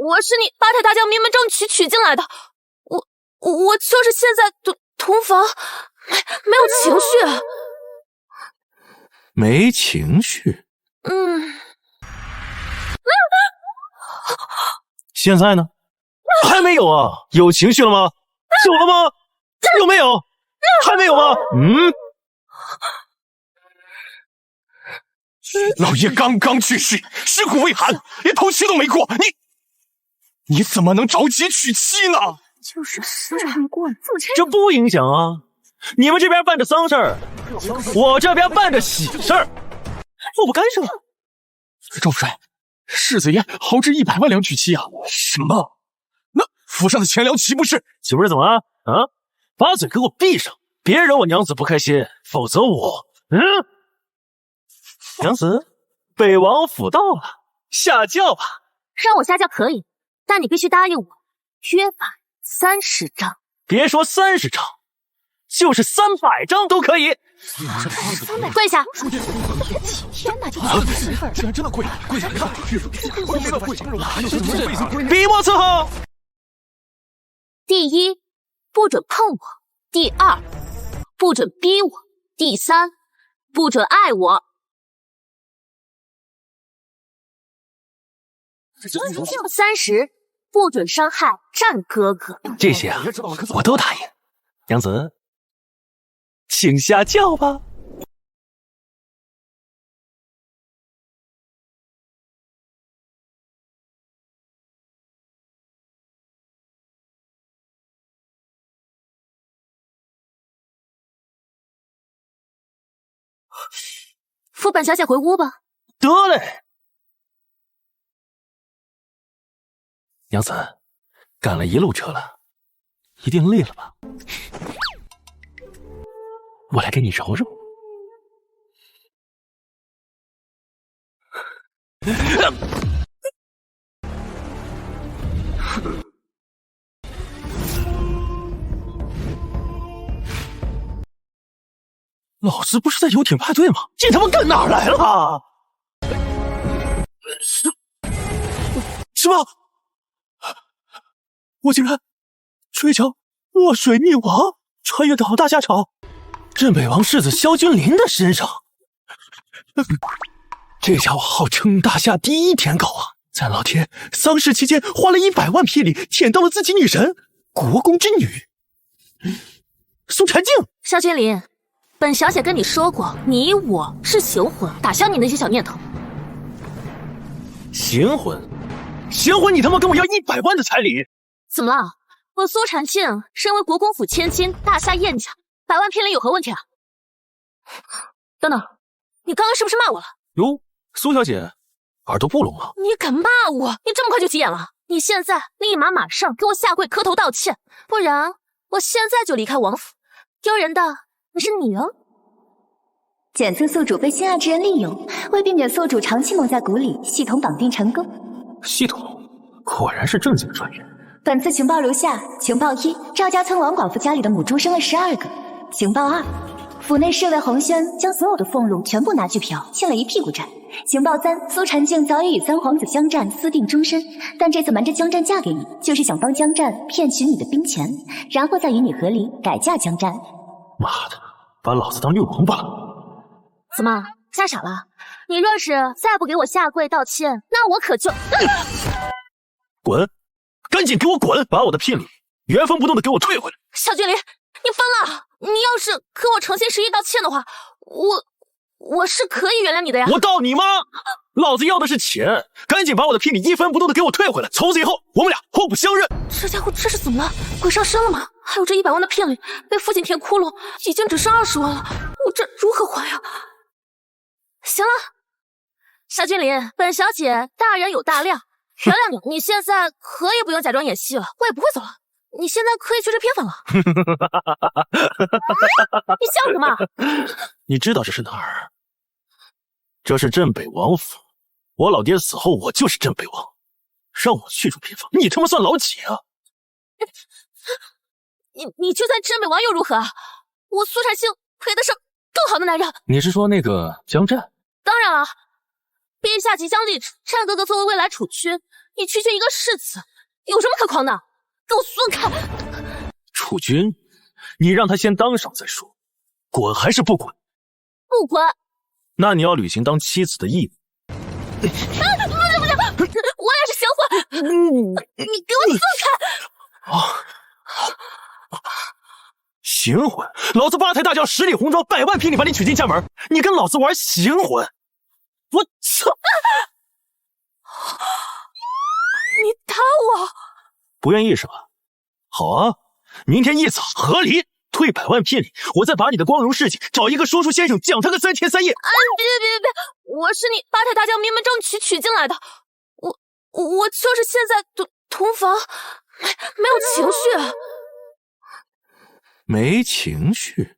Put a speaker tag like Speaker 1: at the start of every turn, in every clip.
Speaker 1: 我是你八抬大将名门正娶进来的，我就是现在同房，没有情绪。
Speaker 2: 没情绪？现在呢？还没有啊？有情绪了吗？有了吗？有没有？还没有吗？
Speaker 3: 老爷刚刚去世，尸骨未寒，连头七都没过，你怎么能着急娶妻呢？
Speaker 1: 就是尸还没过，这么
Speaker 2: 这不影响啊！你们这边办着丧事儿，我这边办着喜事儿，我不干涉。
Speaker 3: 赵帅，世子爷豪掷100万两娶妻啊！什么？那府上的钱粮岂不是
Speaker 2: 怎么了？啊！把嘴给我闭上，别惹我娘子不开心，否则我……娘子，北王府到了，下轿吧。
Speaker 1: 让我下轿可以，但你必须答应我，约法30张。
Speaker 2: 别说30张，就是300张都可以。
Speaker 1: 跪下！
Speaker 3: 天哪，居然真的跪下！
Speaker 2: 笔墨伺候。
Speaker 1: 第一，不准碰我；第二，不准逼我；第三，不准爱我。30，不准伤害战哥哥。
Speaker 2: 这些啊，我都答应。娘子，请下轿吧。
Speaker 1: 扶本小姐回屋吧。
Speaker 2: 得嘞。娘子，赶了一路车了，一定累了吧？我来给你揉揉。老子不是在游艇派对吗？这他妈干哪儿来了？什么？我竟然追强落水溺亡，穿越岛大下场，镇北王世子萧君临的身上。这家伙号称大夏第一舔狗啊！在老天丧事期间花了100万聘礼舔到了自己女神国公之女苏婵静。
Speaker 1: 萧君临，本小姐跟你说过，你我是行婚，打消你那些小念头。
Speaker 2: 行婚？行婚你他妈跟我要100万的彩礼？
Speaker 1: 怎么了？我苏婵静身为国公府千金，大夏艳家，100万聘礼有何问题啊？等等，你刚刚是不是骂我了？
Speaker 2: 哟，苏小姐，耳朵不聋啊？
Speaker 1: 你敢骂我？你这么快就急眼了？你现在立马上给我下跪磕头道歉，不然我现在就离开王府。丢人的是你哦。
Speaker 4: 检测宿主被心爱之人利用，为避免宿主长期蒙在鼓里，系统绑定成功。
Speaker 2: 系统果然是正经专员。
Speaker 4: 本次情报如下：情报1，赵家村王寡妇家里的母猪生了12个；情报2，府内侍卫洪轩将所有的俸禄全部拿去嫖，欠了一屁股债；情报3，苏婵静早已与3皇子江战私定终身，但这次瞒着江战嫁给你，就是想帮江战骗取你的兵钱，然后再与你和离，改嫁江战。
Speaker 2: 妈的，把老子当六王八了！
Speaker 1: 怎么吓傻了？你若是再不给我下跪道歉，那我可就……
Speaker 2: 滚！赶紧给我滚！把我的聘礼原封不动的给我退回来！
Speaker 1: 小君临，你疯了！你要是和我诚心实意道歉的话，我是可以原谅你的呀。
Speaker 2: 我道你妈！老子要的是钱，赶紧把我的聘礼一分不动的给我退回来！从此以后，我们俩互不相认。
Speaker 1: 这家伙这是怎么了？鬼上身了吗？还有这100万的聘礼被父亲填窟窿，已经只剩20万了，我这如何还呀？行了，小君临，本小姐大人有大量，原谅你。你现在可以不用假装演戏了，我也不会走了。你现在可以去吃偏粉了。你笑什么？
Speaker 2: 你知道这是哪儿？这是镇北王府。我老爹死后，我就是镇北王，让我去住偏房，你他妈算老几啊？
Speaker 1: 你就算镇北王又如何？我苏婵静配得上更好的男人。
Speaker 2: 你是说那个江战？
Speaker 1: 当然了，陛下即将立战哥哥作为未来储君，你区区一个世子，有什么可狂的？给我松开！
Speaker 2: 楚君，你让他先当上再说，滚还是不滚？
Speaker 1: 不滚！
Speaker 2: 那你要履行当妻子的义务。
Speaker 1: 不行，我也是贤惠，你给我松开！
Speaker 2: 行魂，老子八抬大轿10里红妆100万聘礼把你娶进家门，你跟老子玩行魂？我操！
Speaker 1: 你打我！
Speaker 2: 不愿意是吧？好啊，明天一早合离，退100万聘礼，我再把你的光荣事迹找一个说书先生讲他个3天3夜。
Speaker 1: 别！我是你八抬大轿名门正娶进来的，我就是现在同房，没有情绪。
Speaker 2: 没情绪？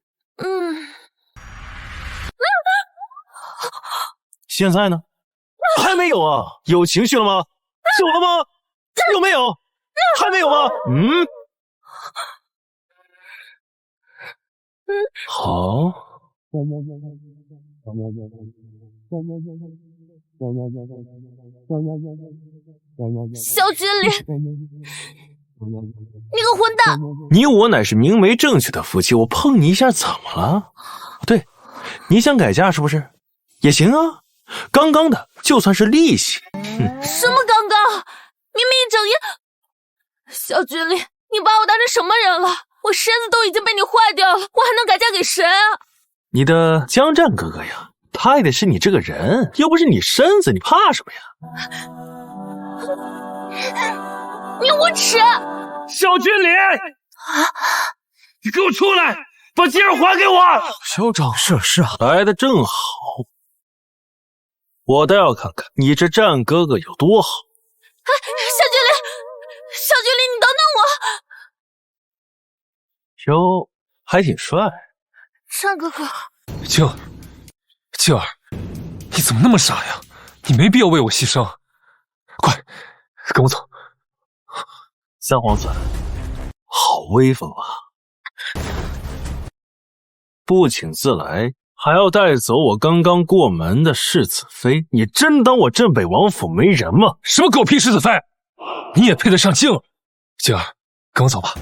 Speaker 2: 现在呢？还没有啊？有情绪了吗？有了吗？有没有？还没有吗？好。
Speaker 1: 小君临，你个混蛋！
Speaker 2: 你我乃是明媒正娶的夫妻，我碰你一下怎么了？对，你想改嫁是不是？也行啊，刚刚的就算是利息。
Speaker 1: 什么刚刚？明明一整夜。小君临，你把我当成什么人了？我身子都已经被你坏掉了，我还能改嫁给谁啊？
Speaker 2: 你的江战哥哥呀，他爱的是你这个人，又不是你身子，你怕什么呀？
Speaker 1: 你无耻！
Speaker 3: 小君临，你给我出来，把金儿还给我！
Speaker 2: 校长，是啊，来的正好，我倒要看看你这战哥哥有多好。
Speaker 1: 小君临，你等等我！
Speaker 2: 哟，还挺帅。
Speaker 1: 战哥哥，
Speaker 3: 静儿，你怎么那么傻呀？你没必要为我牺牲，快跟我走。
Speaker 2: 三皇子，好威风啊！不请自来，还要带走我刚刚过门的世子妃，你真当我镇北王府没人吗？
Speaker 3: 什么狗屁世子妃，你也配得上静儿？静儿，跟我走吧。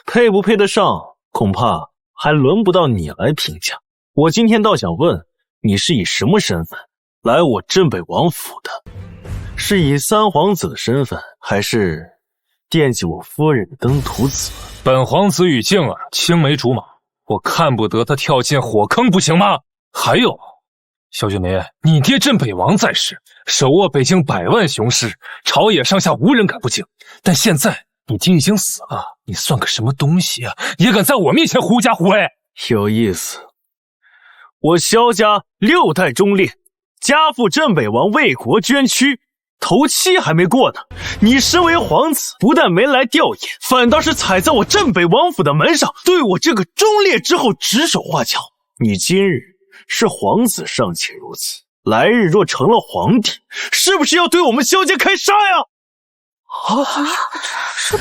Speaker 2: 配不配得上，恐怕还轮不到你来评价。我今天倒想问，你是以什么身份来我镇北王府的？是以三皇子的身份，还是惦记我夫人的登徒子？
Speaker 3: 本皇子与静儿青梅竹马，我看不得他跳进火坑，不行吗？还有，萧君临，你爹镇北王在世，手握北京100万雄师，朝野上下无人敢不敬。但现在你爹已经死了，你算个什么东西啊？也敢在我面前狐假虎威？
Speaker 2: 有意思。我萧家6代忠烈，家父镇北王为国捐躯，头7还没过呢。你身为皇子，不但没来吊唁，反倒是踩在我镇北王府的门上，对我这个忠烈之后指手画脚。你今日是皇子尚且如此，来日若成了皇帝，是不是要对我们萧家开杀呀？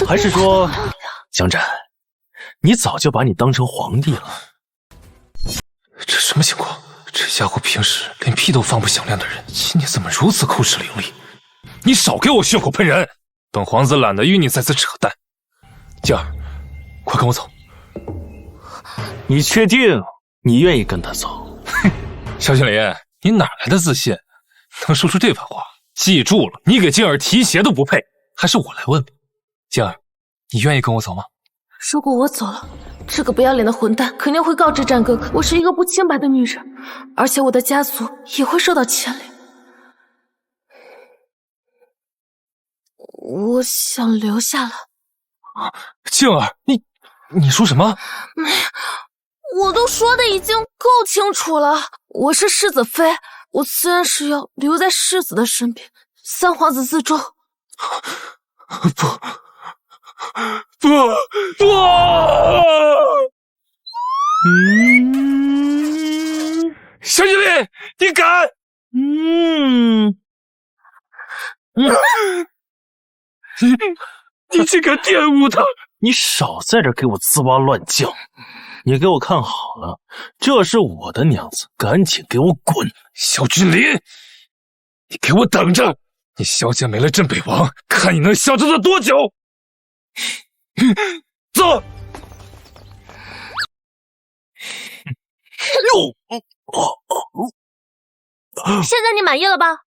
Speaker 2: 还是说，江战，你早就把你当成皇帝了？
Speaker 3: 这什么情况？这家伙平时连屁都放不响亮的人，今天怎么如此口齿伶俐？你少给我血口喷人！本皇子懒得与你在此扯淡。静儿，快跟我走。
Speaker 2: 你确定你愿意跟他走？
Speaker 3: 哼，萧君临，你哪来的自信，能说出这番话？记住了，你给静儿提鞋都不配。还是我来问吧。静儿，你愿意跟我走吗？
Speaker 1: 如果我走了，这个不要脸的混蛋肯定会告知战哥哥，我是一个不清白的女人，而且我的家族也会受到牵连。我想留下来。
Speaker 3: 静儿，你说什么？
Speaker 1: 没有，我都说的已经够清楚了。我是世子妃，我自然是要留在世子的身边，三皇子自重。
Speaker 3: 不！萧君临，你敢？你竟敢玷污他！
Speaker 2: 你少在这给我滋哇乱叫！你给我看好了，这是我的娘子，赶紧给我滚！
Speaker 3: 萧君临，你给我等着！你萧家没了镇北王，看你能想着他多久！走。
Speaker 1: 现在你满意了吧，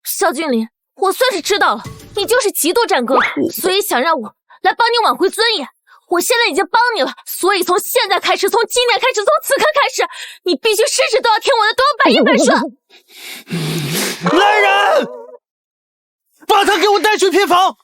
Speaker 1: 萧君临？我算是知道了，你就是极度战歌，所以想让我来帮你挽回尊严。我现在已经帮你了，所以从现在开始，从今天开始，从此刻开始，你必须事事都要听我的，都要百依百顺。
Speaker 2: 来人，把他给我带去偏房。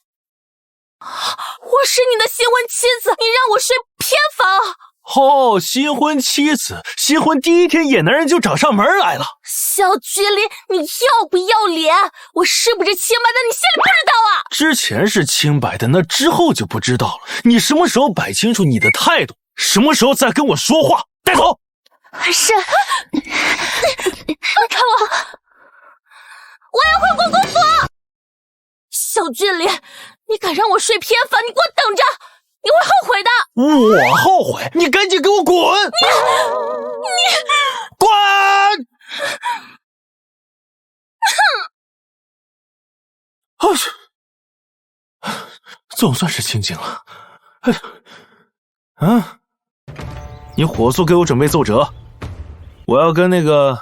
Speaker 1: 我是你的新婚妻子，你让我睡偏房？
Speaker 2: 哦，新婚妻子，新婚第一天野男人就找上门来了。
Speaker 1: 萧君临，你要不要脸？我是不是清白的，你心里不知道啊？
Speaker 2: 之前是清白的，那之后就不知道了。你什么时候摆清楚你的态度？什么时候再跟我说话？带走。
Speaker 1: 是，放开我！我要回国公府。萧君临，你敢让我睡偏房？你给我等着！你会后悔的！
Speaker 2: 我后悔？你赶紧给我滚！你滚！总算是清静了。你火速给我准备奏折，我要跟那个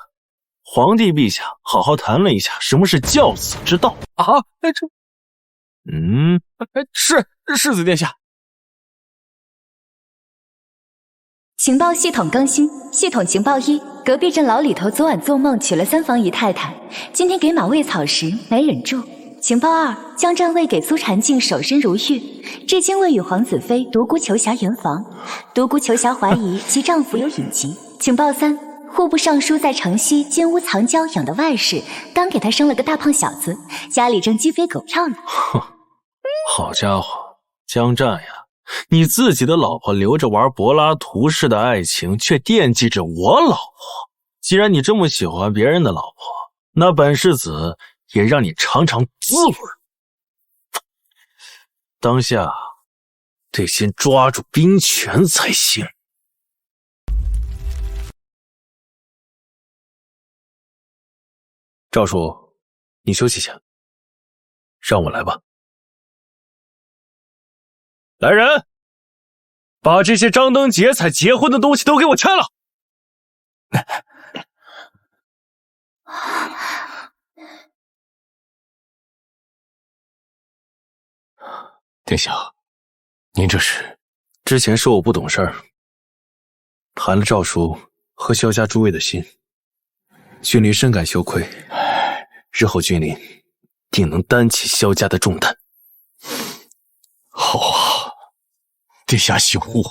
Speaker 2: 皇帝陛下好好谈了一下什么是教子之道
Speaker 5: 啊！是子殿下。
Speaker 4: 情报系统更新，系统情报1：隔壁镇老李头昨晚做梦娶了3房姨太太，今天给马喂草时没忍住。情报2：江战卫给苏婵静守身如玉，至今未与皇子妃独孤求侠圆房，独孤求侠怀疑其丈夫有隐疾。情报3：户部尚书在城西金屋藏娇养的外室，刚给他生了个大胖小子，家里正鸡飞狗跳呢。
Speaker 2: 好家伙，江战呀，你自己的老婆留着玩柏拉图式的爱情，却惦记着我老婆。既然你这么喜欢别人的老婆，那本世子也让你尝尝滋味。当下得先抓住兵权才行。赵叔，你休息下，让我来吧。来人，把这些张灯结彩结婚的东西都给我拆了。
Speaker 5: 殿下，您这是？
Speaker 2: 之前是我不懂事儿，寒了赵叔和萧家诸位的心，君临深感羞愧，日后君临定能担起萧家的重担。
Speaker 5: 好啊，殿下醒悟，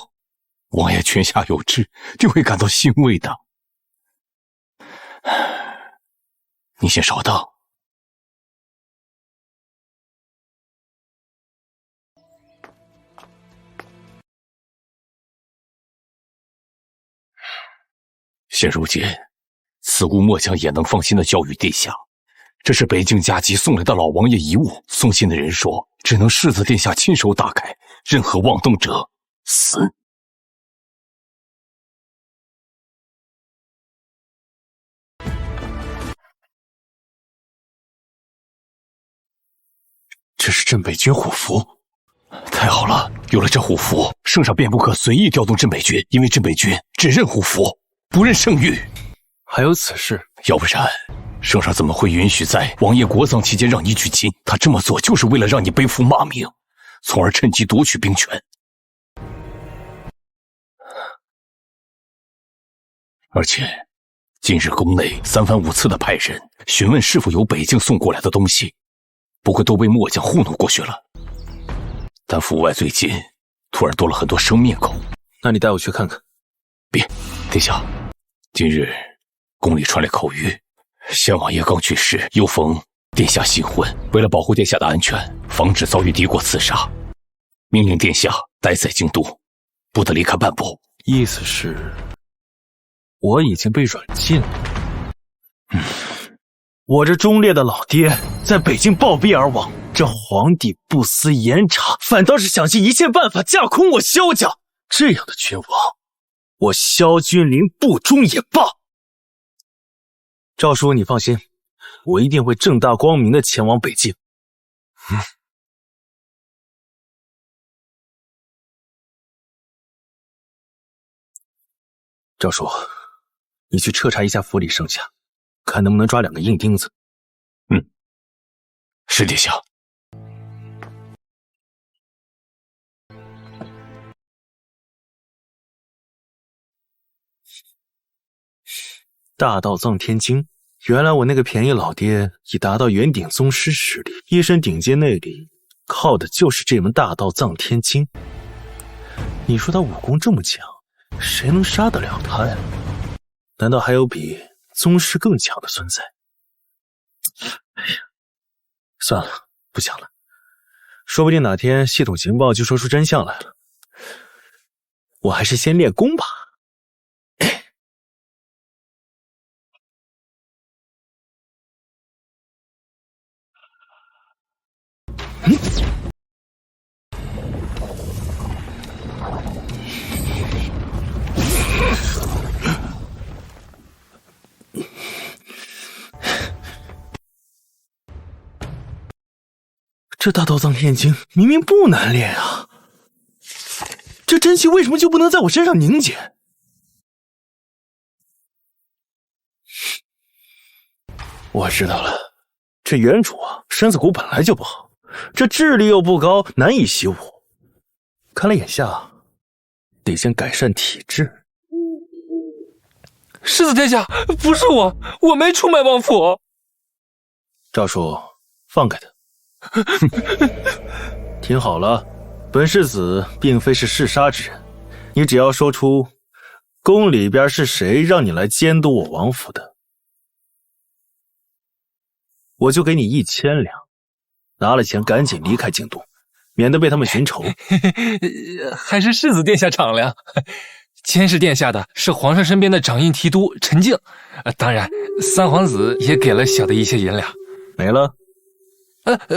Speaker 5: 王爷泉下有知，定会感到欣慰的。你先稍等。现如今，此物末将也能放心的交予殿下。这是北境加急送来的老王爷遗物，送信的人说，只能世子殿下亲手打开，任何妄动者死。
Speaker 2: 这是镇北军虎符，
Speaker 5: 太好了！有了这虎符，圣上便不可随意调动镇北军，因为镇北军只认虎符，不认圣谕。
Speaker 2: 还有此事，
Speaker 5: 要不然圣上怎么会允许在王爷国葬期间让你举亲？他这么做就是为了让你背负骂名，从而趁机夺取兵权。而且近日宫内3番5次的派人询问是否有北境送过来的东西，不过都被末将糊弄过去了。但府外最近突然多了很多生面孔，
Speaker 2: 那你带我去看看。
Speaker 5: 别，殿下，今日宫里传来口谕，先王爷刚去世，又逢殿下新婚，为了保护殿下的安全，防止遭遇敌国刺杀，命令殿下待在京都，不得离开半步。
Speaker 2: 意思是我已经被软禁了。我这忠烈的老爹在北京暴毙而亡，这皇帝不思严查，反倒是想尽一切办法架空我萧家。这样的君王，我萧君临不忠也罢。赵叔，你放心，我一定会正大光明的前往北境，赵叔，你去彻查一下府里剩下，看能不能抓2个硬钉子。
Speaker 5: 是殿下。
Speaker 2: 大道藏天经，原来我那个便宜老爹已达到元鼎宗师实力，一身顶尖内力，靠的就是这门大道藏天经。你说他武功这么强，谁能杀得了他呀？难道还有比宗师更强的存在？哎呀，算了，不讲了。说不定哪天系统情报就说出真相来了。我还是先练功吧。这大道藏天经明明不难练啊，这真气为什么就不能在我身上凝结？我知道了，这原主啊，身子骨本来就不好，这智力又不高，难以习武。看来眼下得先改善体质。
Speaker 3: 世子殿下，不是我没出卖王府。
Speaker 2: 赵叔，放开他。听好了，本世子并非是嗜杀之人，你只要说出宫里边是谁让你来监督我王府的，我就给你1000两，拿了钱赶紧离开京都，免得被他们寻仇。
Speaker 3: 还是世子殿下敞亮。监视殿下的是皇上身边的掌印提督陈静，当然三皇子也给了小的一些银两。
Speaker 2: 没了？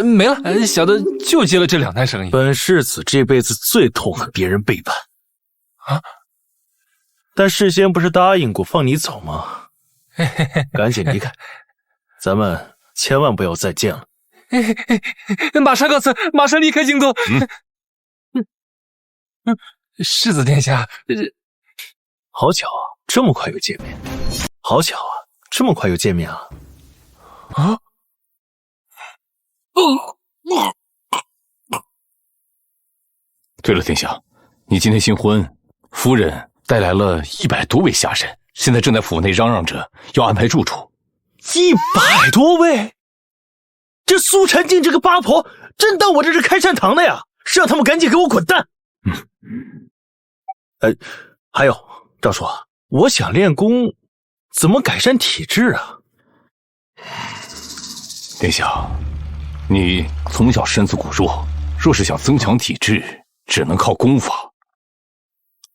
Speaker 3: 没了，小的就接了这2单生意。
Speaker 2: 本世子这辈子最痛恨别人背叛
Speaker 3: 啊！
Speaker 2: 但事先不是答应过放你走吗？赶紧离开，咱们千万不要再见了。
Speaker 3: 马上告辞，马上离开京都。世子殿下，
Speaker 2: 好巧啊，这么快又见面。好巧啊，这么快又见面了。
Speaker 3: 啊！
Speaker 5: 对了，殿下，你今天新婚，夫人带来了100多位下人，现在正在府内嚷嚷着要安排住处。
Speaker 2: 100多位？这苏婵静这个八婆，真当我这是开善堂的呀？是让他们赶紧给我滚蛋！还有赵叔，我想练功，怎么改善体质啊？
Speaker 5: 殿下，你从小身子骨弱，若是想增强体质，只能靠功法。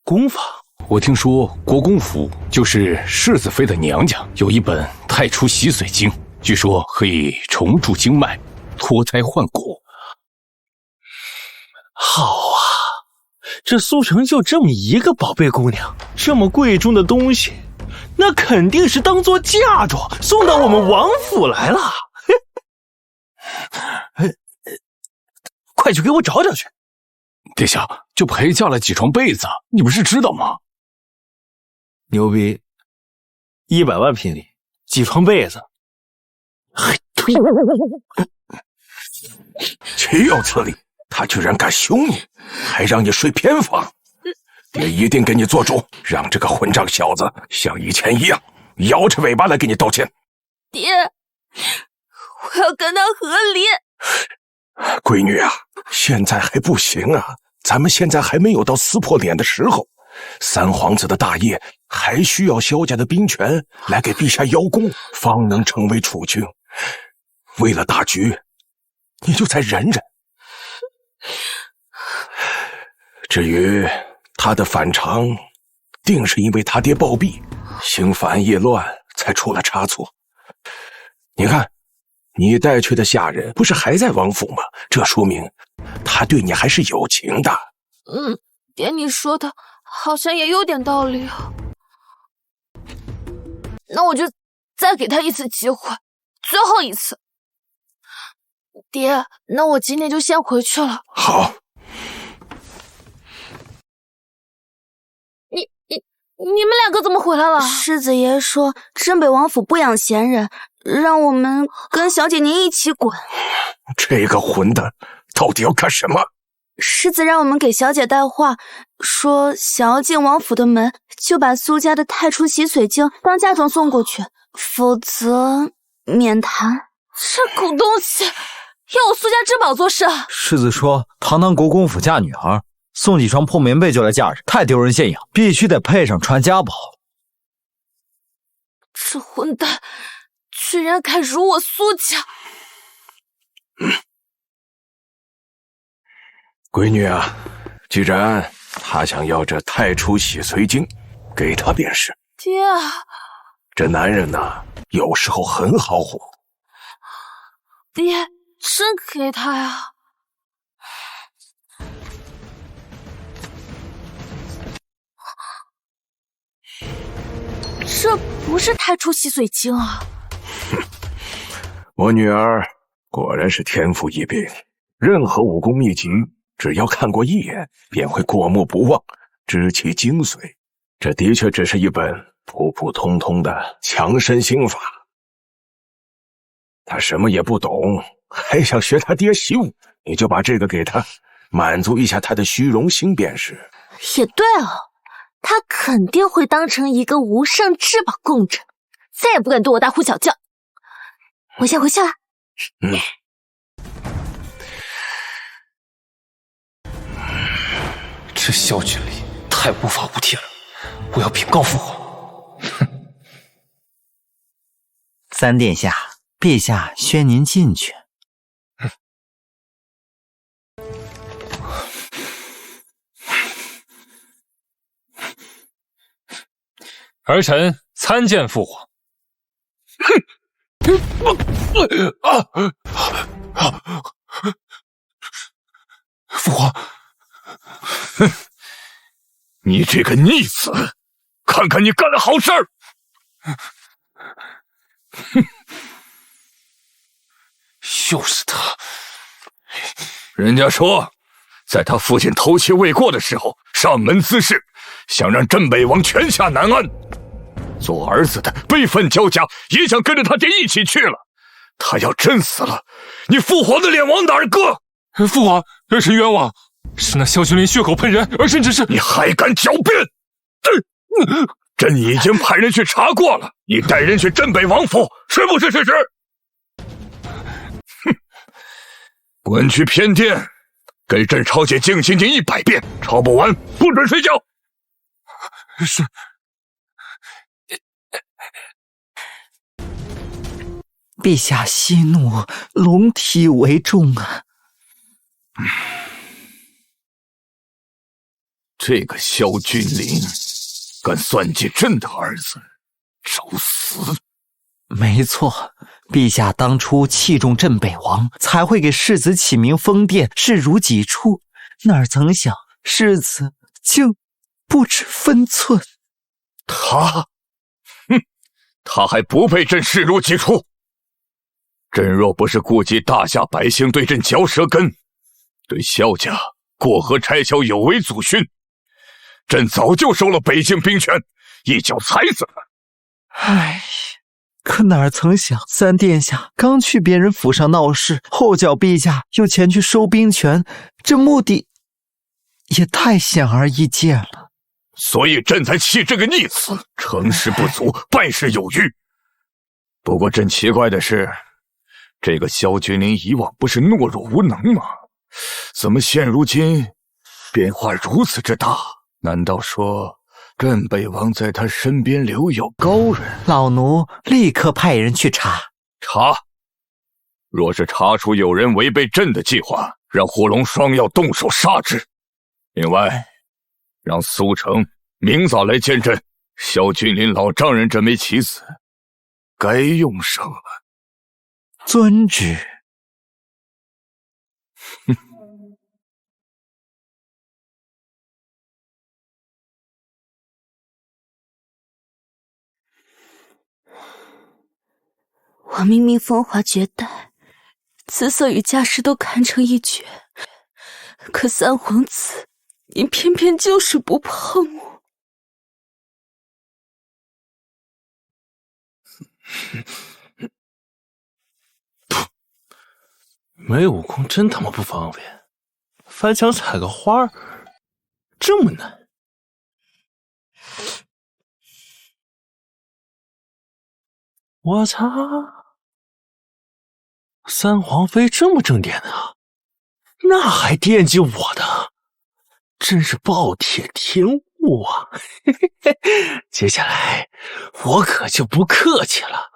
Speaker 2: 功法？
Speaker 5: 我听说国公府就是世子妃的娘家有一本《太初洗髓经》，据说可以重铸经脉，脱胎换骨。
Speaker 2: 好啊，这苏城就这么一个宝贝姑娘，这么贵重的东西，那肯定是当做嫁妆送到我们王府来了。快去给我找找去！
Speaker 5: 殿下，就陪嫁了几床被子，你不是知道吗？
Speaker 2: 牛逼！100万聘礼，几床被子。
Speaker 6: 岂有此理！他居然敢凶你，还让你睡偏房。爹一定给你做主，让这个混账小子像以前一样，摇着尾巴来给你道歉。
Speaker 1: 爹，我要跟他和离。
Speaker 6: 闺女啊，现在还不行啊，咱们现在还没有到撕破脸的时候。三皇子的大业还需要萧家的兵权来给陛下邀功，方能成为储君。为了大局，你就再忍忍。至于他的反常，定是因为他爹暴毙，心烦意乱才出了差错。你看，你带去的下人不是还在王府吗？这说明他对你还是有情的。
Speaker 1: 爹，你说的好像也有点道理啊。那我就再给他一次机会，最后一次。爹，那我今天就先回去了。
Speaker 6: 好，
Speaker 1: 你们两个怎么回来了？
Speaker 7: 世子爷说镇北王府不养闲人，让我们跟小姐您一起滚。
Speaker 6: 这个混蛋到底要干什么？
Speaker 7: 世子让我们给小姐带话，说想要进王府的门，就把苏家的太初洗髓经当嫁妆送过去，否则免谈。
Speaker 1: 这狗东西要我苏家珍宝做事？
Speaker 8: 世子说，堂堂国公府嫁女儿，送几床破棉被就来嫁人，太丢人现眼，必须得配上传家宝。
Speaker 1: 这混蛋居然敢辱我苏家！
Speaker 6: 闺女啊，既然他想要这太初洗髓经，给他便是。
Speaker 1: 爹，
Speaker 6: 这男人呐，有时候很好唬。
Speaker 1: 爹，真给他呀？这不是太初洗髓经啊！
Speaker 6: 我女儿果然是天赋异禀，任何武功秘籍，只要看过一眼，便会过目不忘，知其精髓。这的确只是一本普普通通的强身心法。他什么也不懂，还想学他爹习武，你就把这个给他，满足一下他的虚荣心便是。
Speaker 1: 也对哦，他肯定会当成一个无上至宝供着，再也不敢对我大呼小叫。我先回去了。
Speaker 3: 这萧君礼太无法无天了，我要禀告父皇。
Speaker 8: 三殿下，陛下宣您进去。
Speaker 3: 儿臣参见父皇。
Speaker 5: 父皇，你这个逆子，看看你干的好事儿！
Speaker 3: 又是他！
Speaker 5: 人家说，在他父亲头七未过的时候，上门滋事，想让镇北王泉下难安。做儿子的悲愤交加，也想跟着他爹一起去了。他要真死了，你父皇的脸往哪儿搁？
Speaker 3: 父皇，儿臣冤枉，是那萧君林血口喷人，儿臣只是……
Speaker 5: 你还敢狡辩？朕已经派人去查过了，你带人去镇北王府，是不是事实？哼！滚去偏殿，给朕抄写静心经100遍，抄不完不准睡觉。
Speaker 3: 是。
Speaker 8: 陛下息怒，龙体为重啊！
Speaker 5: 这个萧君林敢算计朕的儿子，找死！
Speaker 8: 没错，陛下当初器重镇北王，才会给世子起名封殿，视如己出。哪曾想世子竟不知分寸。
Speaker 5: 他还不被朕视如己出。朕若不是顾及大夏百姓对朕嚼舌根，对萧家过河拆桥有违祖训，朕早就收了北境兵权，一脚踩死了。
Speaker 8: 唉，可哪曾想三殿下刚去别人府上闹事，后脚陛下又前去收兵权，这目的也太显而易见了。
Speaker 5: 所以朕才气这个逆子，成事不足，败事有余。不过朕奇怪的是，这个萧君林以往不是懦弱无能吗？怎么现如今变化如此之大？难道说镇北王在他身边留有高人？
Speaker 8: 老奴立刻派人去查。
Speaker 5: 查！若是查出有人违背朕的计划，让火龙双耀动手杀之。另外，让苏城明早来见朕。萧君林老丈人这枚棋子，该用上了。
Speaker 8: 遵旨。
Speaker 7: 我明明风华绝代，姿色与架势都堪称一绝，可三皇子，你偏偏就是不碰我。
Speaker 2: 没武功真他妈不方便，翻墙采个花这么难。我操！三皇妃这么正点的，那还惦记我的，真是暴殄天物啊！接下来我可就不客气了。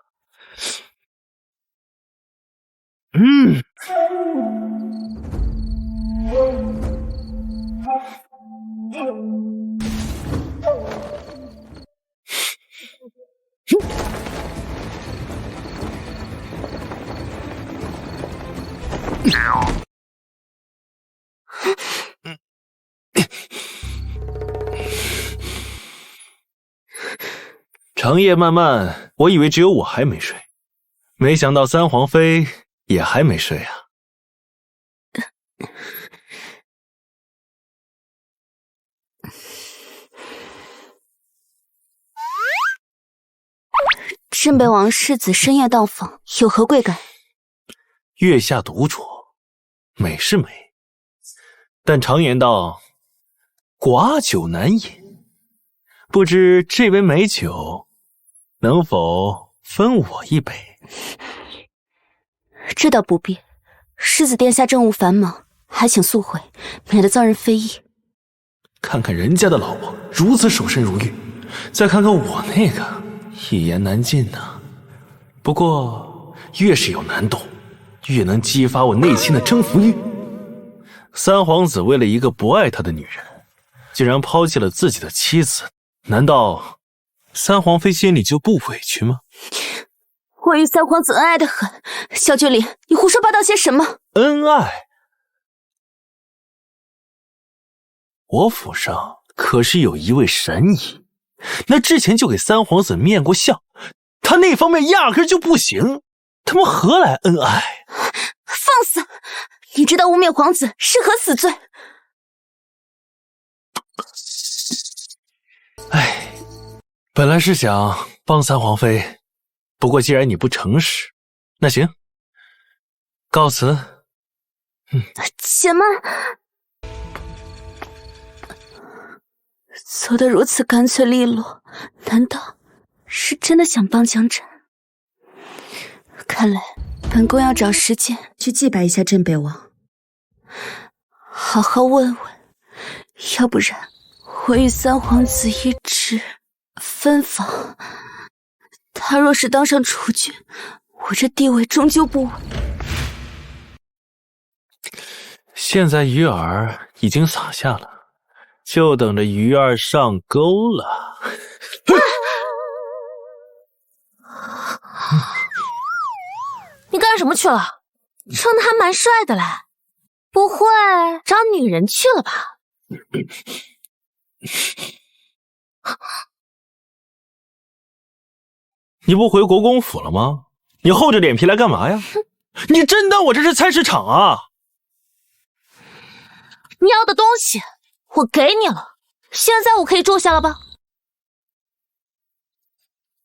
Speaker 2: 长夜漫漫，我以为只有我还没睡，没想到三皇妃也还没睡啊。
Speaker 7: 镇北王世子深夜到访，有何贵干？
Speaker 2: 月下独酌，美是美，但常言道，寡酒难饮。不知这杯美酒能否分我一杯？
Speaker 7: 这倒不必，世子殿下政务繁忙，还请速回，免得遭人非议。
Speaker 2: 看看人家的老婆如此守身如玉，再看看我那个，一言难尽呐。不过越是有难度，越能激发我内心的征服欲。三皇子为了一个不爱他的女人，竟然抛弃了自己的妻子，难道三皇妃心里就不委屈吗？
Speaker 7: 我与三皇子恩爱的很，小俊林，你胡说八道些什么？
Speaker 2: 恩爱？我府上可是有一位神医，那之前就给三皇子面过相，他那方面压根就不行，他们何来恩爱？
Speaker 7: 放肆！你知道污蔑皇子是何死罪？
Speaker 2: 哎，本来是想帮三皇妃，不过既然你不诚实，那行，告辞。
Speaker 7: 且慢，走得如此干脆利落，难道是真的想帮江斩？看来本宫要找时间去祭拜一下镇北王，好好问问，要不然我与三皇子一直分房，他若是当上储君，我这地位终究不稳。
Speaker 2: 现在鱼饵已经撒下了，就等着鱼儿上钩了。
Speaker 1: 你干什么去了？穿的还蛮帅的嘞，不会找女人去了吧？
Speaker 2: 你不回国公府了吗？你厚着脸皮来干嘛呀？你真当我这是菜市场啊？
Speaker 1: 你要的东西我给你了，现在我可以住下了吧？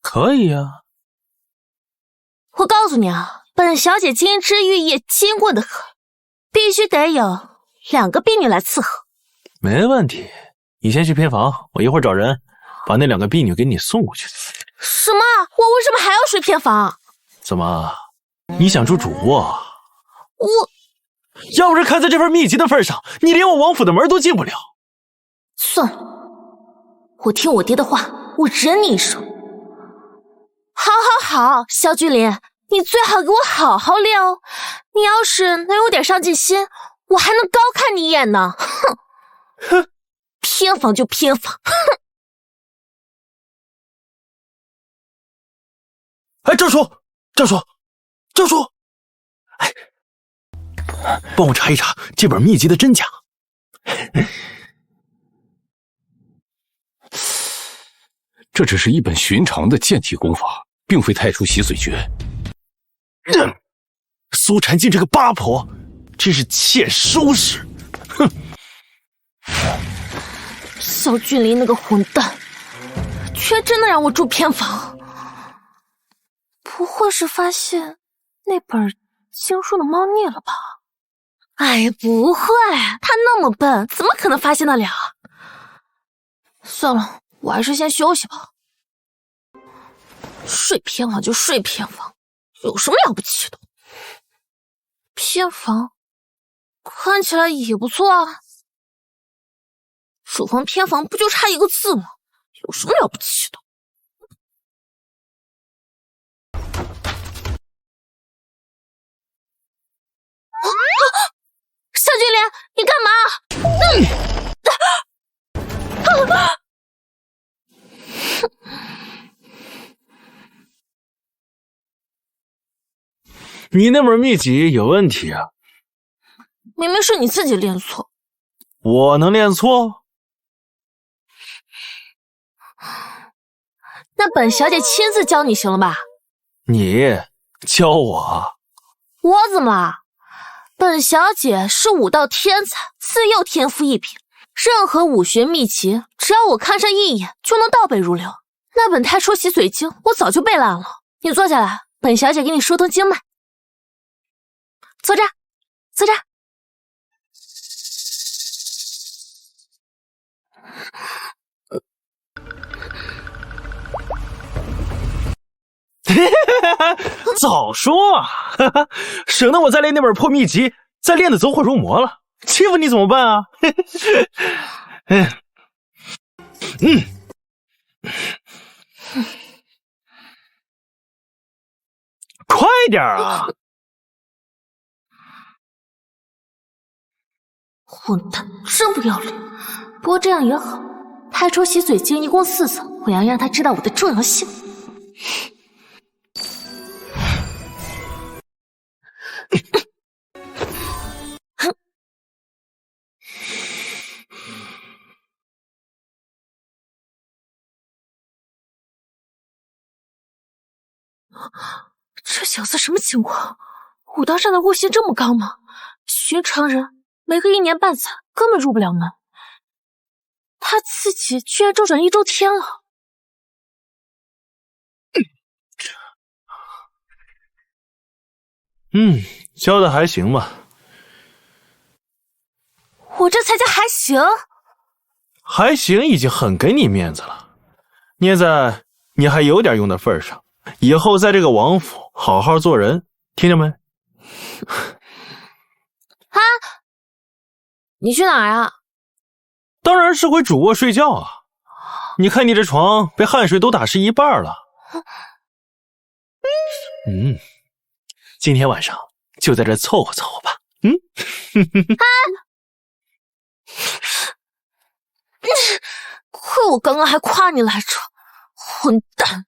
Speaker 2: 可以啊。
Speaker 1: 我告诉你啊，本小姐金枝玉叶，金贵的很，必须得有2个婢女来伺候。
Speaker 2: 没问题，你先去偏房，我一会儿找人把那2个婢女给你送过去。
Speaker 1: 什么？我为什么还要睡偏房？
Speaker 2: 怎么，你想住主卧？
Speaker 1: 我
Speaker 2: 要不是看在这份秘籍的份上，你连我王府的门都进不了。
Speaker 1: 算了，我听我爹的话，我忍你一手。好，萧君林，你最好给我好好练哦。你要是能有点上进心，我还能高看你一眼呢。哼，偏房就偏房，哼。
Speaker 2: 哎，赵叔，哎，帮我查一查这本秘籍的真假。
Speaker 5: 这只是一本寻常的剑气功法，并非太初洗髓诀。
Speaker 2: 苏婵静这个八婆，真是欠收拾！哼！
Speaker 1: 小俊林那个混蛋，居然真的让我住偏房，不会是发现那本经书的猫腻了吧？哎，不会，他那么笨，怎么可能发现得了？算了，我还是先休息吧。睡偏房就睡偏房，有什么了不起的？偏房看起来也不错啊。主房偏房不就差一个字吗？有什么了不起的？小俊莲，你干嘛？
Speaker 2: 你那本秘籍有问题啊！
Speaker 1: 明明是你自己练错，
Speaker 2: 我能练错？
Speaker 1: 那本小姐亲自教你行了吧？
Speaker 2: 你教我？
Speaker 1: 我怎么了？本小姐是武道天才，自幼天赋异禀，任何武学秘籍，只要我看上一眼，就能倒背如流。那本《太初洗髓经》，我早就背烂了。你坐下来，本小姐给你疏通经脉。坐这儿，坐这儿。
Speaker 2: 早说啊！省得我再练那本破秘籍，再练得走火入魔了。欺负你怎么办啊？快点啊！
Speaker 1: 混蛋，真不要脸！不过这样也好，太初洗髓经一共4层，我要让他知道我的重要性。这小子什么情况？武道上的悟性这么高吗？寻常人没个1年半载根本入不了门，他自己居然周转1周天了。
Speaker 2: 教的还行吧。
Speaker 1: 我这才叫还行。
Speaker 2: 还行已经很给你面子了，捏在你还有点用的份上，以后在这个王府好好做人，听见没？
Speaker 1: 啊！你去哪儿啊？
Speaker 2: 当然是回主卧睡觉啊！你看你这床被汗水都打湿一半了。今天晚上就在这凑合凑合吧。
Speaker 1: 亏我刚刚还夸你来着，混蛋！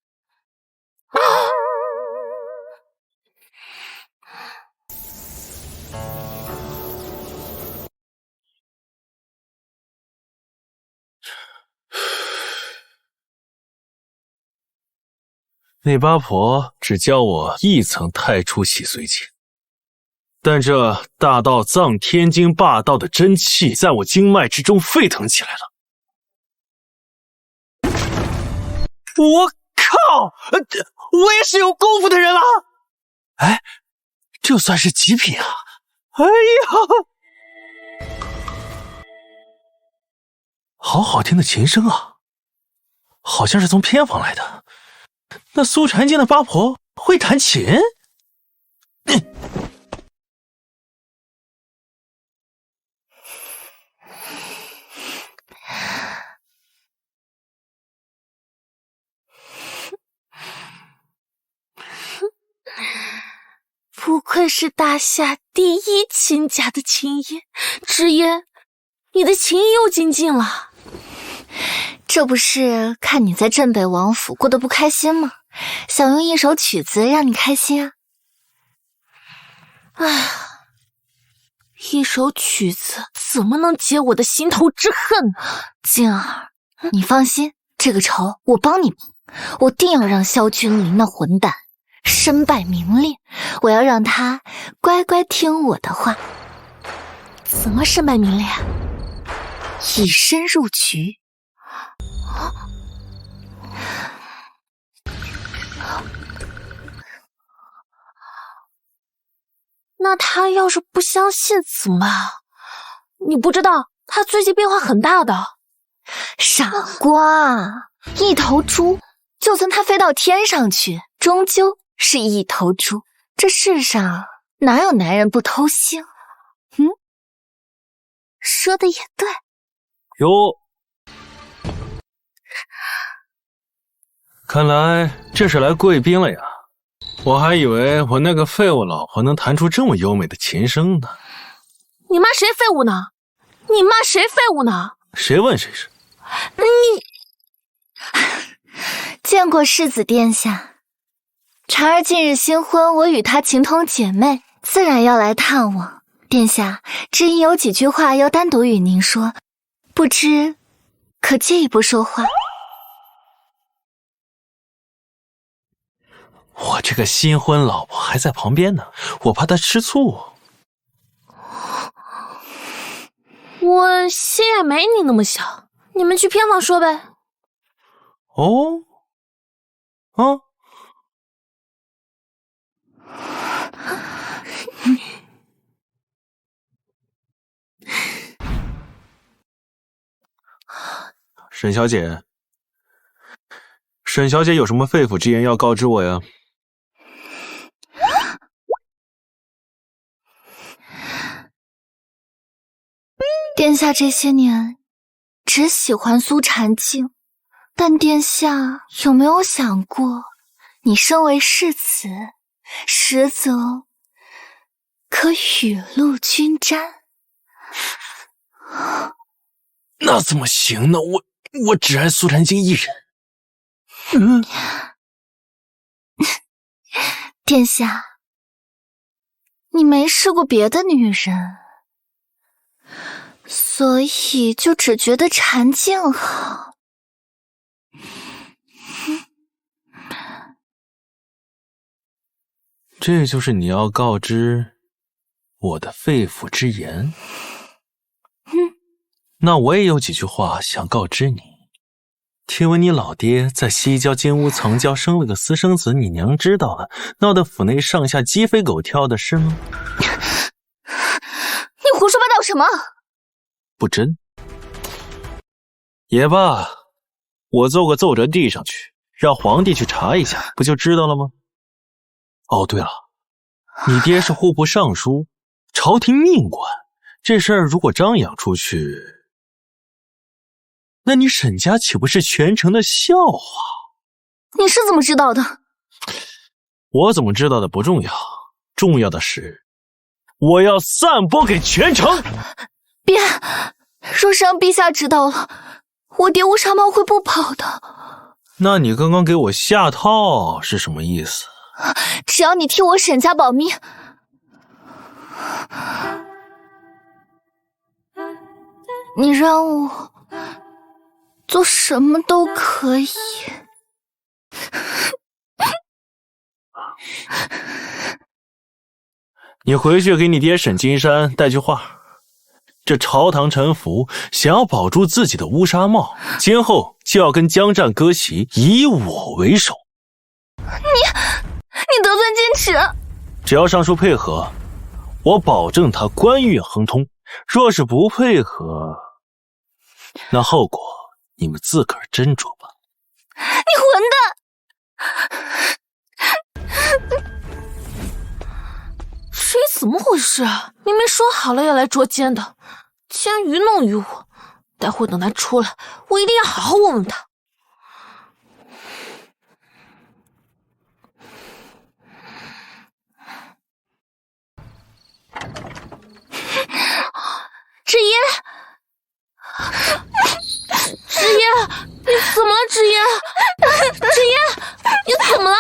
Speaker 2: 那八婆只教我1层太初洗髓经，但这大道藏天经霸道的真气在我经脉之中沸腾起来了。我靠！我也是有功夫的人了。哎，这算是极品啊！哎呀，好好听的琴声啊，好像是从偏房来的。那苏婵静的八婆会弹琴？
Speaker 1: 不愧是大夏第1琴家的琴音，直言你的琴艺又精进了。
Speaker 4: 这不是看你在镇北王府过得不开心吗？想用一首曲子让你开心啊。
Speaker 1: 唉，一首曲子怎么能解我的心头之恨呢？
Speaker 4: 静儿，你放心，这个仇我帮你报，我定要让萧君临那混蛋身败名裂，我要让他乖乖听我的话。
Speaker 1: 怎么身败名裂？
Speaker 4: 以身入局。
Speaker 1: 那他要是不相信怎么办？你不知道他最近变化很大的。
Speaker 4: 傻瓜，一头猪，就算它飞到天上去，终究是一头猪。这世上哪有男人不偷腥？说的也对。
Speaker 2: 哟，看来这是来贵宾了呀！我还以为我那个废物老婆能弹出这么优美的琴声呢。
Speaker 1: 你骂谁废物呢？你骂谁废物呢？
Speaker 2: 谁问谁是？
Speaker 1: 你
Speaker 4: 见过世子殿下。婵儿近日新婚，我与她情同姐妹，自然要来探望。殿下，知音有几句话要单独与您说，不知可借一步说话？
Speaker 2: 我这个新婚老婆还在旁边呢，我怕她吃醋。
Speaker 1: 我心也没你那么小，你们去偏房说呗。
Speaker 2: 哦，沈小姐，沈小姐有什么肺腑之言要告知我呀？
Speaker 4: 殿下这些年只喜欢苏婵静，但殿下有没有想过，你身为世子，实则可雨露均沾？
Speaker 2: 那怎么行呢？我只爱苏婵静一人。
Speaker 4: 殿下，你没试过别的女人，所以就只觉得婵静好。
Speaker 2: 这就是你要告知我的肺腑之言？那我也有几句话想告知你。听闻你老爹在西郊金屋藏娇生了个私生子，你娘知道了，闹得府内上下鸡飞狗跳的是吗？
Speaker 4: 你胡说八道什么？
Speaker 2: 不真。也罢，我奏个奏折递上去，让皇帝去查一下，不就知道了吗？哦，对了，你爹是户部尚书，朝廷命官，这事儿如果张扬出去，那你沈家岂不是全城的笑话？
Speaker 4: 你是怎么知道的？
Speaker 2: 我怎么知道的不重要，重要的是我要散播给全城。
Speaker 4: 别，若是让陛下知道了，我爹乌纱帽会不跑的。
Speaker 2: 那你刚刚给我下套是什么意思？
Speaker 4: 只要你替我沈家保密，你让我做什么都可以。
Speaker 2: 你回去给你爹沈金山带句话，这朝堂臣服想要保住自己的乌纱帽，今后就要跟江战割席，以我为首。
Speaker 4: 你得寸进尺。
Speaker 2: 只要上书配合，我保证他官运亨通。若是不配合，那后果你们自个儿斟酌吧。
Speaker 4: 你混
Speaker 1: 蛋！这怎么回事？明明说好了要来捉奸的，竟然愚弄于我。待会等他出来，我一定要好好问问他。芷嫣，芷嫣，你怎么了？芷嫣，芷嫣，你怎么了？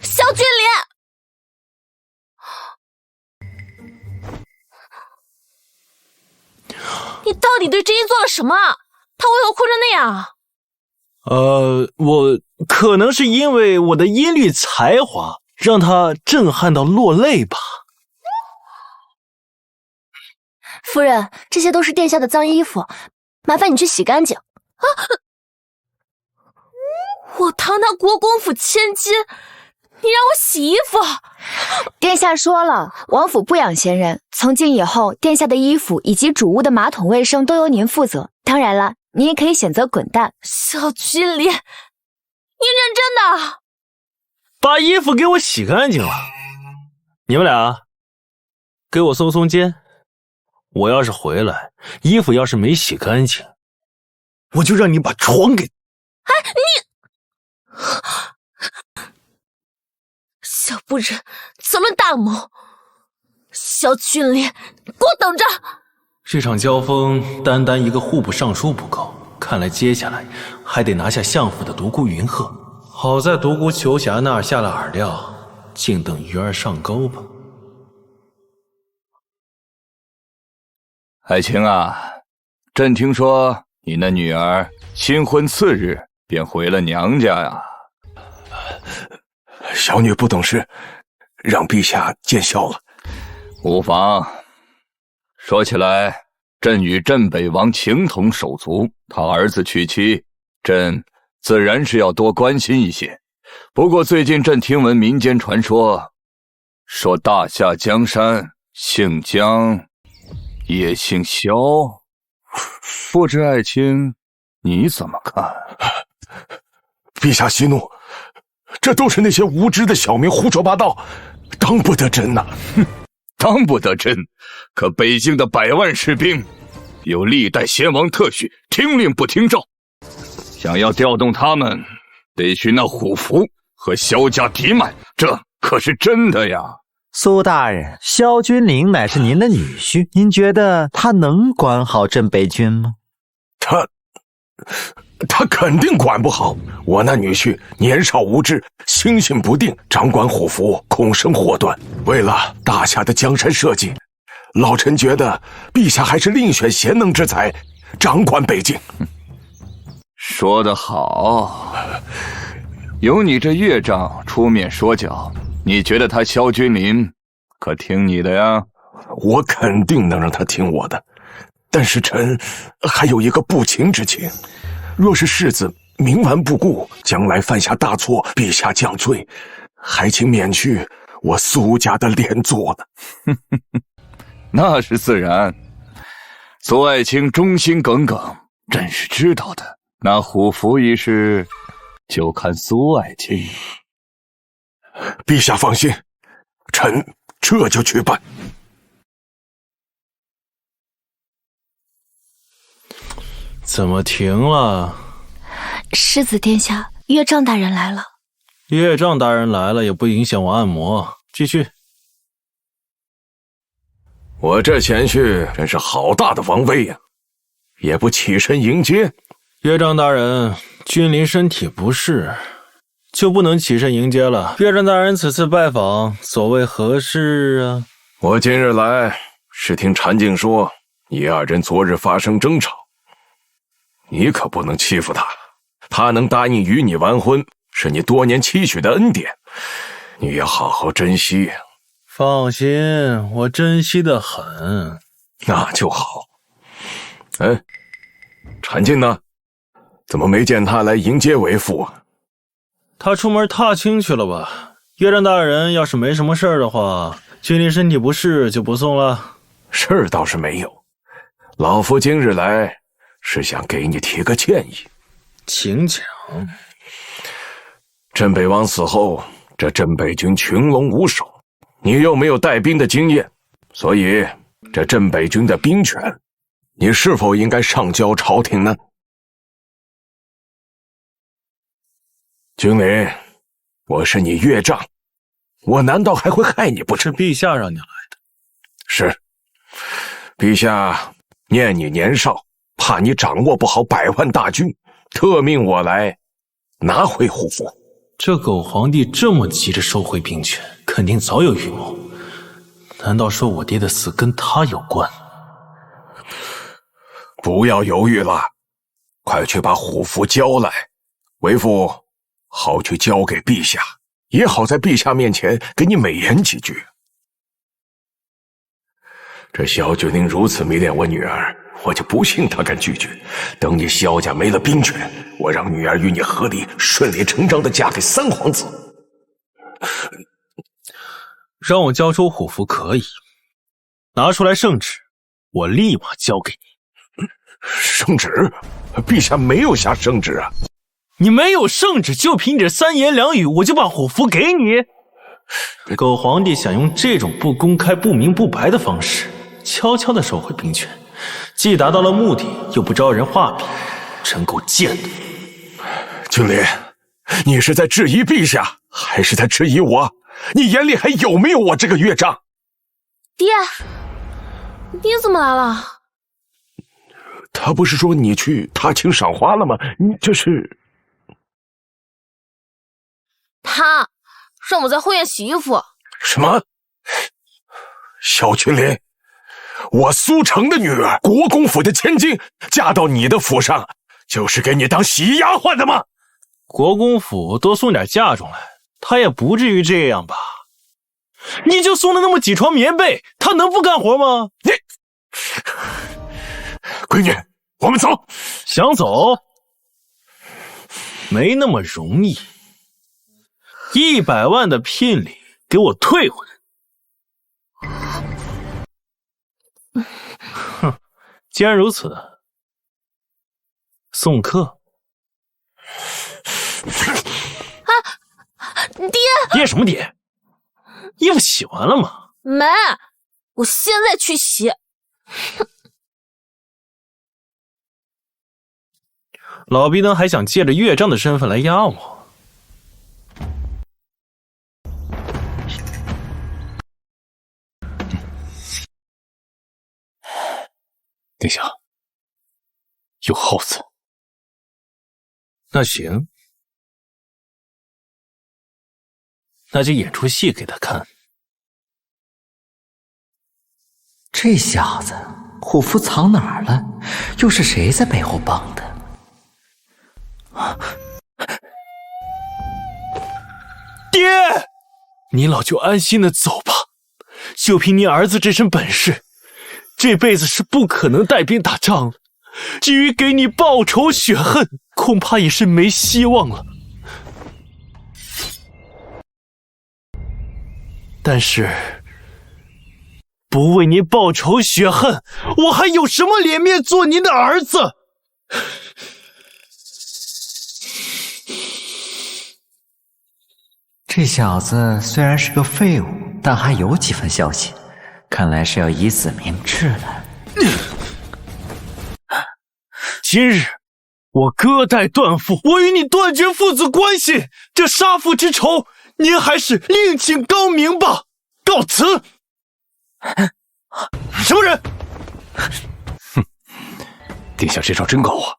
Speaker 1: 萧君莲，你到底对芷嫣做了什么？她为何哭成那样？
Speaker 2: 我可能是因为我的音律才华让他震撼到落泪吧。
Speaker 1: 夫人，这些都是殿下的脏衣服，麻烦你去洗干净。啊！我堂堂国公府千金，你让我洗衣服？
Speaker 4: 殿下说了，王府不养闲人，从今以后，殿下的衣服以及主屋的马桶卫生都由您负责。当然了，您也可以选择滚蛋。
Speaker 1: 小君临，你认真的？
Speaker 2: 把衣服给我洗干净了。你们俩给我松松肩。我要是回来，衣服要是没洗干净，我就让你把床给……
Speaker 1: 哎，你小不忍则论大谋，小君临，给我等着！
Speaker 2: 这场交锋，单单一个户部尚书不够，看来接下来还得拿下相府的独孤云鹤。好在独孤求侠那儿下了饵料，静等鱼儿上钩吧。
Speaker 5: 爱卿啊，朕听说你那女儿新婚次日便回了娘家呀。
Speaker 6: 小女不懂事，让陛下见笑了。
Speaker 5: 无妨。说起来，朕与镇北王情同手足，他儿子娶妻，朕自然是要多关心一些。不过最近朕听闻民间传说，说大夏江山姓江也姓萧，不知爱卿你怎么看？
Speaker 6: 陛下息怒，这都是那些无知的小民胡说八道，当不得真呐！
Speaker 5: 当不得真，可北京的100万士兵有历代贤王特许，听令不听诏，想要调动他们，得需那虎符和萧家嫡脉，这可是真的呀。
Speaker 8: 苏大人，萧君临乃是您的女婿，您觉得他能管好镇北军吗？
Speaker 6: 他肯定管不好。我那女婿年少无知，心性不定，掌管虎符恐生祸端。为了大夏的江山社稷，老臣觉得陛下还是另选贤能之才，掌管北境。
Speaker 5: 说得好，有你这岳丈出面说教，你觉得他萧君临可听你的呀？
Speaker 6: 我肯定能让他听我的，但是臣还有一个不情之请。若是世子冥顽不顾，将来犯下大错，陛下降罪，还请免去我苏家的连坐呢。
Speaker 5: 那是自然，苏爱卿忠心耿耿，朕是知道的。那虎符一事，就看苏爱卿。
Speaker 6: 陛下放心，臣这就去办。
Speaker 2: 怎么停了？
Speaker 4: 世子殿下，岳丈大人来了。
Speaker 2: 岳丈大人来了也不影响我按摩，继续。
Speaker 6: 我这前去真是好大的王威呀，也不起身迎接。
Speaker 2: 岳丈大人，君临身体不适，就不能起身迎接了。岳丈大人此次拜访，所谓何事啊？
Speaker 6: 我今日来是听禅静说，你二人昨日发生争吵，你可不能欺负他。他能答应与你完婚，是你多年期许的恩典，你要好好珍惜。
Speaker 2: 放心，我珍惜得很。
Speaker 6: 那就好。哎，禅静呢？怎么没见他来迎接为父啊？
Speaker 2: 他出门踏青去了吧？岳丈大人要是没什么事儿的话，君临身体不适就不送了。
Speaker 6: 事儿倒是没有，老夫今日来是想给你提个建议。
Speaker 2: 请讲。
Speaker 6: 镇北王死后，这镇北军群龙无首，你又没有带兵的经验，所以这镇北军的兵权，你是否应该上交朝廷呢？君临，我是你岳丈，我难道还会害你不成？
Speaker 2: 是陛下让你来的。
Speaker 6: 是，陛下念你年少，怕你掌握不好100万大军，特命我来拿回虎符。
Speaker 2: 这狗皇帝这么急着收回兵权，肯定早有预谋。难道说我爹的死跟他有关？
Speaker 6: 不要犹豫了，快去把虎符交来，为父好去交给陛下，也好在陛下面前给你美言几句。这萧君宁如此迷恋我女儿，我就不信他敢拒绝。等你萧家没了兵权，我让女儿与你合力，顺理成章地嫁给三皇子。
Speaker 2: 让我交出虎符可以，拿出来圣旨，我立马交给你。
Speaker 6: 圣旨？陛下没有下圣旨啊！
Speaker 2: 你没有圣旨，就凭你这三言两语，我就把虎符给你？狗皇帝想用这种不公开、不明不白的方式，悄悄地收回兵权，既达到了目的，又不招人话柄，真够贱的。
Speaker 6: 君临，你是在质疑陛下，还是在质疑我？你眼里还有没有我这个岳丈？
Speaker 1: 爹，你怎么来了？
Speaker 6: 他不是说你去踏青赏花了吗？你这是……
Speaker 1: 他让我在后院洗衣服。
Speaker 6: 什么？萧君临，我苏城的女儿，国公府的千金，嫁到你的府上，就是给你当洗衣丫鬟的吗？
Speaker 2: 国公府多送点嫁妆来，他也不至于这样吧？你就送了那么几床棉被，他能不干活吗？
Speaker 6: 你，闺女，我们走。
Speaker 2: 想走？没那么容易。100万的聘礼给我退回来。哼，既然如此，送客。
Speaker 1: 爹！
Speaker 2: 爹什么爹？衣服洗完了吗？
Speaker 1: 没，我现在去洗。
Speaker 2: 老逼灯还想借着岳丈的身份来压我。
Speaker 5: 殿下，有耗子。
Speaker 2: 那行，那就演出戏给他看。
Speaker 8: 这小子虎符藏哪儿了？又是谁在背后帮的？
Speaker 2: 爹，你老就安心的走吧，就凭你儿子这身本事，这辈子是不可能带兵打仗了。至于给你报仇雪恨，恐怕也是没希望了。但是，不为您报仇雪恨，我还有什么脸面做您的儿子？
Speaker 8: 这小子虽然是个废物，但还有几分孝心，看来是要以死明志了。
Speaker 2: 今日我割带断父，我与你断绝父子关系，这杀父之仇，您还是另请高明吧。告辞。什么人？
Speaker 5: 哼，殿下这招真高啊！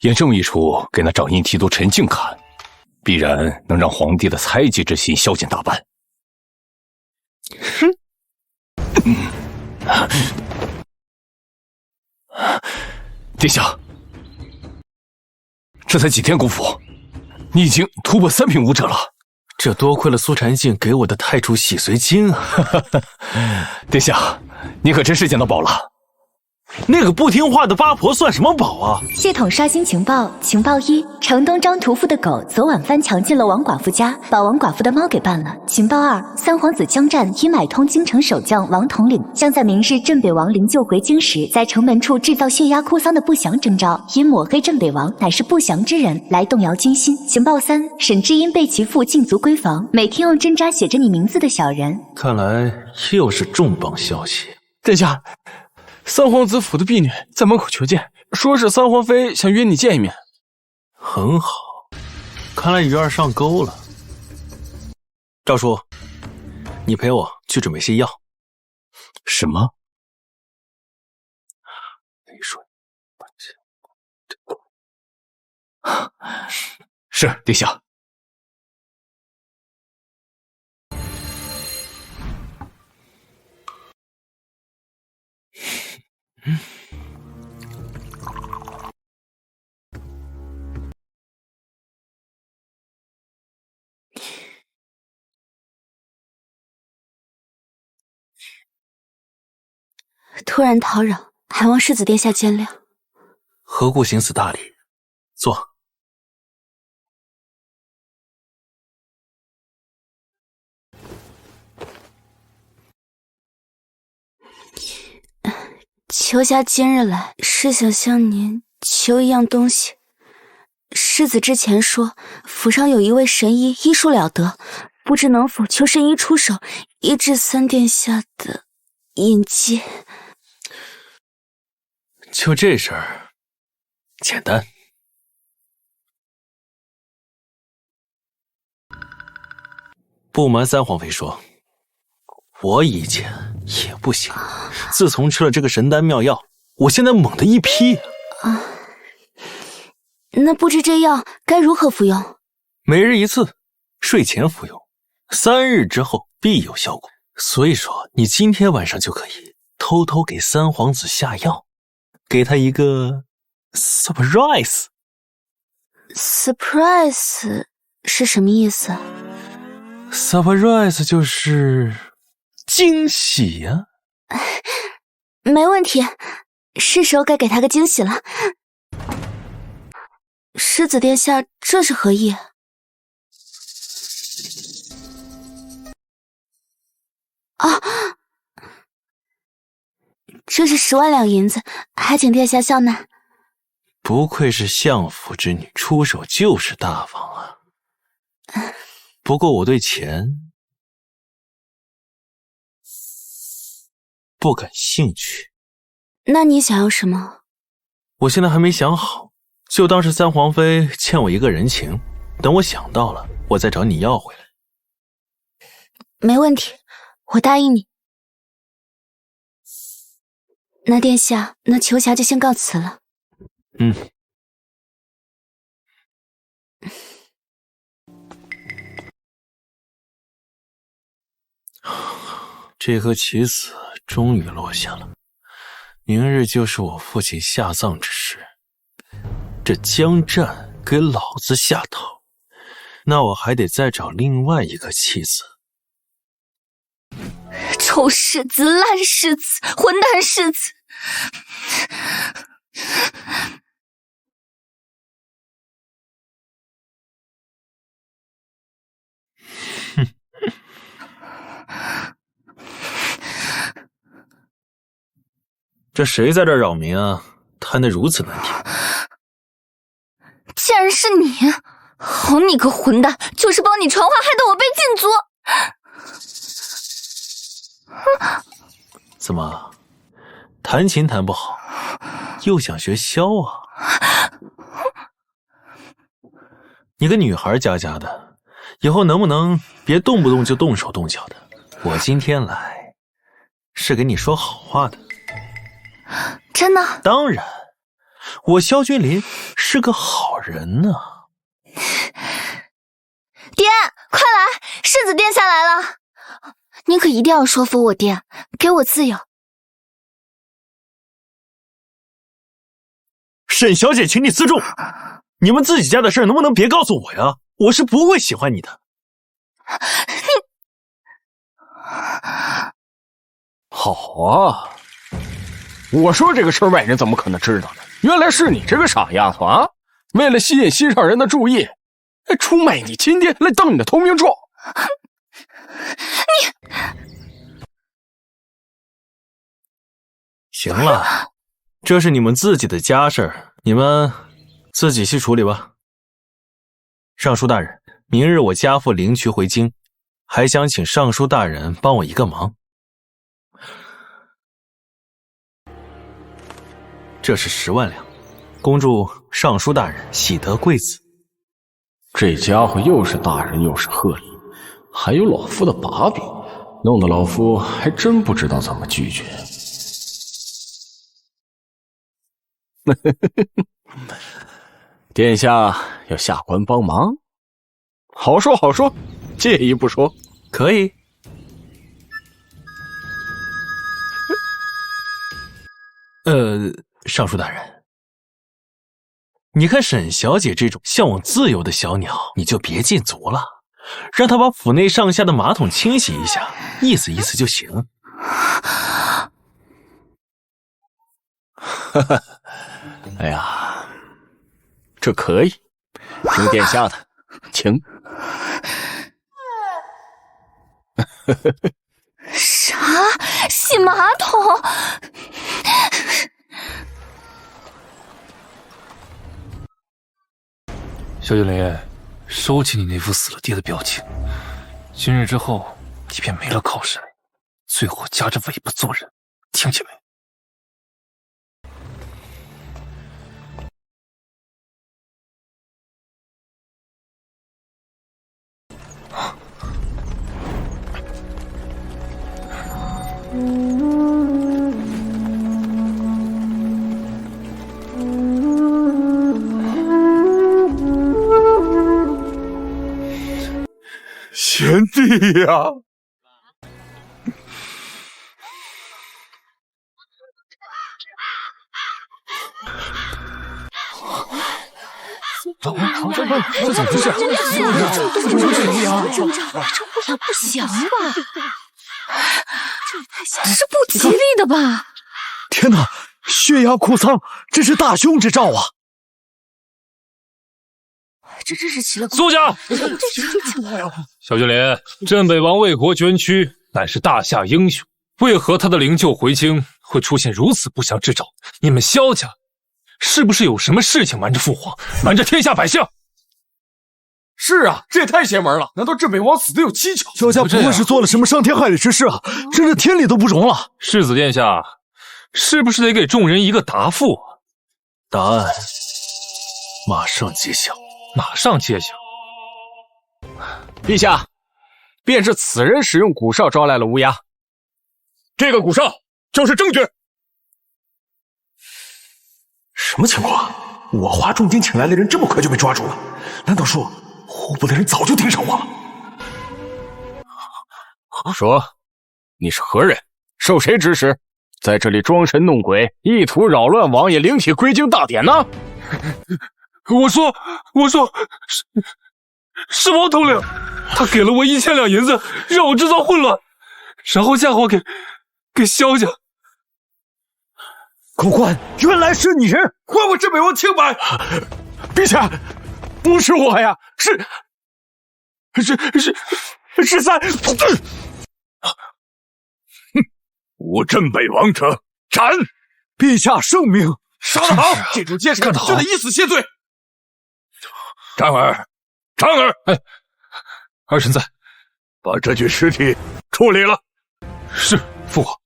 Speaker 5: 演这么一出，给那掌印提督陈静看，必然能让皇帝的猜忌之心消减大半。
Speaker 2: 哼。
Speaker 5: 殿下，这才几天功夫，你已经突破3品武者了。
Speaker 2: 这多亏了苏禅静给我的太初洗髓经啊！
Speaker 5: 殿下，你可真是见到宝了。
Speaker 2: 那个不听话的八婆算什么宝啊？
Speaker 4: 系统刷新情报：情报1，城东张屠夫的狗昨晚翻墙进了王寡妇家，把王寡妇的猫给办了。情报2，三皇子江战已买通京城守将王统领，将在明日镇北王灵柩回京时，在城门处制造血压哭丧的不祥征兆，因抹黑镇北王乃是不祥之人，来动摇军心。情报3，沈知音被其父禁足闺房，每天用针扎写着你名字的小人。
Speaker 2: 看来又是重磅消息。
Speaker 9: 殿下，三皇子府的婢女在门口求见，说是三皇妃想约你见一面。
Speaker 2: 很好，看来鱼儿上钩了。赵叔，你陪我去准备些药。
Speaker 5: 什么？
Speaker 2: 没说。
Speaker 5: 是，殿下。
Speaker 7: 突然叨扰，还望世子殿下见谅。
Speaker 2: 何故行此大礼？坐。
Speaker 7: 秋霞今日来是想向您求一样东西。世子之前说府上有一位神医，医术了得，不知能否求神医出手医治三殿下的隐疾。
Speaker 2: 就这事儿，简单。不瞒三皇妃说，我以前也不行，自从吃了这个神丹妙药，我现在猛的一批
Speaker 7: 啊！那不知这药该如何服用？
Speaker 2: 每日一次，睡前服用，3日之后必有效果。所以说，你今天晚上就可以偷偷给三皇子下药，给他一个 surprise。
Speaker 7: surprise 是什么意思？
Speaker 2: surprise 就是惊喜呀。
Speaker 7: 没问题，是时候该给他个惊喜了。世子殿下，这是何意？啊，这是10万两银子，还请殿下笑纳。
Speaker 2: 不愧是相府之女，出手就是大方啊。不过我对钱不感兴趣。
Speaker 7: 那你想要什么？
Speaker 2: 我现在还没想好，就当是三皇妃欠我一个人情，等我想到了，我再找你要回来。
Speaker 7: 没问题，我答应你。那殿下，那秋霞就先告辞了。
Speaker 2: 这颗棋子终于落下了，明日就是我父亲下葬之时。这江战给老子下套，那我还得再找另外一个妻子。
Speaker 1: 臭世子、烂世子、混蛋世子！
Speaker 2: 这谁在这扰民啊？弹得如此难听。
Speaker 1: 竟然是你！好你个混蛋，就是帮你传话，害得我被禁足。
Speaker 2: 怎么，弹琴弹不好，又想学箫啊？你个女孩家家的，以后能不能别动不动就动手动脚的？我今天来是给你说好话的。
Speaker 1: 真的？
Speaker 2: 当然，我萧君临是个好人呢。
Speaker 1: 爹，快来，世子殿下来了！您可一定要说服我爹，给我自由。
Speaker 2: 沈小姐，请你自重，你们自己家的事能不能别告诉我呀？我是不会喜欢你的。
Speaker 9: 好啊，我说这个事儿外人怎么可能知道呢？原来是你这个傻丫头啊！为了吸引心上人的注意，出卖你亲爹来当你的投名状。
Speaker 1: 你
Speaker 2: 行了，这是你们自己的家事，你们自己去处理吧。尚书大人，明日我家父灵渠回京，还想请尚书大人帮我一个忙。这是10万两，恭祝尚书大人喜得贵子。
Speaker 9: 这家伙又是大人又是贺礼，还有老夫的把柄，弄得老夫还真不知道怎么拒绝。殿下要下官帮忙？好说好说，介意不说。
Speaker 2: 可以。尚书大人，你看沈小姐这种向往自由的小鸟，你就别禁足了，让她把府内上下的马桶清洗一下，意思意思就行。
Speaker 9: 哎呀，这可以，听殿下的，请。
Speaker 1: 啥？洗马桶？
Speaker 3: 萧九龄，收起你那副死了爹的表情。今日之后，你便没了靠山，最后夹着尾巴做人，听见没？
Speaker 6: 贤弟呀！
Speaker 9: 这怎么回事？
Speaker 1: 这不行吧？这也太像是不吉利的吧？
Speaker 8: 天哪，血压库仓，这是大凶之兆啊！
Speaker 1: 这真是奇了怪。
Speaker 3: 苏家，
Speaker 1: 这是
Speaker 3: 萧九龄，镇北王为国捐躯，乃是大夏英雄，为何他的灵柩回京会出现如此不祥之兆？你们萧家是不是有什么事情瞒着父皇，瞒着天下百姓？
Speaker 9: 是啊，这也太邪门了！难道镇北王死的有蹊跷？
Speaker 8: 萧家不会是做了什么伤天害理之事啊？真是天理都不容了！
Speaker 3: 世子殿下，是不是得给众人一个答复？
Speaker 2: 答案马上揭晓。
Speaker 3: 马上揭晓。
Speaker 9: 陛下，便是此人使用蛊哨招来了乌鸦。这个蛊哨就是证据。
Speaker 6: 什么情况？我华重金请来的人这么快就被抓住了？难道说户部的人早就盯上我了？
Speaker 9: 说，你是何人？受谁指使，在这里装神弄鬼，意图扰乱王爷灵体归京大典呢？
Speaker 3: 我说，是王统领，他给了我1000两银子，让我制造混乱，然后嫁祸给萧家。
Speaker 8: 狗官，原来是你！
Speaker 9: 还我镇北王清白！陛下，不是我呀，是三。
Speaker 6: 无镇北王者，斩！
Speaker 8: 陛下圣明！
Speaker 9: 杀得好！这种奸臣就得以死谢罪。
Speaker 6: 张儿，
Speaker 3: 哎，儿臣在，
Speaker 6: 把这具尸体处理了。
Speaker 3: 是父皇。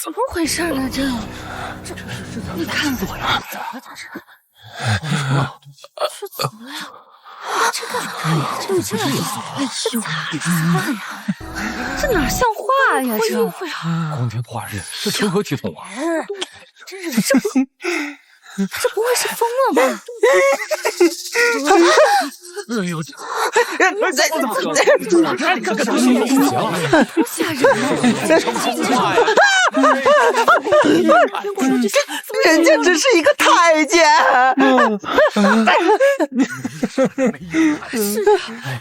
Speaker 1: 怎么回事呢？这你看我呀，这怎么了呀？这哪像话呀？这
Speaker 9: 光天化日，这成何体统啊！
Speaker 1: 真是这不会是疯了吧？
Speaker 9: 哎呦，
Speaker 1: 多吓人！
Speaker 8: 人家只是一个太监。
Speaker 3: 哎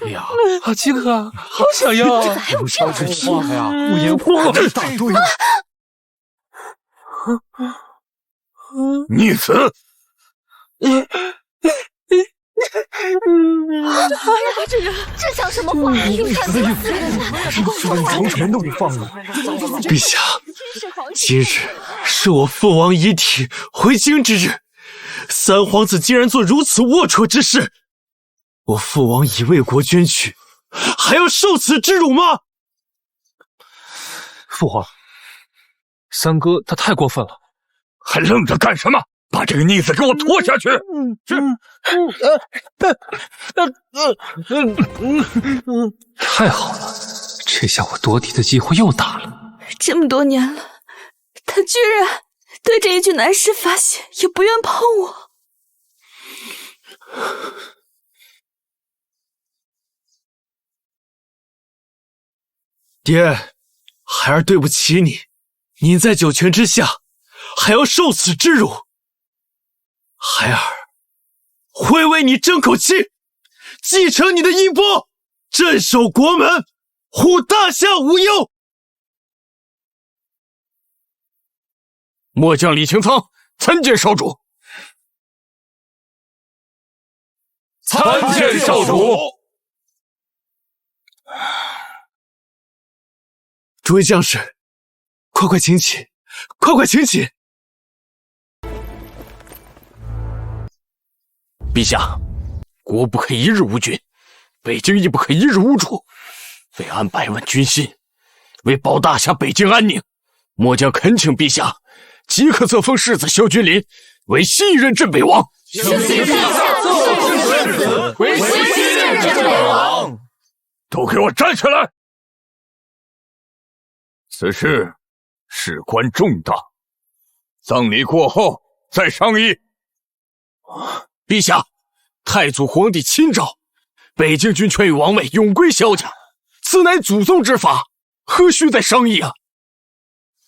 Speaker 3: 呀，阿七哥，好想要啊！
Speaker 8: 不消这话呀，不言话一大堆。
Speaker 6: 逆子！
Speaker 1: 这像什么话？
Speaker 8: 从全都给放了。
Speaker 2: 陛下，今日是我父王遗体回京之日，三皇子竟然做如此龌龊之事，我父王已为国捐躯，还要受此之辱吗？
Speaker 3: 父皇，三哥他太过分了，
Speaker 6: 还愣着干什么？把这个逆子给我拖下去！
Speaker 3: 太好了，这下我夺嫡的机会又大了。
Speaker 7: 这么多年了，他居然对这一具男尸发现，也不愿碰我。
Speaker 2: 爹，孩儿对不起你，您在九泉之下，还要受此之辱。孩儿会为你争口气，继承你的衣钵，镇守国门。护大夏无忧。
Speaker 9: 末将李擎苍参见少主。
Speaker 3: 参见少主。
Speaker 2: 诸位将士，快快请起，快快请起！
Speaker 9: 陛下，国不可一日无君，北京亦不可一日无主。为安百万军心，为保大夏北京安宁，末将恳请陛下即刻册封世子萧君临为新一任镇北王。
Speaker 10: 请陛下奏圣世子为新任镇北王。
Speaker 5: 都给我站起来！此事事关重大，葬礼过后再商议。
Speaker 9: 陛下，太祖皇帝亲诏，北京军权与王位永归萧家，此乃祖宗之法，何须再商议啊？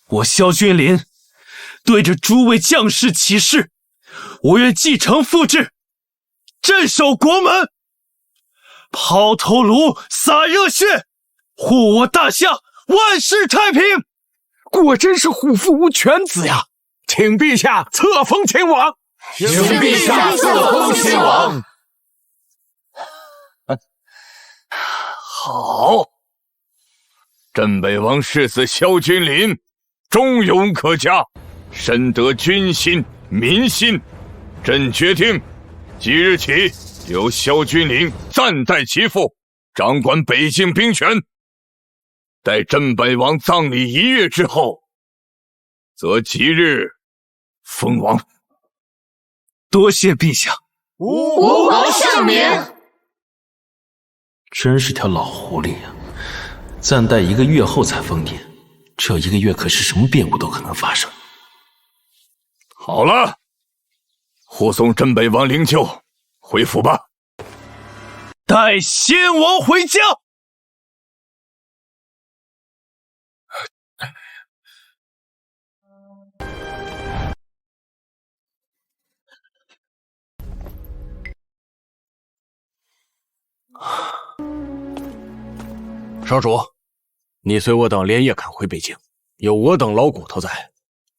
Speaker 2: 我萧君临对着诸位将士起誓，我愿继承父志，镇守国门，抛头颅，洒热血，护我大夏万世太平。
Speaker 9: 果真是虎父无犬子呀！请陛下册封亲王。
Speaker 10: 请陛下册封亲王。
Speaker 5: 好，镇北王世子萧君临，忠勇可嘉，深得军心民心。朕决定，即日起由萧君临暂代其父，掌管北境兵权。待镇北王葬礼1月之后，则即日封王。
Speaker 2: 多谢陛下。
Speaker 10: 吾王圣明。
Speaker 11: 真是条老狐狸呀！暂代1个月后才封殿，这1个月可是什么变故都可能发生。
Speaker 5: 好了，护送镇北王灵柩回府吧。
Speaker 2: 带先王回家。
Speaker 9: 少主，你随我等连夜赶回北京，有我等老骨头在，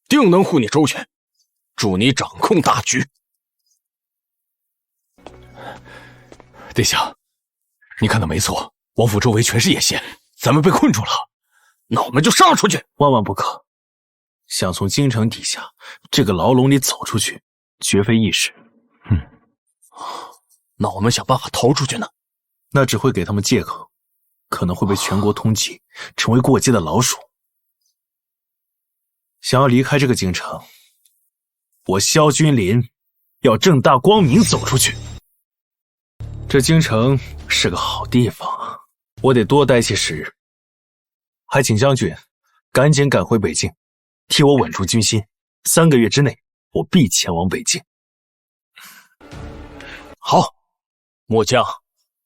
Speaker 9: 定能护你周全，助你掌控大局。
Speaker 5: 殿下，你看的没错，王府周围全是野线，咱们被困住了。
Speaker 9: 那我们就上出去。
Speaker 11: 万万不可！想从京城底下这个牢笼里走出去，绝非易事。
Speaker 9: 那我们想办法逃出去呢？
Speaker 11: 那只会给他们借口，可能会被全国通缉，成为过街的老鼠。想要离开这个京城，我萧君临要正大光明走出去。这京城是个好地方，我得多待些时日。还请将军赶紧赶回北京，替我稳住军心。3个月之内，我必前往北京。
Speaker 9: 好，末将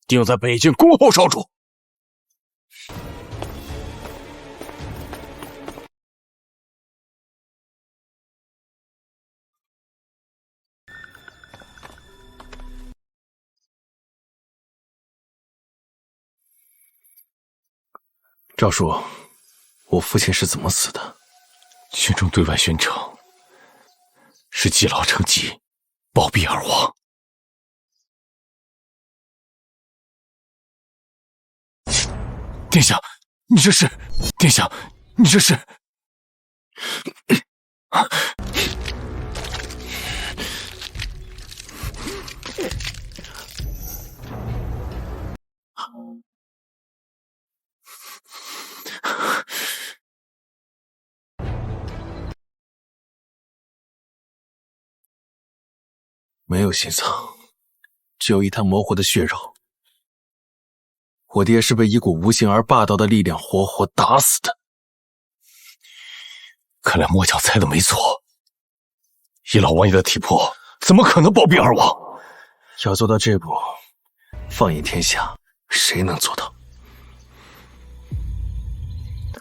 Speaker 9: 定在北京恭候少主。
Speaker 11: 赵叔，我父亲是怎么死的？
Speaker 5: 军中对外宣称是积劳成疾，暴毙而亡。殿下，你这是？殿下，你这是？
Speaker 11: 没有心脏，只有一滩模糊的血肉。我爹是被一股无形而霸道的力量活活打死的。
Speaker 5: 看来末将猜的没错，以老王爷的体魄，怎么可能暴毙而亡？
Speaker 11: 要做到这步，放眼天下，谁能做到？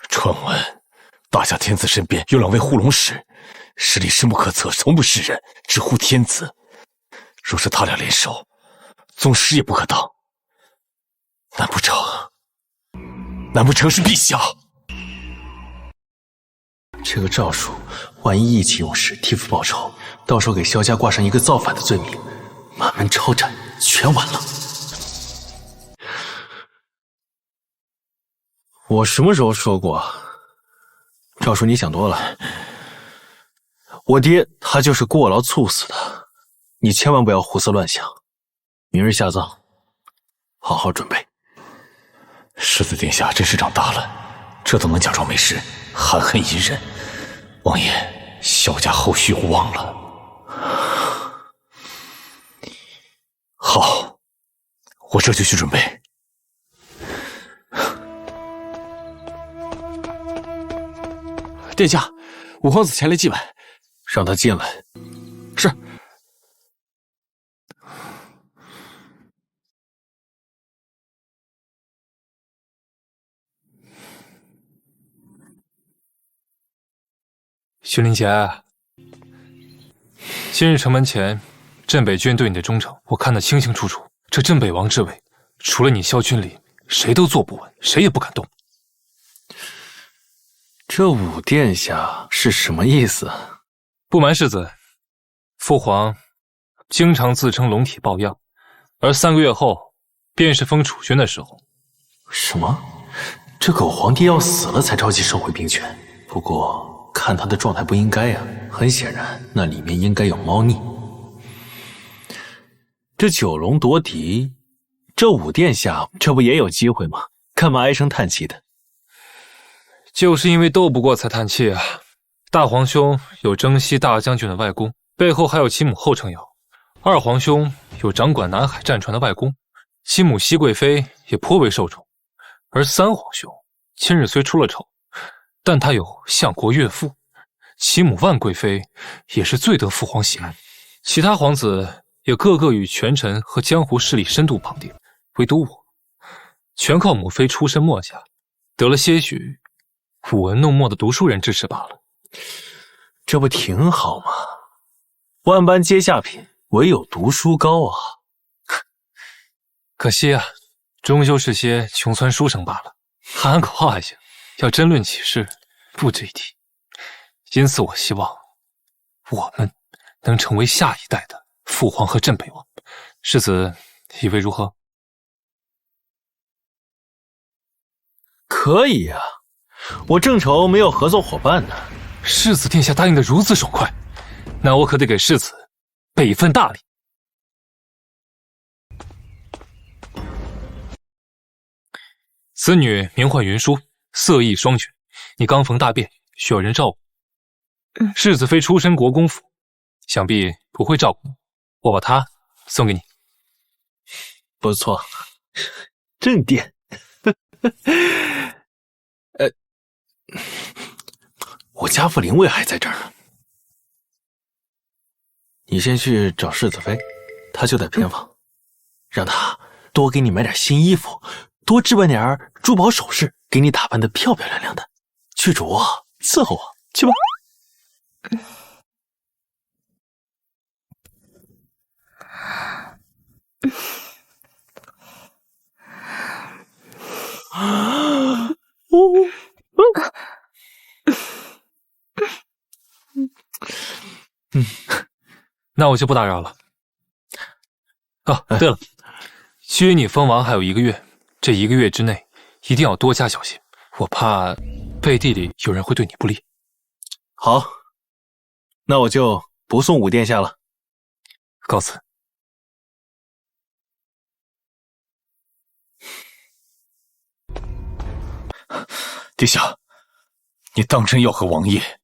Speaker 5: 传闻大夏天子身边有2位护龙使，实力深不可测，从不示人，只护天子。若是他俩联手，宗师也不可当。难不成难不成是陛下？
Speaker 11: 这个诏书，万一意气用事，替父报仇，到时候给萧家挂上一个造反的罪名，满门抄斩，全完了。我什么时候说过？诏书你想多了。我爹他就是过劳猝死的，你千万不要胡思乱想。明日下葬，好好准备。
Speaker 5: 世子殿下真是长大了，这都能假装没事，含恨隐忍。王爷，萧家后续无望了。好，我这就去准备。
Speaker 9: 殿下，五皇子前来祭拜，
Speaker 11: 让他进来。
Speaker 9: 是。
Speaker 3: 徐林杰，今日城门前，镇北军对你的忠诚，我看得清清楚楚。这镇北王之位，除了你萧君礼，谁都坐不稳，谁也不敢动。
Speaker 11: 这武殿下是什么意思？
Speaker 3: 不瞒世子，父皇经常自称龙体抱恙，而3个月后便是封储君的时候。
Speaker 11: 什么？这狗皇帝要死了才着急收回兵权？不过看他的状态不应该呀，很显然那里面应该有猫腻。这九龙夺嫡，这武殿下这不也有机会吗？干嘛唉声叹气的？
Speaker 3: 就是因为斗不过才叹气啊！大皇兄有征西大将军的外公，背后还有其母后程瑶；二皇兄有掌管南海战船的外公，其母熹贵妃也颇为受宠；而三皇兄今日虽出了丑，但他有相国岳父，其母万贵妃也是最得父皇喜爱。其他皇子也个个与权臣和江湖势力深度绑定，唯独我，全靠母妃出身墨家，得了些许舞文弄墨的读书人支持罢了。
Speaker 11: 这不挺好吗？万般皆下品，唯有读书高啊！
Speaker 3: 可惜啊，终究是些穷酸书生罢了。喊喊口号还行，要真论起事，不值一提。因此，我希望我们能成为下一代的父皇和镇北王。世子以为如何？
Speaker 11: 可以呀，我正愁没有合作伙伴呢。
Speaker 3: 世子殿下答应的如此爽快，那我可得给世子备一份大礼。此女名唤云舒，色艺双绝。你刚逢大变，需要人照顾。世子妃出身国公府，想必不会照顾你，我把她送给你。
Speaker 11: 不错，镇店。我家父灵位还在这儿呢。你先去找世子妃，她就在偏房，让她多给你买点新衣服，多置办点珠宝首饰，给你打扮得漂漂亮亮的。去主卧伺候我，去吧。
Speaker 3: 那我就不打扰了。哦，对了，距离你封王还有1个月，这1个月之内一定要多加小心，我怕背地里有人会对你不利。
Speaker 11: 好，那我就不送武殿下了，
Speaker 3: 告辞。
Speaker 5: 殿下，你当真要和王爷？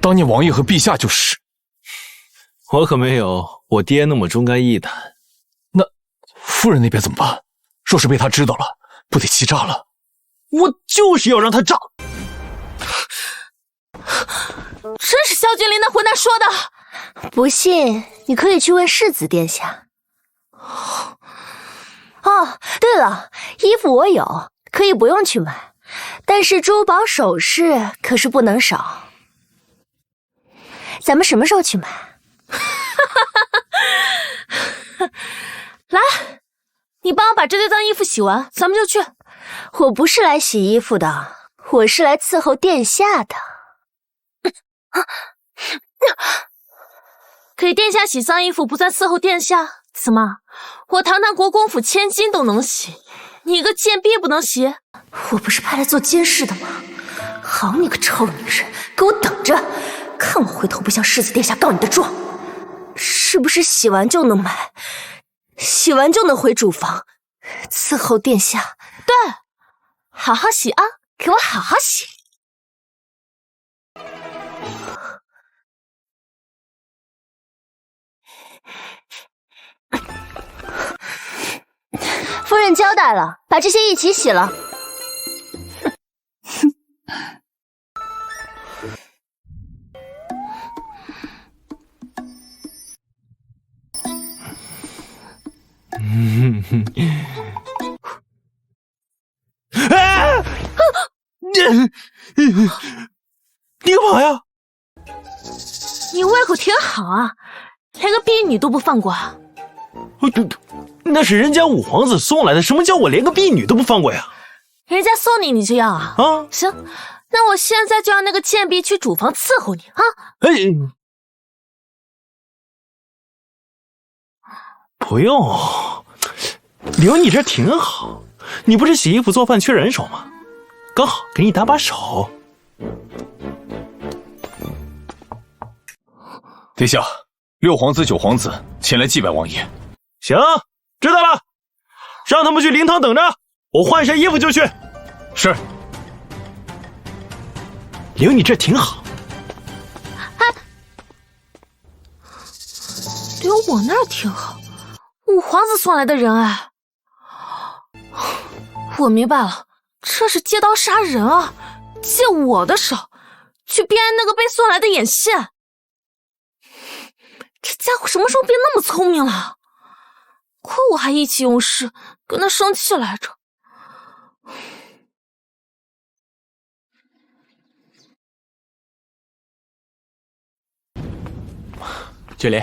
Speaker 5: 当年王爷和陛下就是。
Speaker 11: 我可没有我爹那么忠肝义胆。
Speaker 5: 那夫人那边怎么办？若是被他知道了，不得气炸了？
Speaker 11: 我就是要让他炸！
Speaker 1: 真是萧君临那混蛋说的。
Speaker 12: 不信，你可以去问世子殿下。哦，对了，衣服我有，可以不用去买，但是珠宝首饰可是不能少。咱们什么时候去买？
Speaker 1: 来，你帮我把这堆脏衣服洗完，咱们就去。
Speaker 12: 我不是来洗衣服的，我是来伺候殿下的。
Speaker 1: 给殿下洗脏衣服不算伺候殿下？怎么，我堂堂国公府千金都能洗，你个贱婢不能洗？
Speaker 12: 我不是派来做监视的吗？好你个臭女人，给我等着，看我回头不向世子殿下告你的状！是不是洗完就能买？洗完就能回主房伺候殿下？
Speaker 1: 对，好好洗啊，给我好好洗。
Speaker 12: 夫人交代了，把这些一起洗了。
Speaker 2: 你干嘛呀？
Speaker 1: 你胃口挺好啊，连个婢女都不放过啊！
Speaker 2: 那是人家五皇子送来的，什么叫我连个婢女都不放过呀？
Speaker 1: 人家送你，你就要啊？
Speaker 2: 啊，
Speaker 1: 行，那我现在就让那个贱婢去主房伺候你啊！
Speaker 2: 哎，不用，留你这挺好。你不是洗衣服做饭缺人手吗？刚好给你搭把手。
Speaker 5: 殿下，6皇子、9皇子前来祭拜王爷。
Speaker 2: 行，知道了，让他们去灵堂等着，我换身衣服就去。
Speaker 5: 是。
Speaker 2: 留你这挺好。
Speaker 1: 留我那儿挺好，五皇子送来的人哎。我明白了，这是借刀杀人啊！借我的手去编那个被送来的眼线。这家伙什么时候变那么聪明了？亏我还意气用事，跟他生气来着。
Speaker 9: 君临，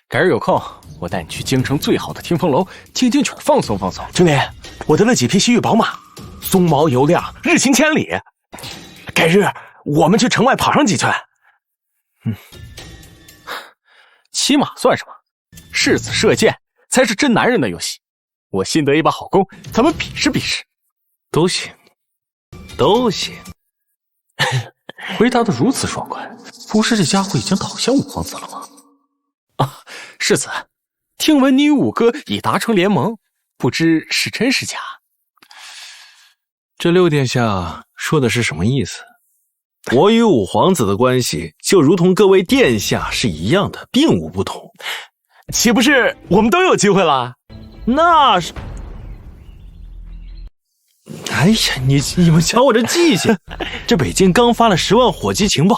Speaker 9: 改日有空，我带你去京城最好的听风楼听听曲，放松放松。
Speaker 6: 君临，我得了几匹西域宝马，鬃毛油亮，日行千里。改日我们去城外跑上几圈。
Speaker 9: 骑马算什么？世子射箭才是真男人的游戏。我新得一把好弓，咱们比试比试。
Speaker 2: 都行，都行。
Speaker 9: 回答的如此爽快，不是这家伙已经倒向五皇子了吗？啊，世子，听闻你与五哥已达成联盟，不知是真是假？
Speaker 2: 这六殿下说的是什么意思？我与五皇子的关系就如同各位殿下是一样的，并无不同。
Speaker 9: 岂不是我们都有机会了？
Speaker 2: 那是……哎呀，你们瞧我这记性，这北京刚发了10万火急情报，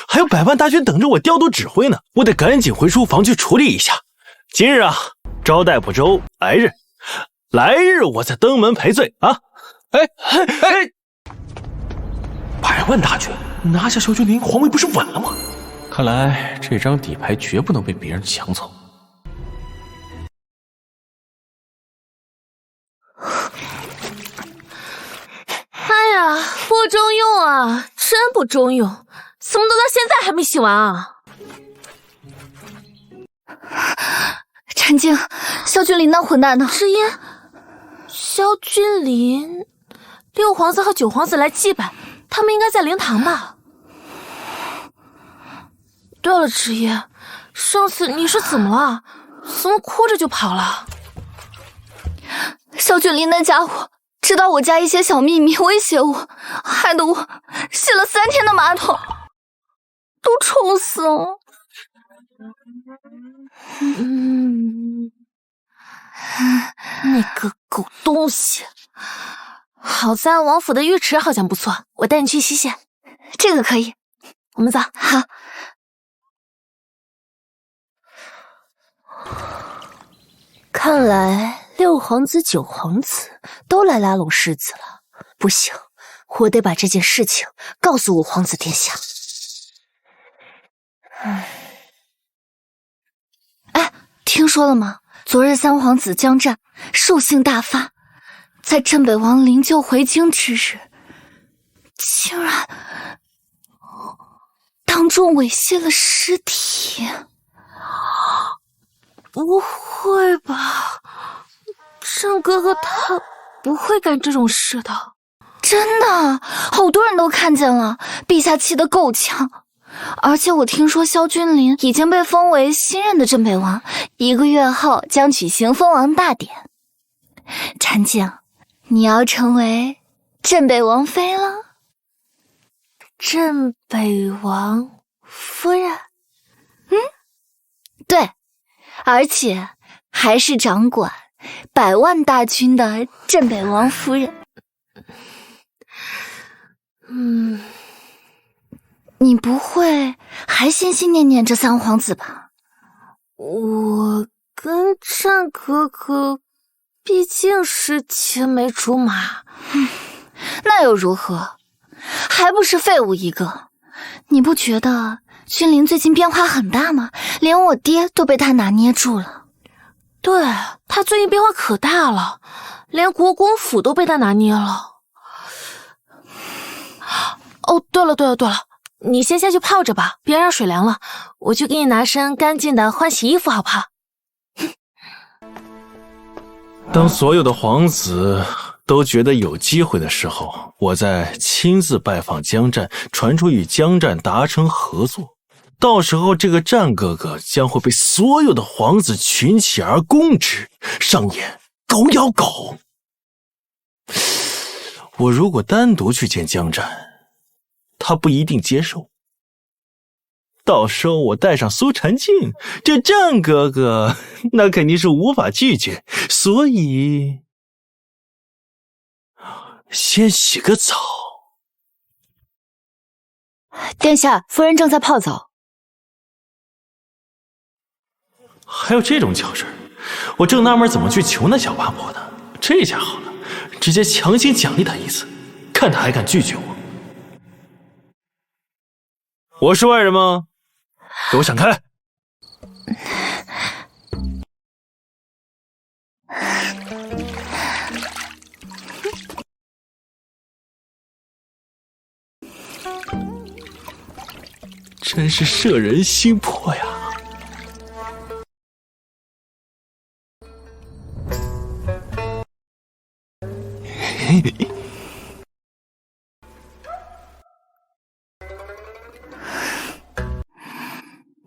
Speaker 2: 还有100万大军等着我调度指挥呢，我得赶紧回书房去处理一下。今日啊，招待不周，来日我再登门赔罪啊！
Speaker 9: 哎
Speaker 6: ，100万大军拿下萧君临，皇位不是稳了吗？
Speaker 9: 看来这张底牌绝不能被别人抢走。
Speaker 1: 哎呀，不中用啊，真不中用！怎么都到现在还没洗完啊？
Speaker 7: 陈静，萧君临那混蛋呢？
Speaker 1: 知音，萧君临，6皇子和9皇子来祭拜，他们应该在灵堂吧？对了，知音，上次你是怎么了？怎么哭着就跑了？
Speaker 7: 萧君临那家伙知道我家一些小秘密，威胁我，害得我洗了3天的马桶，都臭死了。
Speaker 1: 那个狗东西！好在王府的浴池好像不错，我带你去洗洗。
Speaker 7: 这个可以，
Speaker 1: 我们走。
Speaker 7: 好。
Speaker 12: 看来6皇子、9皇子都来拉拢世子了。不行，我得把这件事情告诉5皇子殿下。
Speaker 7: 哎，听说了吗？昨日3皇子将战，兽性大发，在镇北王灵柩回京之日，竟然当众猥亵了尸体。
Speaker 1: 不会吧？郑哥哥他不会干这种事的。
Speaker 7: 真的，好多人都看见了，陛下气得够呛。而且我听说萧君临已经被封为新任的镇北王，1个月后将举行封王大典。婵静，你要成为镇北王妃了。
Speaker 1: 镇北王夫人？
Speaker 7: 对，而且还是掌管100万大军的镇北王夫人。你不会还心心念念这三皇子吧？
Speaker 1: 我跟战哥哥毕竟是青梅竹马。
Speaker 7: 那又如何？还不是废物一个。你不觉得君临最近变化很大吗？连我爹都被他拿捏住了。
Speaker 1: 对，他最近变化可大了，连国公府都被他拿捏了。哦，对了，你先下去泡着吧，别让水凉了，我去给你拿身干净的换洗衣服，好不好？
Speaker 11: 当所有的皇子都觉得有机会的时候，我再亲自拜访江战，传出与江战达成合作。到时候这个战哥哥将会被所有的皇子群起而攻之，上演狗咬狗。我如果单独去见江战，他不一定接受。到时候我带上苏婵静，这战哥哥那肯定是无法拒绝，所以先洗个澡。
Speaker 7: 殿下，夫人正在泡澡。
Speaker 11: 还有这种巧事儿，我正纳闷怎么去求那小八婆呢。这下好了，直接强行奖励他一次，看他还敢拒绝我。我是外人吗？给我闪开！真是摄人心魄呀！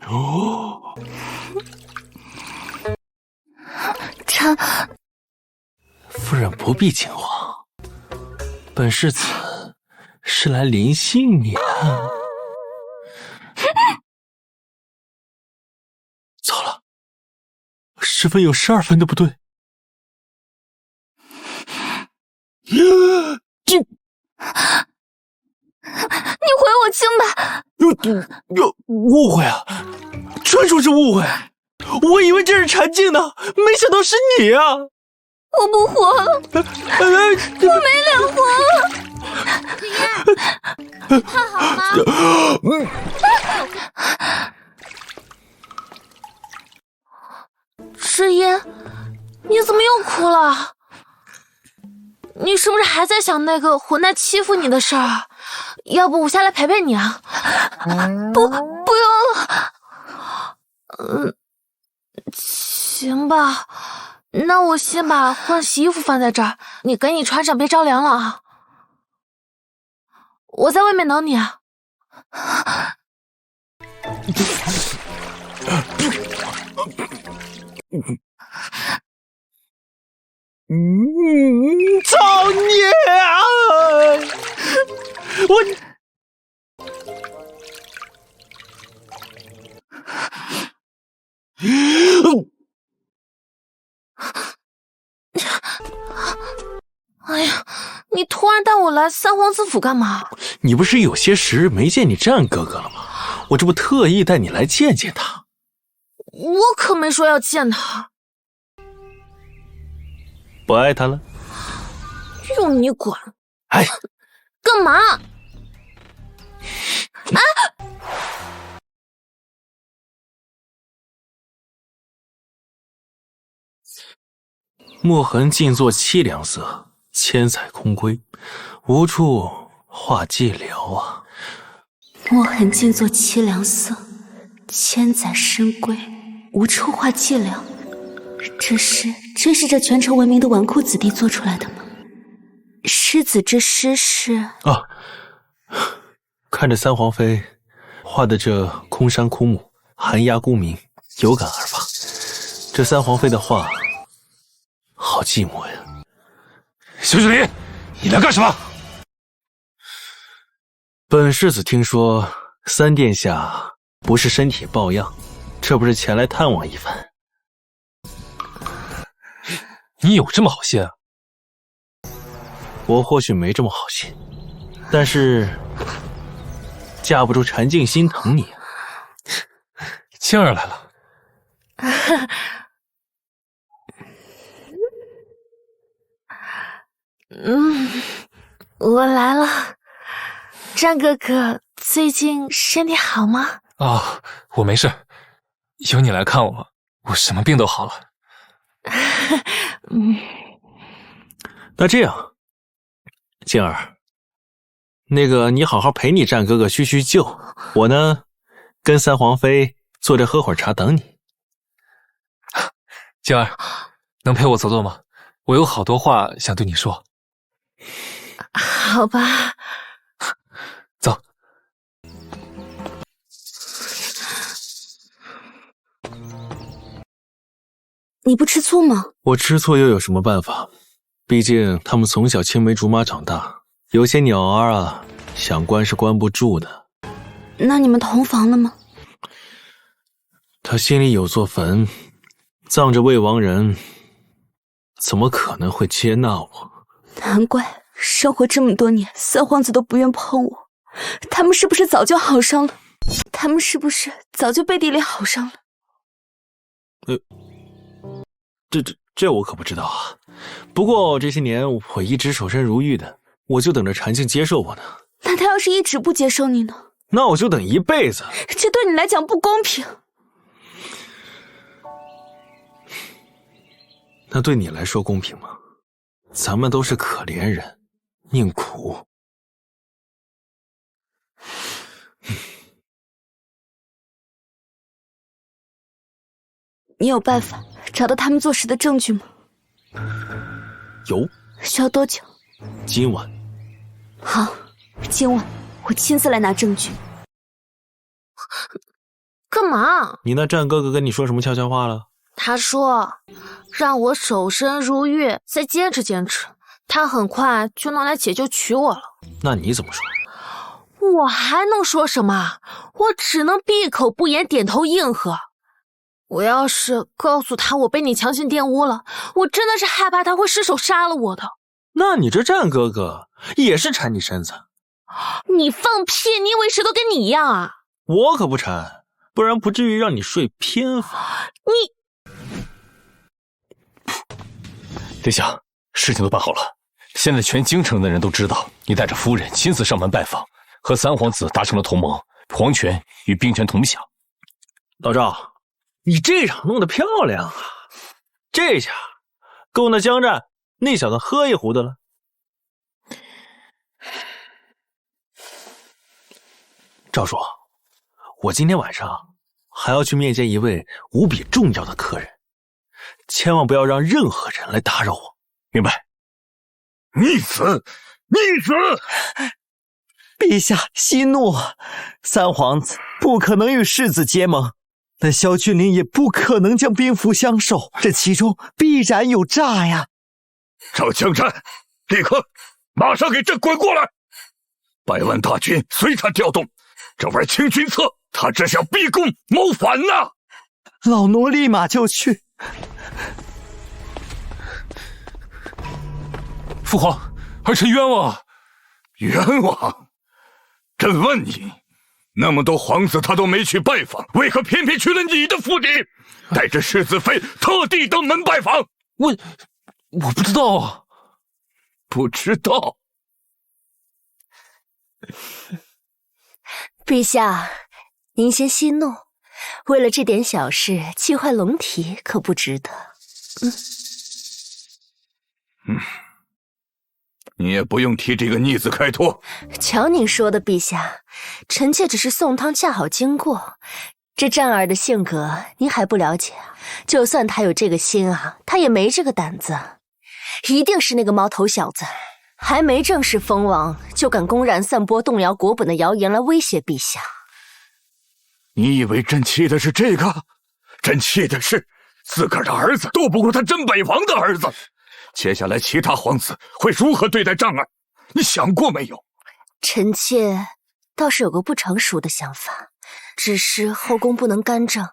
Speaker 11: 哦，夫人不必惊慌，本世子是来临幸免。糟了，10分有12分的不对。
Speaker 7: 你回我清白！
Speaker 11: 有误会啊，纯属是误会。我以为这是婵静呢，没想到是你啊！
Speaker 7: 我不活了，我没脸活了。
Speaker 1: 子夜，看好吗？之夜，你怎么又哭了？你是不是还在想那个混蛋欺负你的事儿？要不我下来陪陪你啊？
Speaker 7: 不用了。
Speaker 1: 行吧，那我先把换洗衣服放在这儿，你赶紧穿上，别着凉了啊！我在外面等你啊。
Speaker 11: 造孽啊！
Speaker 1: 哎呀，你突然带我来三皇子府干嘛？
Speaker 11: 你不是有些时日没见你战哥哥了吗？我这不特意带你来见见他。
Speaker 1: 我可没说要见他。
Speaker 11: 不爱他了？
Speaker 1: 用你管！
Speaker 11: 哎，
Speaker 1: 干嘛？啊！
Speaker 11: 墨痕尽作凄凉色，千载空归，无处话寂寥啊。
Speaker 7: 墨痕静作凄凉色，千载深归，无处话寂寥。这诗真是这全城闻名的纨绔子弟做出来的吗？世子这诗是……
Speaker 11: 啊，看着三皇妃画的这空山枯木、寒鸦孤鸣，有感而发。这三皇妃的画，好寂寞呀。
Speaker 3: 萧君林，你来干什么？
Speaker 11: 本世子听说三殿下不是身体抱恙，这不是前来探望一番。
Speaker 3: 你有这么好心啊？
Speaker 11: 我或许没这么好心，但是架不住禅静心疼你。
Speaker 3: 静儿来了。
Speaker 1: 我来了。战哥哥最近身体好吗？
Speaker 3: 啊，我没事，有你来看我，我什么病都好了。
Speaker 11: 那这样，静儿，那个你好好陪你战哥哥叙叙旧，我呢，跟三皇妃坐着喝会儿茶等你。
Speaker 3: 静儿，能陪我走走吗？我有好多话想对你说。
Speaker 1: 好吧。
Speaker 3: 走。
Speaker 7: 你不吃醋吗？
Speaker 11: 我吃醋又有什么办法？毕竟他们从小青梅竹马长大，有些鸟儿啊，想关是关不住的。
Speaker 7: 那你们同房了吗？
Speaker 11: 他心里有座坟，葬着未亡人，怎么可能会接纳我？
Speaker 7: 难怪生活这么多年，三皇子都不愿碰我。他们是不是早就好上了？他们是不是早就背地里好上了？
Speaker 11: 这我可不知道啊。不过这些年我一直守身如玉的，我就等着禅静接受我呢。
Speaker 7: 那他要是一直不接受你呢？
Speaker 11: 那我就等一辈子。
Speaker 7: 这对你来讲不公平。
Speaker 11: 那对你来说公平吗？咱们都是可怜人，宁苦。
Speaker 7: 你有办法找到他们做事的证据吗？
Speaker 11: 有。
Speaker 7: 需要多久？
Speaker 11: 今晚。
Speaker 7: 好，今晚我亲自来拿证据。
Speaker 1: 干嘛？
Speaker 11: 你那战哥哥跟你说什么悄悄话了？
Speaker 1: 他说让我守身如玉，再坚持坚持，他很快就能来解救娶我了。
Speaker 11: 那你怎么说？
Speaker 1: 我还能说什么？我只能闭口不言，点头应和。我要是告诉他我被你强行玷污了，我真的是害怕他会失手杀了我的。
Speaker 11: 那你这战哥哥也是缠你身子？
Speaker 1: 你放屁！你以为谁都跟你一样啊？
Speaker 11: 我可不缠，不然不至于让你睡偏房。
Speaker 5: 殿下，事情都办好了，现在全京城的人都知道你带着夫人亲自上门拜访，和三皇子达成了同盟，皇权与兵权同享。
Speaker 11: 老赵，你这场弄得漂亮啊！这下够那江战那小子喝一壶的了。赵叔，我今天晚上还要去面见一位无比重要的客人，千万不要让任何人来打扰我。
Speaker 5: 明白。
Speaker 6: 逆子，逆子！
Speaker 8: 陛下息怒，三皇子不可能与世子结盟，那萧君临也不可能将兵符相授，这其中必然有诈呀！
Speaker 6: 赵江战，立刻马上给朕滚过来！100万大军随他调动，这玩清君侧，他这想逼宫谋反呐！
Speaker 8: 老奴立马就去。
Speaker 3: 父皇，儿臣冤枉啊！
Speaker 6: 冤枉？朕问你，那么多皇子他都没去拜访，为何偏偏去了你的府邸，带着世子妃特地登门拜访？
Speaker 3: 我不知道啊。
Speaker 6: 不知道？
Speaker 12: 陛下，您先息怒，为了这点小事气坏龙体可不值得。
Speaker 13: 你也不用替这个逆子开脱。
Speaker 12: 瞧您说的，陛下，臣妾只是送汤恰好经过。这战儿的性格您还不了解啊？就算他有这个心啊，他也没这个胆子。一定是那个毛头小子，还没正式封王，就敢公然散播动摇国本的谣言来威胁陛下。
Speaker 13: 你以为朕气的是这个？朕气的是自个儿的儿子斗不过他镇北王的儿子。接下来其他皇子会如何对待障儿？你想过没有？
Speaker 12: 臣妾倒是有个不成熟的想法，只是后宫不能干政，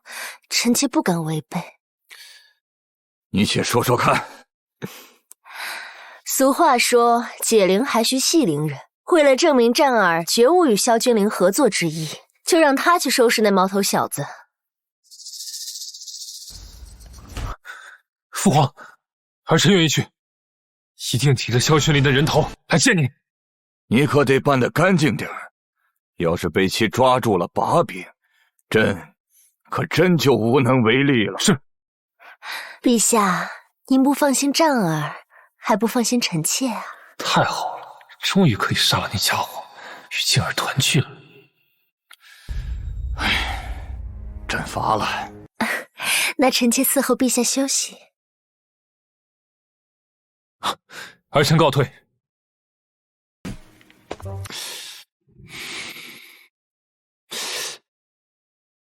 Speaker 12: 臣妾不敢违背。
Speaker 13: 你且说说看。
Speaker 12: 俗话说，解铃还须系铃人。为了证明战儿绝无与萧君临合作之意，就让他去收拾那毛头小子。
Speaker 3: 父皇，儿臣愿意去，一定提着萧君临的人头来见你。
Speaker 13: 你可得办得干净点儿，要是被其抓住了把柄，朕可真就无能为力了。
Speaker 3: 是。
Speaker 12: 陛下，您不放心战儿，还不放心臣妾啊？
Speaker 3: 太好了，终于可以杀了那家伙，与静儿团聚了。
Speaker 13: 朕乏了。
Speaker 12: 那臣妾伺候陛下休息。
Speaker 3: 儿臣告退。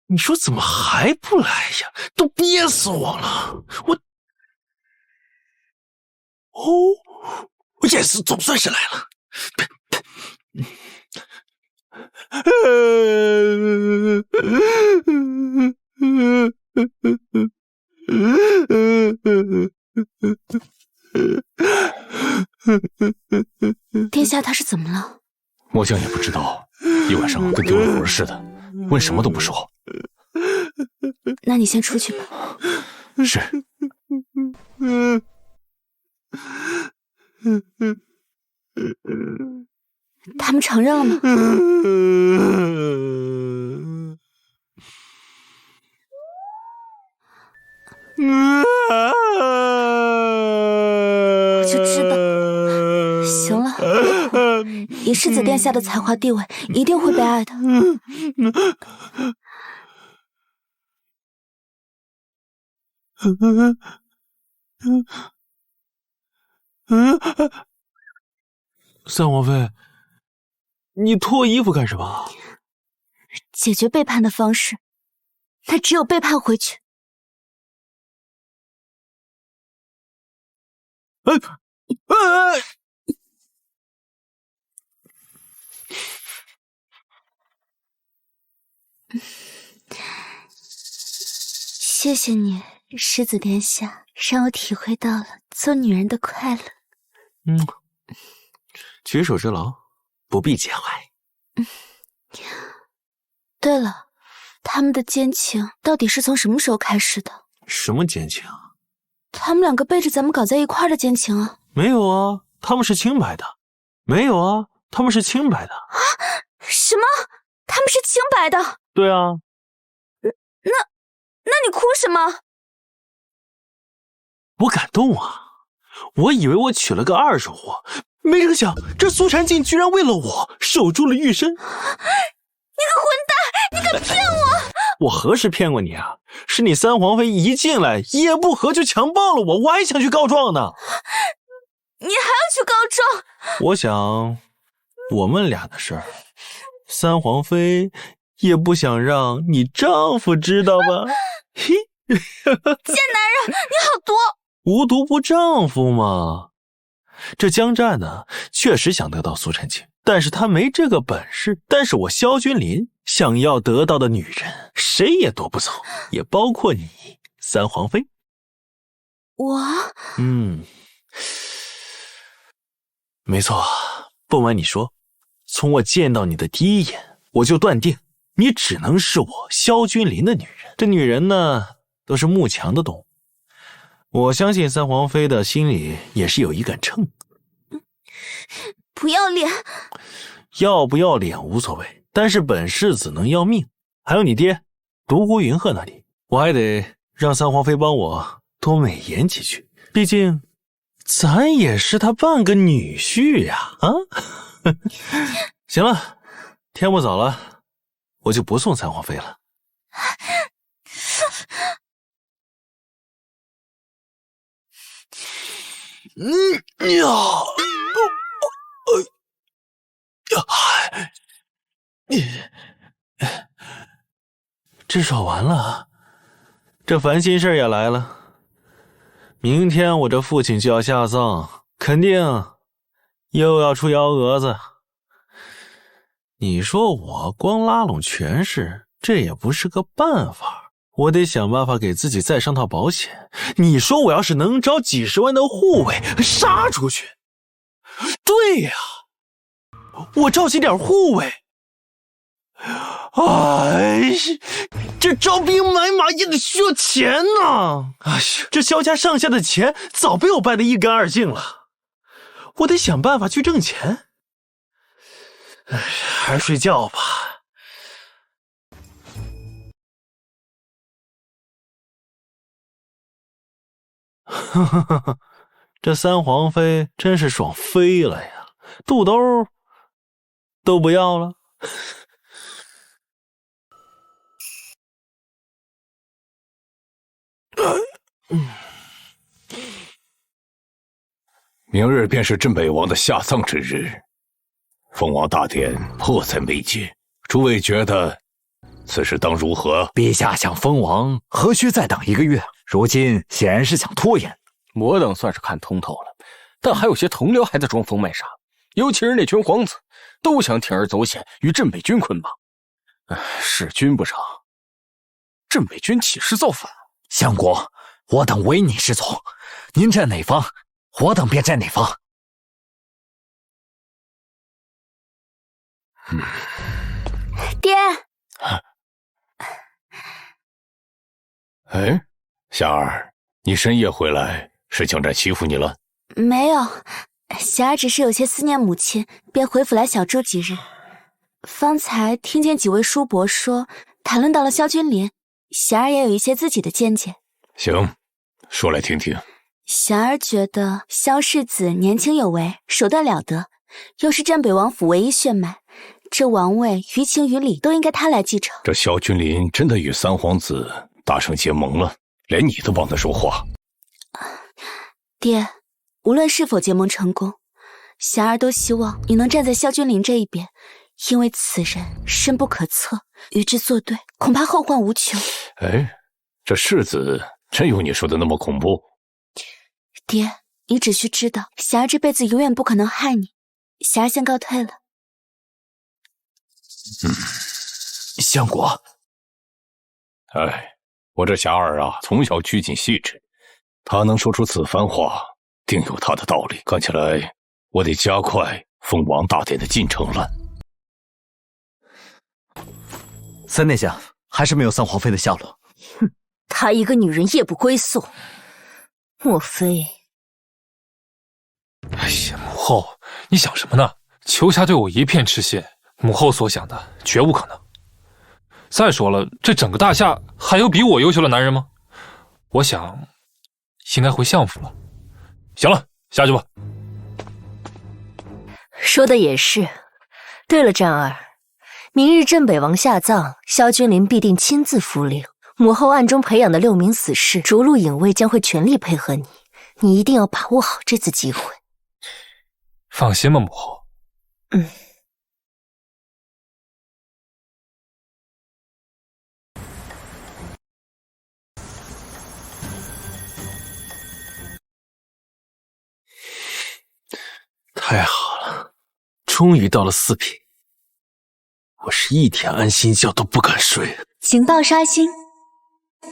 Speaker 11: 你说怎么还不来呀？都憋死我了！yes， 总算是来了。
Speaker 7: 殿下他是怎么了？
Speaker 5: 末将也不知道，一晚上跟丢了魂似的，问什么都不说。
Speaker 7: 那你先出去吧。
Speaker 5: 是。
Speaker 7: 他们承认了吗？我就知道。行了，别哭，以世子殿下的才华地位，一定会被爱的。
Speaker 11: 三皇妃，你脱衣服干什么？
Speaker 7: 解决背叛的方式，那只有背叛回去。谢谢你，世子殿下，让我体会到了做女人的快乐。
Speaker 11: 举手之劳，不必介怀。
Speaker 7: 对了，他们的奸情到底是从什么时候开始的？
Speaker 11: 什么奸情？
Speaker 7: 他们两个背着咱们搞在一块儿的奸情啊？
Speaker 11: 没有啊，他们是清白的。没有啊，他们是清白的。
Speaker 7: 啊？什么？他们是清白的？
Speaker 11: 对啊。
Speaker 7: 那你哭什么？
Speaker 11: 我感动啊！我以为我娶了个二手货，没成想这苏婵静居然为了我守住了玉身。你个
Speaker 7: 混蛋！你敢骗我！
Speaker 11: 我何时骗过你啊？是你三皇妃一进来一言不合就强暴了我，我还想去告状呢。
Speaker 7: 你还要去告状？
Speaker 11: 我想我们俩的事儿，三皇妃也不想让你丈夫知道吧？嘿，
Speaker 7: 贱男人，你好毒！
Speaker 11: 无毒不丈夫嘛。这江战呢，确实想得到苏婵静，但是他没这个本事。但是我萧君临想要得到的女人，谁也夺不走，也包括你，三皇妃。
Speaker 7: 我，
Speaker 11: 没错，不瞒你说，从我见到你的第一眼，我就断定你只能是我萧君临的女人。这女人呢，都是慕强的动物。我相信三皇妃的心里也是有一杆秤。
Speaker 7: 不要脸！
Speaker 11: 要不要脸无所谓，但是本世子能要命。还有你爹，独孤云鹤那里，我还得让三皇妃帮我多美言几句。毕竟，咱也是他半个女婿呀！啊，行了，天不早了，我就不送三皇妃了。这手完了，这烦心事也来了。明天我这父亲就要下葬，肯定又要出幺蛾子。你说我光拉拢权势，这也不是个办法，我得想办法给自己再上套保险。你说我要是能招几十万的护卫杀出去，对呀，我召集点护卫。哎，这招兵买马也得需要钱呢。哎呀，这萧家上下的钱早被我败得一干二净了，我得想办法去挣钱。哎，还是睡觉吧。哈哈哈哈，这三皇妃真是爽飞了呀，肚兜都不要了。
Speaker 5: 明日便是镇北王的下葬之日，封王大典迫在眉睫，诸位觉得此事当如何？
Speaker 14: 陛下想封王，何须再等1个月？如今显然是想拖延。
Speaker 9: 我等算是看通透了，但还有些同僚还在装疯卖傻，尤其是那群皇子，都想铤而走险与镇北军捆绑。弑君不成，镇北军起事造反。
Speaker 14: 相国，我等唯你是从，您站哪方，我等便站哪方。
Speaker 12: 爹。
Speaker 5: 哎，霞儿，你深夜回来，是江战欺负你了？
Speaker 7: 没有，霞儿只是有些思念母亲，便回府来小住几日。方才听见几位叔伯说，谈论到了萧君临，霞儿也有一些自己的见解。
Speaker 5: 行，说来听听。
Speaker 7: 霞儿觉得萧世子年轻有为，手段了得，又是镇北王府唯一血脉，这王位于情于理都应该他来继承。
Speaker 5: 这萧君临真的与三皇子达成结盟了，连你都帮他说话。
Speaker 7: 爹，无论是否结盟成功，霞儿都希望你能站在萧君临这一边，因为此人深不可测，与之作对，恐怕后患无穷。
Speaker 5: 哎，这世子真有你说的那么恐怖？
Speaker 7: 爹，你只需知道，霞儿这辈子永远不可能害你。霞儿先告退了。
Speaker 14: 相国。
Speaker 5: 哎，我这霞儿啊，从小拘谨细致，她能说出此番话，定有她的道理。看起来我得加快封王大典的进程了。
Speaker 14: 三殿下还是没有三皇妃的下落。
Speaker 12: 哼，她一个女人夜不归宿，莫非？
Speaker 3: 哎呀，母后，你想什么呢？秋霞对我一片痴心，母后所想的绝无可能。再说了，这整个大夏还有比我优秀的男人吗？我想，应该回相府了。行了，下去吧。
Speaker 12: 说的也是。对了，战儿，明日镇北王下葬，萧君临必定亲自扶灵。母后暗中培养的6名死士，逐鹿影卫将会全力配合你，你一定要把握好这次机会。
Speaker 3: 放心吧，母后。
Speaker 11: 太好了，终于到了4品，我是一天安心觉都不敢睡。
Speaker 4: 情报刷新。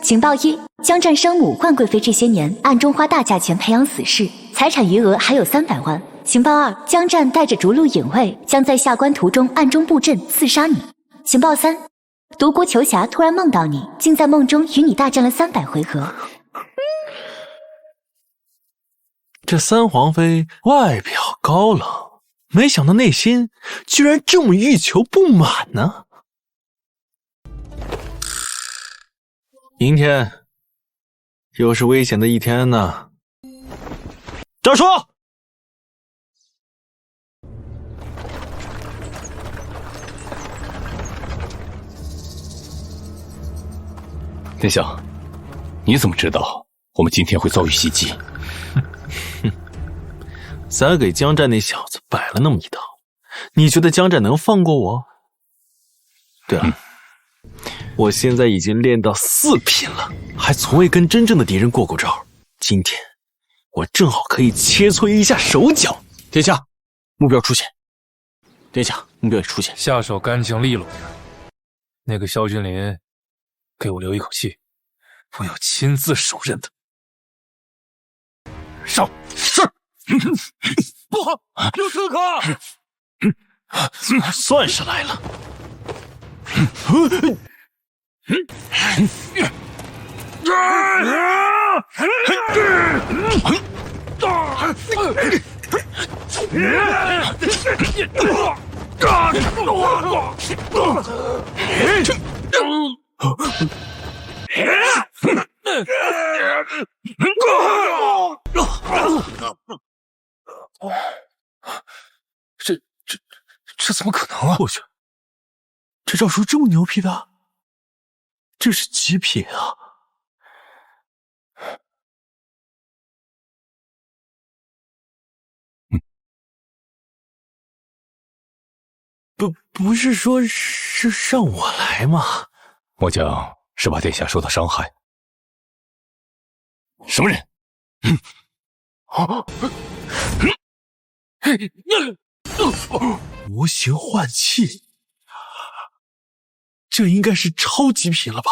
Speaker 4: 情报1：江战生母冠贵妃这些年暗中花大价钱培养死士，财产余额还有300万。情报2：江战带着逐鹿影卫将在下关途中暗中布阵刺杀你。情报3：独孤求侠突然梦到你，竟在梦中与你大战了300回合。
Speaker 11: 这三皇妃外表高冷，没想到内心居然这么欲求不满呢。明天又是危险的一天呢。
Speaker 2: 赵叔，
Speaker 5: 殿下，你怎么知道我们今天会遭遇袭击？
Speaker 11: 咱给江战那小子摆了那么一套，你觉得江战能放过我？对了，我现在已经练到4品了，还从未跟真正的敌人过过招。今天我正好可以切磋一下手脚。
Speaker 9: 殿下，目标出现。殿下，目标也出现。
Speaker 3: 下手干净利落点。那个萧君林，给我留一口气，我要亲自手刃他。
Speaker 13: 上是。不好，有刺客！
Speaker 11: 算是来了。
Speaker 3: 这怎么可能啊！
Speaker 8: 我去，这赵叔这么牛逼的，这是极品啊！不是说是让我来吗？
Speaker 5: 末将是怕殿下受到伤害。什么人？
Speaker 8: 魔形换气，这应该是超极品了吧？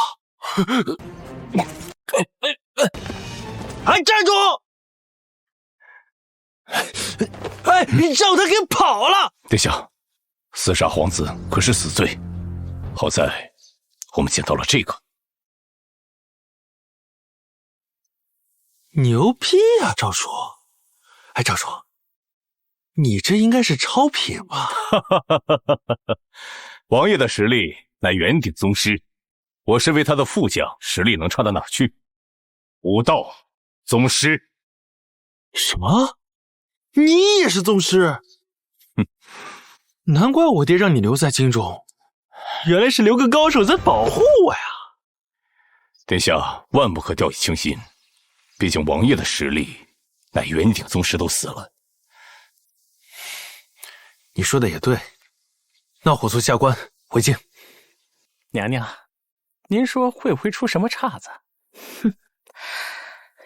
Speaker 2: 哎，站住！哎，你让他给跑了！
Speaker 5: 殿下，厮杀皇子可是死罪，好在我们捡到了这个。
Speaker 8: 牛批呀，赵叔！哎，赵叔，你这应该是超品吧？
Speaker 5: 王爷的实力乃元鼎宗师，我身为他的副将，实力能差到哪儿去？武道宗师。
Speaker 8: 什么？你也是宗师？难怪我爹让你留在京中，原来是留个高手在保护我呀！
Speaker 5: 殿下万不可掉以轻心，毕竟王爷的实力乃元鼎宗师都死了。
Speaker 8: 你说的也对，那火速下官回京。
Speaker 15: 娘娘，您说会不会出什么岔子？
Speaker 12: 哼，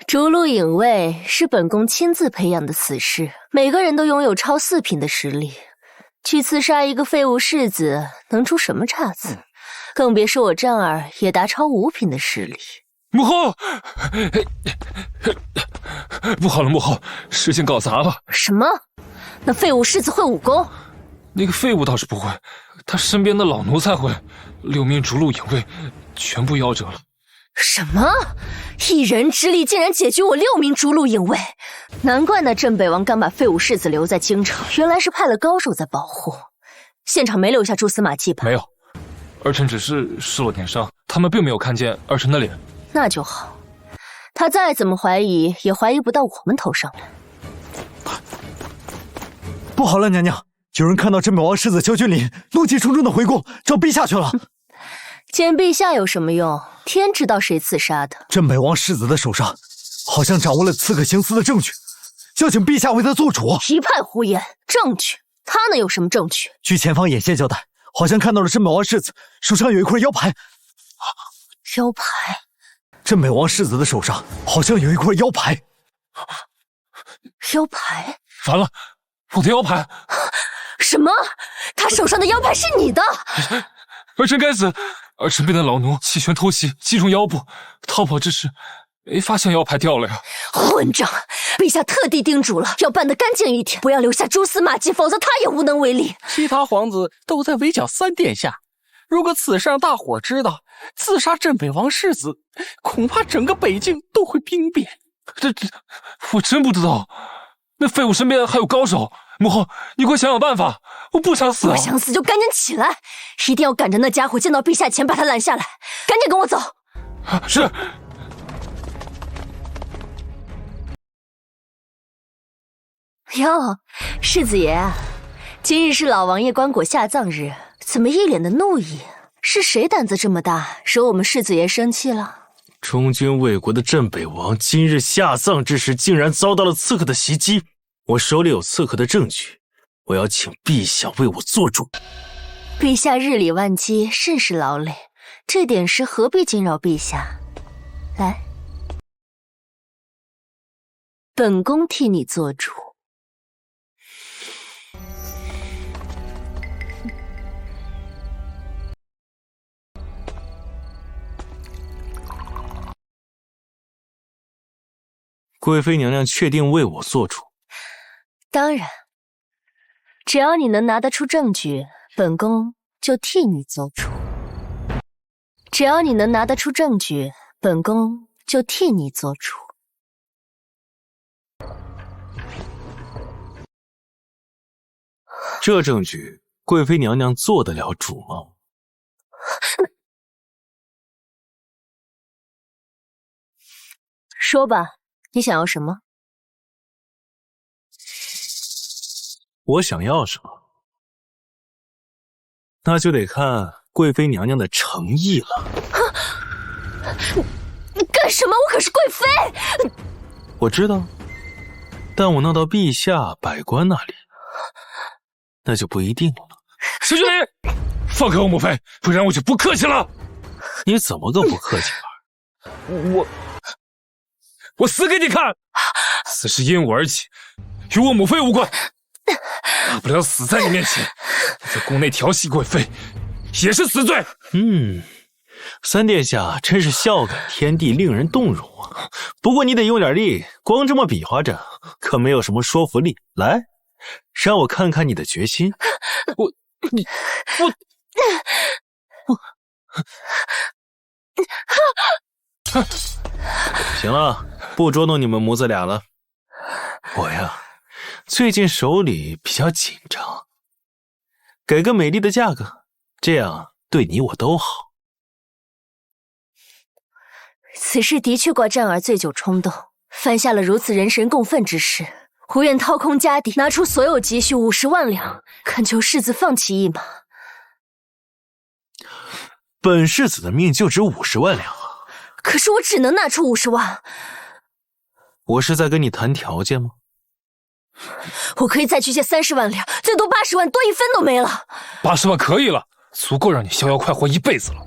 Speaker 12: 逐鹿影卫是本宫亲自培养的死士，每个人都拥有超4品的实力，去刺杀一个废物世子，能出什么岔子？更别说我战儿也达超5品的实力。
Speaker 3: 母后，不好了，母后，事情搞砸了。
Speaker 12: 什么？那废物世子会武功？
Speaker 3: 那个废物倒是不会，他身边的老奴才会。6名逐鹿影卫全部夭折了。
Speaker 12: 什么？一人之力竟然解决我6名逐鹿影卫？难怪那镇北王敢把废物世子留在京城，原来是派了高手在保护。现场没留下蛛丝马迹吧？
Speaker 3: 没有，儿臣只是受了点伤，他们并没有看见儿臣的脸。
Speaker 12: 那就好，他再怎么怀疑，也怀疑不到我们头上来。
Speaker 8: 不好了，娘娘，有人看到镇北王世子萧君林怒气冲冲的回宫找陛下去了。
Speaker 12: 见陛下有什么用？天知道谁刺杀的。
Speaker 8: 镇北王世子的手上好像掌握了刺客行刺的证据，就请陛下为他做主。
Speaker 12: 一派胡言！证据？他能有什么证据？
Speaker 8: 据前方眼线交代，好像看到了镇北王世子手上有一块腰牌。
Speaker 12: 腰牌？
Speaker 8: 镇北王世子的手上好像有一块腰牌。
Speaker 12: 腰牌？
Speaker 3: 完了，我的腰牌！
Speaker 12: 什么？他手上的腰牌是你的？
Speaker 3: 儿臣该死！儿臣被那老奴弃权偷袭，击中腰部，逃跑之时没发现腰牌掉了呀！
Speaker 12: 混账！陛下特地叮嘱了，要办得干净一点，不要留下蛛丝马迹，否则他也无能为力。
Speaker 15: 其他皇子都在围剿3殿下，如果此事让大伙知道，刺杀镇北王世子，恐怕整个北境都会兵变。
Speaker 3: 这，我真不知道，那废物身边还有高手。母后，你快想想办法！我不想死啊！
Speaker 12: 不想死就赶紧起来，一定要赶着那家伙见到陛下前把他拦下来。赶紧跟我走。
Speaker 3: 是。
Speaker 12: 哟，世子爷啊，今日是老王爷棺椁下葬日，怎么一脸的怒意？是谁胆子这么大，惹我们世子爷生气了？
Speaker 11: 忠君卫国的镇北王今日下葬之时，竟然遭到了刺客的袭击。我手里有刺客的证据，我要请陛下为我做主。
Speaker 12: 陛下日理万机，甚是劳累，这点事何必惊扰陛下？来，本宫替你做主。
Speaker 11: 贵妃娘娘确定为我做主？
Speaker 12: 当然，只要你能拿得出证据，本宫就替你做主。只要你能拿得出证据，本宫就替你做主。
Speaker 11: 这证据，贵妃娘娘做得了主吗？
Speaker 12: 说吧，你想要什么？
Speaker 11: 我想要什么，那就得看贵妃娘娘的诚意了。
Speaker 12: 你干什么？我可是贵妃！
Speaker 11: 我知道，但我闹到陛下、百官那里，那就不一定了。
Speaker 3: 石君林，放开我母妃，不然我就不客气了。
Speaker 11: 你怎么个不客气法？
Speaker 3: 我死给你看！此事因我而起，与我母妃无关。大不了死在你面前，在宫内调戏贵妃，也是死罪。
Speaker 11: 三殿下真是孝感天地，令人动容啊！不过你得用点力，光这么比划着，可没有什么说服力。来，让我看看你的决心。行了，不捉弄你们母子俩了。我呀，最近手里比较紧张，给个美丽的价格，这样对你我都好。
Speaker 12: 此事的确怪战儿醉酒冲动，犯下了如此人神共愤之事。胡愿掏空家底，拿出所有积蓄50万两，恳求世子放其一马。
Speaker 11: 本世子的命就值50万两啊！
Speaker 12: 可是我只能拿出50万。
Speaker 11: 我是在跟你谈条件吗？
Speaker 12: 我可以再去借30万两，最多80万，多一分都没了。
Speaker 3: 80万可以了，足够让你逍遥快活一辈子了。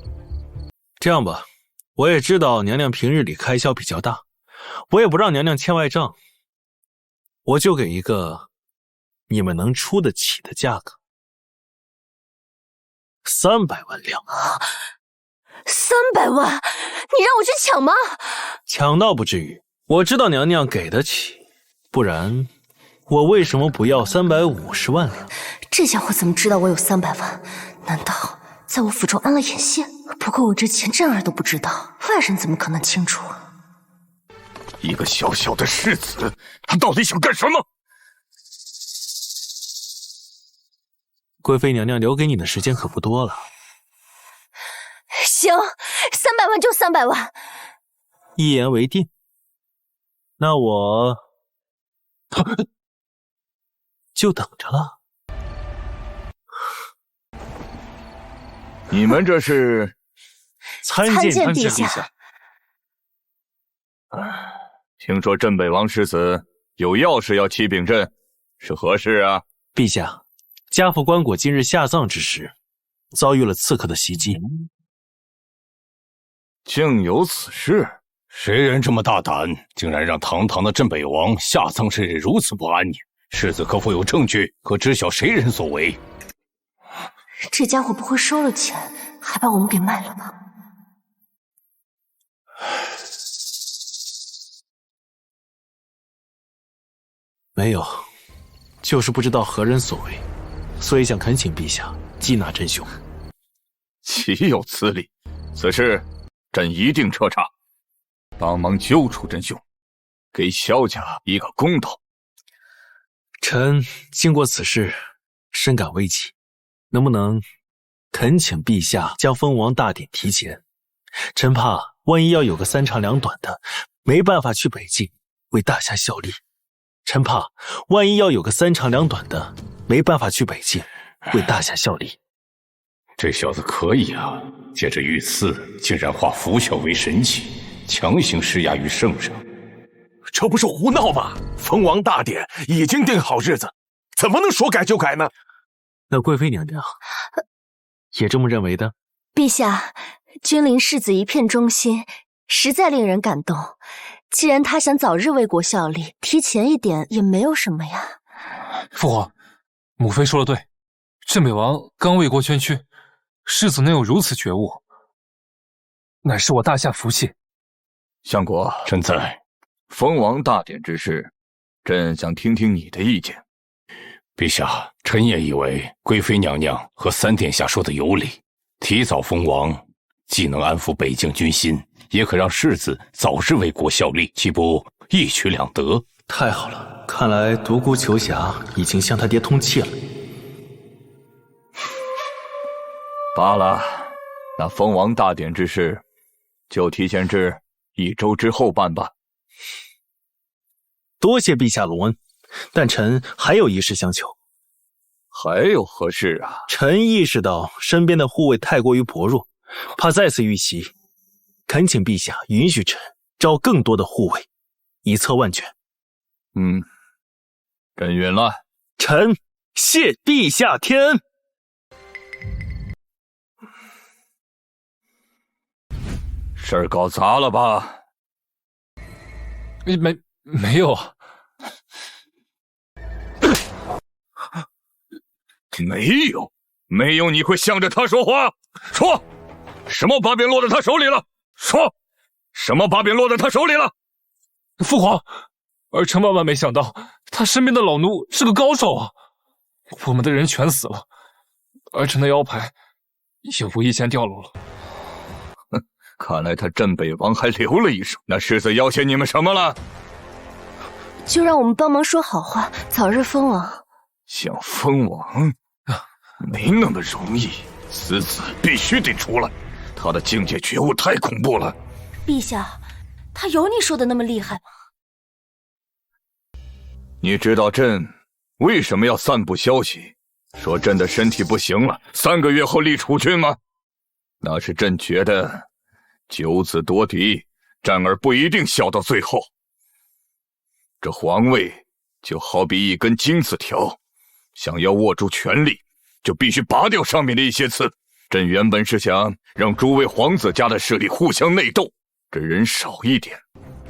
Speaker 11: 这样吧，我也知道娘娘平日里开销比较大，我也不让娘娘欠外账，我就给一个你们能出得起的价格，300万两。
Speaker 12: 300万？你让我去抢吗？
Speaker 11: 抢到不至于，我知道娘娘给得起，不然我为什么不要350万两？
Speaker 12: 这家伙怎么知道我有300万？难道在我府中安了眼线？不过我这钱战儿都不知道，外人怎么可能清楚？
Speaker 13: 一个小小的世子，他到底想干什么？
Speaker 11: 贵妃娘娘留给你的时间可不多了。
Speaker 12: 行，300万就300万，
Speaker 11: 一言为定。那我就等着了。
Speaker 13: 你们这是？
Speaker 11: 参见陛下。
Speaker 13: 听说镇北王世子有要事要启禀朕，是何事啊？
Speaker 11: 陛下，家父棺椁今日下葬之时，遭遇了刺客的袭击。
Speaker 13: 竟有此事？
Speaker 5: 谁人这么大胆，竟然让堂堂的镇北王下葬之日如此不安宁？世子可否有证据，可知晓谁人所为？
Speaker 12: 这家伙不会收了钱，还把我们给卖了吧？
Speaker 11: 没有，就是不知道何人所为，所以想恳请陛下缉拿真凶。
Speaker 13: 岂有此理！此事朕一定彻查，帮忙揪出真凶，给萧家一个公道。
Speaker 11: 臣经过此事，深感危急，能不能恳请陛下将封王大典提前？臣怕万一要有个3长2短的，没办法去北境为大夏效力。臣怕万一要有个3长2短的，没办法去北境为大夏效力。
Speaker 5: 这小子可以啊，借着御赐，竟然化拂晓为神器，强行施压于圣上。
Speaker 6: 这不是胡闹吧？封王大典已经定好日子，怎么能说改就改呢？
Speaker 11: 那贵妃娘娘也这么认为的？
Speaker 12: 陛下，君临世子一片忠心，实在令人感动。既然他想早日为国效力，提前一点也没有什么呀。
Speaker 3: 父皇，母妃说的对，镇北王刚为国捐躯，世子能有如此觉悟，乃是我大夏福气。
Speaker 13: 相国，
Speaker 5: 臣在。
Speaker 13: 封王大典之事，朕想听听你的意见。
Speaker 5: 陛下，臣也以为贵妃娘娘和3殿下说的有理，提早封王，既能安抚北境军心，也可让世子早日为国效力，岂不一举两得？
Speaker 11: 太好了，看来独孤求侠已经向他爹通气了。
Speaker 13: 罢了，那封王大典之事，就提前至1周之后办吧。
Speaker 11: 多谢陛下隆恩，但臣还有一事相求。
Speaker 13: 还有何事啊？
Speaker 11: 臣意识到身边的护卫太过于薄弱，怕再次遇袭，恳请陛下允许臣招更多的护卫，以策万全。
Speaker 13: 朕允了。
Speaker 11: 臣谢陛下天恩。
Speaker 13: 事儿搞砸了吧？
Speaker 3: 没有啊。
Speaker 13: 没有你会向着他说话？说，什么把柄落在他手里了？说，什么把柄落在他手里了？
Speaker 3: 父皇，儿臣万万没想到，他身边的老奴是个高手啊！我们的人全死了，儿臣的腰牌也无意间掉落了。
Speaker 13: 看来他镇北王还留了一手。那世子要挟你们什么了？
Speaker 12: 就让我们帮忙说好话，早日封王。
Speaker 13: 想封王？没那么容易，此子必须得出来。他的境界觉悟太恐怖了。
Speaker 12: 陛下，他有你说的那么厉害吗？
Speaker 13: 你知道朕为什么要散布消息，说朕的身体不行了，3个月后立储君吗？那是朕觉得9子夺嫡，战儿不一定笑到最后。这皇位就好比一根金字条，想要握住权力，就必须拔掉上面的一些刺。朕原本是想让诸位皇子家的势力互相内斗，这人少一点，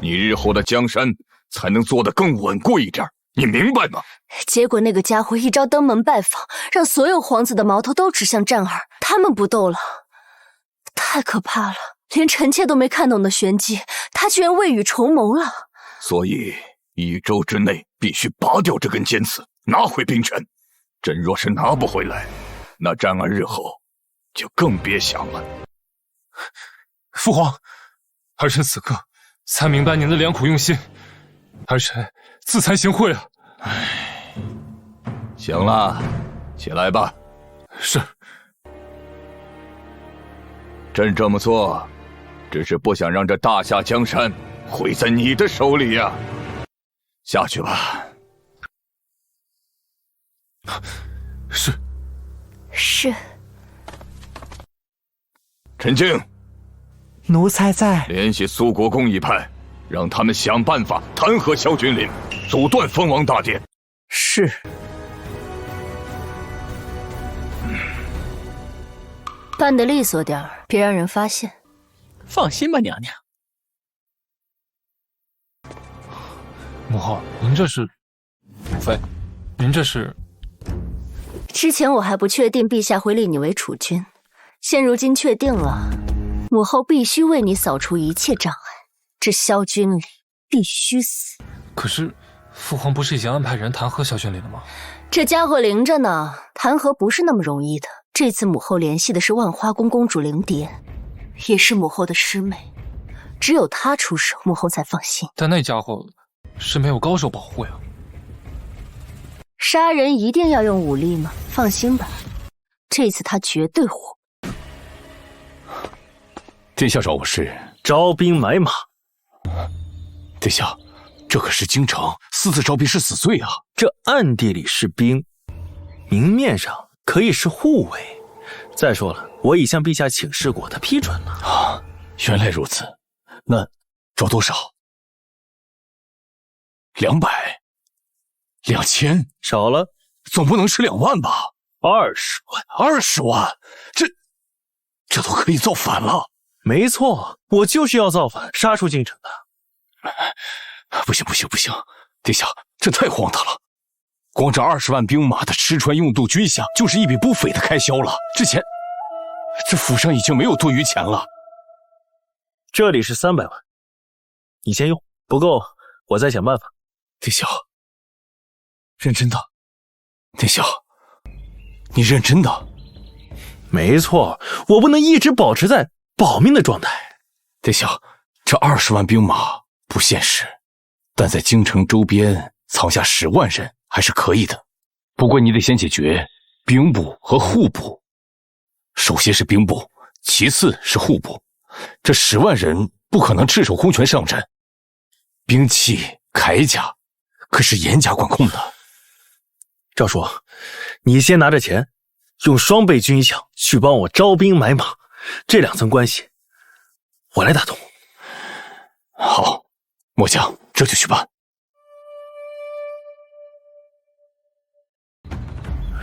Speaker 13: 你日后的江山才能做得更稳固一点，你明白吗？
Speaker 12: 结果那个家伙一朝登门拜访，让所有皇子的矛头都指向战儿，他们不斗了，太可怕了！连臣妾都没看懂的玄机，他居然未雨绸缪了。
Speaker 13: 所以1周之内必须拔掉这根尖刺，拿回兵权。朕若是拿不回来，那战儿日后就更别想了。
Speaker 3: 父皇，儿臣此刻才明白您的良苦用心，儿臣自惭形秽啊！
Speaker 13: 行了，起来吧。
Speaker 3: 是。
Speaker 13: 朕这么做，只是不想让这大夏江山毁在你的手里呀。下去吧。
Speaker 3: 是。
Speaker 12: 是。
Speaker 13: 陈静，
Speaker 8: 奴才在。
Speaker 13: 联系苏国公一派，让他们想办法弹劾萧君临，阻断封王大典。
Speaker 8: 是。
Speaker 12: 办得利索点儿，别让人发现。
Speaker 15: 放心吧，娘娘。
Speaker 3: 母后，您这是？母妃，您这是？
Speaker 12: 之前我还不确定陛下会立你为储君，现如今确定了，母后必须为你扫除一切障碍。这萧君礼必须死。
Speaker 3: 可是，父皇不是已经安排人弹劾萧君礼了吗？
Speaker 12: 这家伙灵着呢，弹劾不是那么容易的。这次母后联系的是万花宫公主灵蝶，也是母后的师妹，只有她出手，母后才放心。
Speaker 3: 但那家伙是没有高手保护呀。
Speaker 12: 杀人一定要用武力吗？放心吧，这次他绝对活。
Speaker 5: 殿下找我是
Speaker 11: 招兵买马。
Speaker 5: 殿下，这可是京城私自招兵是死罪啊！
Speaker 11: 这暗地里是兵，明面上可以是护卫。再说了，我已向陛下请示过，他批准了。
Speaker 5: 啊，原来如此。那招多少？200、2000，
Speaker 11: 少了，
Speaker 5: 总不能是2万吧
Speaker 11: ？20
Speaker 5: 万，20万，这都可以造反了。
Speaker 11: 没错，我就是要造反，杀出京城的。
Speaker 5: 不行，殿下，这太荒唐了。光这20万兵马的吃穿用度军饷，就是一笔不菲的开销了。之前，这府上已经没有多余钱了。
Speaker 11: 这里是300万，你先用，不够我再想办法。
Speaker 5: 殿下，认真的。殿下，你认真的？
Speaker 11: 没错，我不能一直保持在保命的状态。
Speaker 5: 殿下，这20万兵马不现实，但在京城周边藏下10万人还是可以的。不过你得先解决兵部和户部，首先是兵部，其次是户部。这10万人不可能赤手空拳上阵，兵器铠甲可是严加管控的。
Speaker 11: 赵叔，你先拿着钱，用双倍军饷去帮我招兵买马，这2层关系我来打通。
Speaker 5: 好，末将这就去办。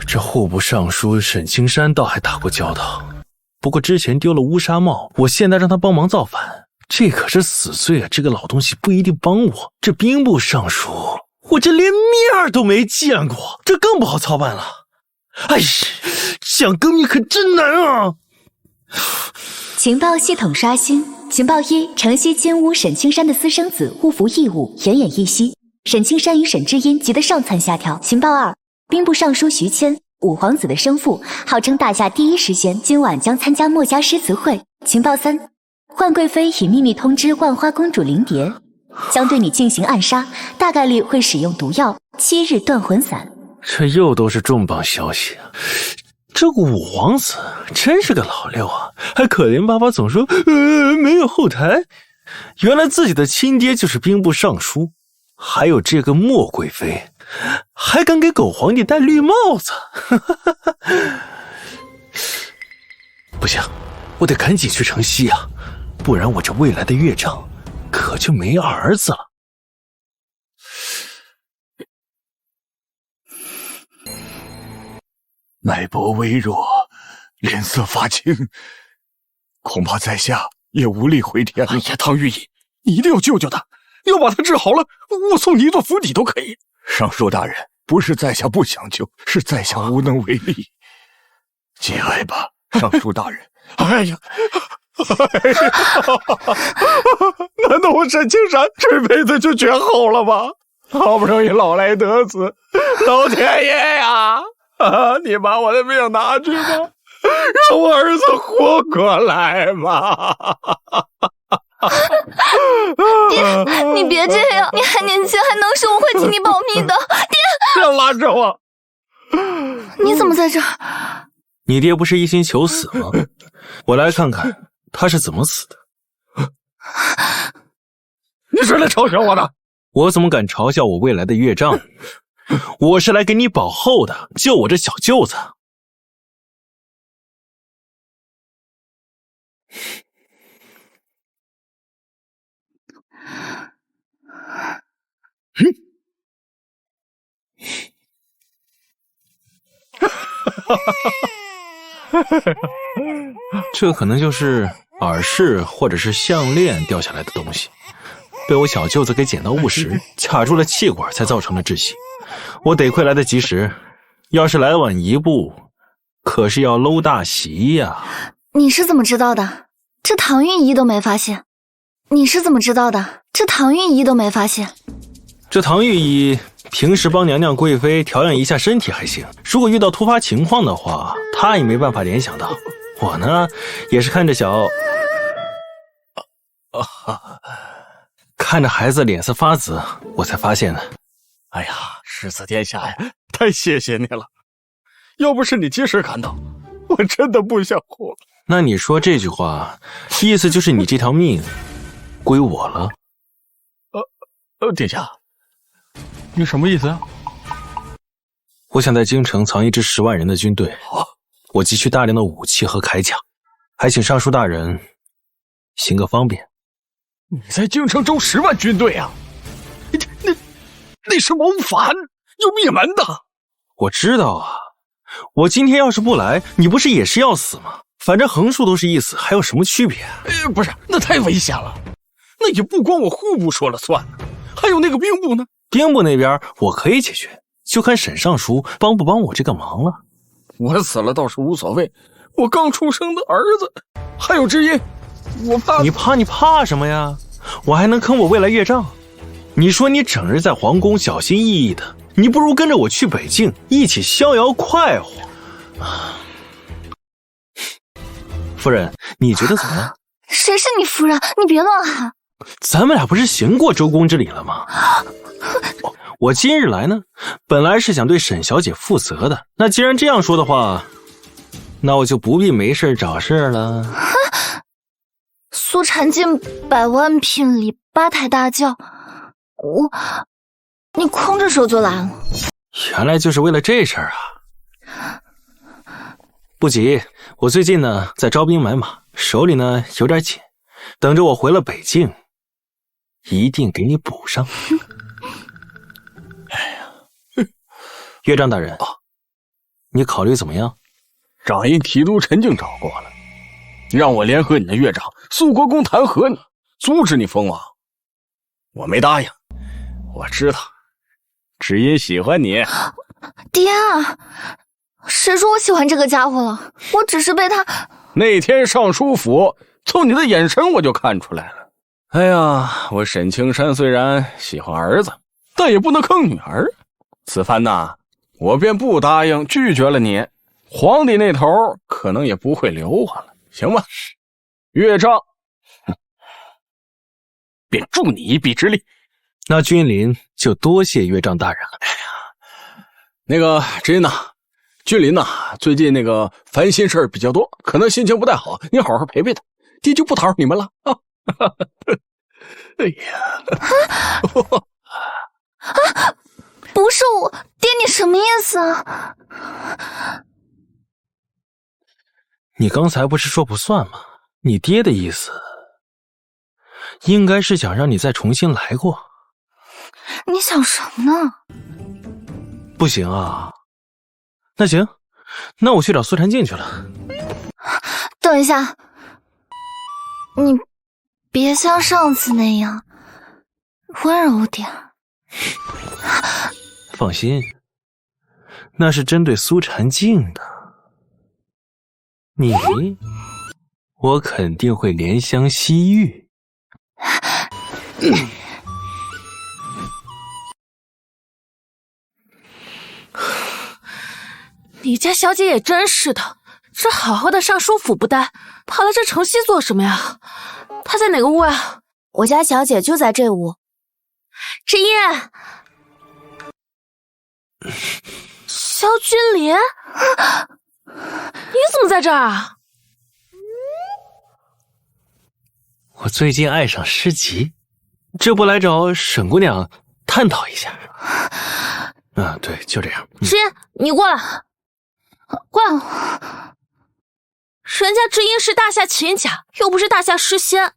Speaker 11: 这户部尚书沈青山倒还打过交道，不过之前丢了乌纱帽，我现在让他帮忙造反，这可是死罪啊！这个老东西不一定帮我。这兵部尚书，我这连面都没见过，这更不好操办了。哎呀，想革命可真难啊！
Speaker 4: 情报系统刷新。情报1：城西金屋沈青山的私生子误服异物，奄奄一息。沈青山与沈知音急得上蹿下跳。情报2：兵部尚书徐谦，五皇子的生父，号称大夏第一诗仙，今晚将参加墨家诗词会。情报3：宦贵妃已秘密通知万花公主灵蝶，将对你进行暗杀，大概率会使用毒药，7日断魂散。
Speaker 11: 这又都是重磅消息啊！这五皇子真是个老六啊，还可怜巴巴总说没有后台。原来自己的亲爹就是兵部尚书，还有这个莫贵妃，还敢给狗皇帝戴绿帽子。不行，我得赶紧去城西啊，不然我这未来的岳丈可就没儿子了。
Speaker 13: 脉搏微弱，脸色发青，恐怕在下也无力回天了。
Speaker 9: 哎呀，唐御医，你一定要救救他，要把他治好了，我送你一座府邸都可以。
Speaker 13: 尚书大人，不是在下不想救，是在下无能为力。节哀吧，尚书大人。
Speaker 9: 哎呀，难道我沈青山这辈子就绝后了吗？好不容易老来得子，老天爷呀！你把我的命拿去吧，让我儿子活过来嘛！
Speaker 1: 爹，你别这样，你还年轻，还能生，我会替你保密的。爹，
Speaker 9: 别拉着我！
Speaker 1: 你怎么在这儿？
Speaker 11: 你爹不是一心求死吗？我来看看他是怎么死的。
Speaker 9: 你是来嘲笑我的？
Speaker 11: 我怎么敢嘲笑我未来的岳丈？我是来给你保后的，救我这小舅子。这可能就是耳饰或者是项链掉下来的东西，被我小舅子给捡到误时，卡住了气管，才造成了窒息。我得亏来得及时，要是来晚一步，可是要搂大席呀。
Speaker 1: 你是怎么知道的？这唐韵仪都没发现。你是怎么知道的？这唐韵仪都没发现。
Speaker 11: 这唐玉仪平时帮娘娘贵妃调养一下身体还行，如果遇到突发情况的话，她也没办法联想到。我呢，也是看着看着孩子脸色发紫，我才发现的。
Speaker 9: 哎呀，世子殿下呀，太谢谢你了！要不是你及时赶到，我真的不想活。
Speaker 11: 那你说这句话，意思就是你这条命归我了？
Speaker 9: 殿下，你什么意思啊？
Speaker 11: 我想在京城藏一支10万人的军队，我急需大量的武器和铠甲，还请尚书大人行个方便。
Speaker 9: 你在京城招10万军队啊？那是谋反，有灭门的。
Speaker 11: 我知道啊，我今天要是不来，你不是也是要死吗？反正横竖都是一死，还有什么区别？
Speaker 9: 不是，那太危险了。那也不光我户部说了算呢，还有那个兵部呢。
Speaker 11: 兵部那边我可以解决，就看沈尚书帮不帮我这个忙了。
Speaker 9: 我死了倒是无所谓，我刚出生的儿子还有知音，我怕。
Speaker 11: 你怕什么呀？我还能坑我未来岳丈。你说你整日在皇宫小心翼翼的，你不如跟着我去北境，一起逍遥快活。夫人，你觉得怎么样？
Speaker 1: 谁是你夫人？你别乱喊。
Speaker 11: 咱们俩不是行过周公之礼了吗？我今日来呢，本来是想对沈小姐负责的。那既然这样说的话，那我就不必没事找事了。
Speaker 1: 苏婵镜100万聘礼，8抬大轿，你空着手就来了？
Speaker 11: 原来就是为了这事儿啊！不急，我最近呢在招兵买马，手里呢有点紧，等着我回了北境，一定给你补上。岳丈大人，你考虑怎么样？
Speaker 9: 掌印提督陈静找过了，让我联合你的岳丈肃国公弹劾你，阻止你封王。我没答应，我知道，知音喜欢你。
Speaker 1: 爹啊，谁说我喜欢这个家伙了？我只是被他……
Speaker 9: 那天上书府，从你的眼神我就看出来了。哎呀，我沈青山虽然喜欢儿子，但也不能坑女儿。此番呐，我便不答应，拒绝了你。皇帝那头可能也不会留我了，行吧？岳丈，便助你一臂之力。
Speaker 11: 那君临就多谢岳丈大人了。哎呀，
Speaker 9: 那个知音呐，君临呐，最近那个烦心事儿比较多，可能心情不太好，你好好陪陪他，爹就不打扰你们了啊。哎呀，
Speaker 1: 不是我，爹，你什么意思啊？
Speaker 11: 你刚才不是说不算吗？你爹的意思应该是想让你再重新来过。
Speaker 1: 你想什么呢？
Speaker 11: 不行啊。那行，那我去找苏婵镜去了。
Speaker 1: 等一下，你别像上次那样温柔点。
Speaker 11: 放心，那是针对苏婵镜的。你，我肯定会怜香惜玉。
Speaker 1: 你家小姐也真是的，这好好的上书府不待，跑来这城西做什么呀？她在哪个屋呀？
Speaker 12: 我家小姐就在这屋。
Speaker 1: 知音，萧君临，你怎么在这儿啊？
Speaker 11: 我最近爱上诗集，这不来找沈姑娘探讨一下。对，就这样。
Speaker 1: 知音，你过来，过来。人家知音是大夏秦甲，又不是大夏诗仙。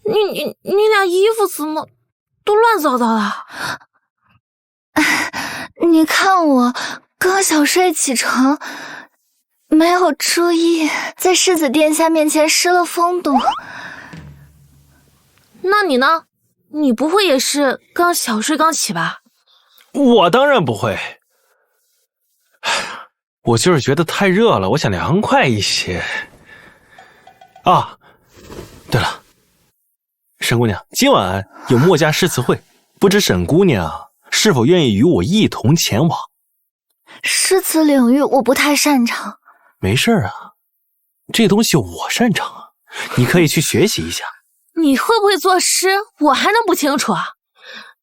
Speaker 1: 你俩衣服怎么都乱糟糟的？你看我刚小睡起床，没有注意，在世子殿下面前失了风度。那你呢？你不会也是刚小睡刚起吧？
Speaker 11: 我当然不会，我就是觉得太热了，我想凉快一些。啊，对了，沈姑娘，今晚有墨家诗词会，不知沈姑娘是否愿意与我一同前往？
Speaker 1: 诗词领域我不太擅长。
Speaker 11: 没事啊，这东西我擅长啊，你可以去学习一下。
Speaker 1: 你会不会作诗，我还能不清楚啊？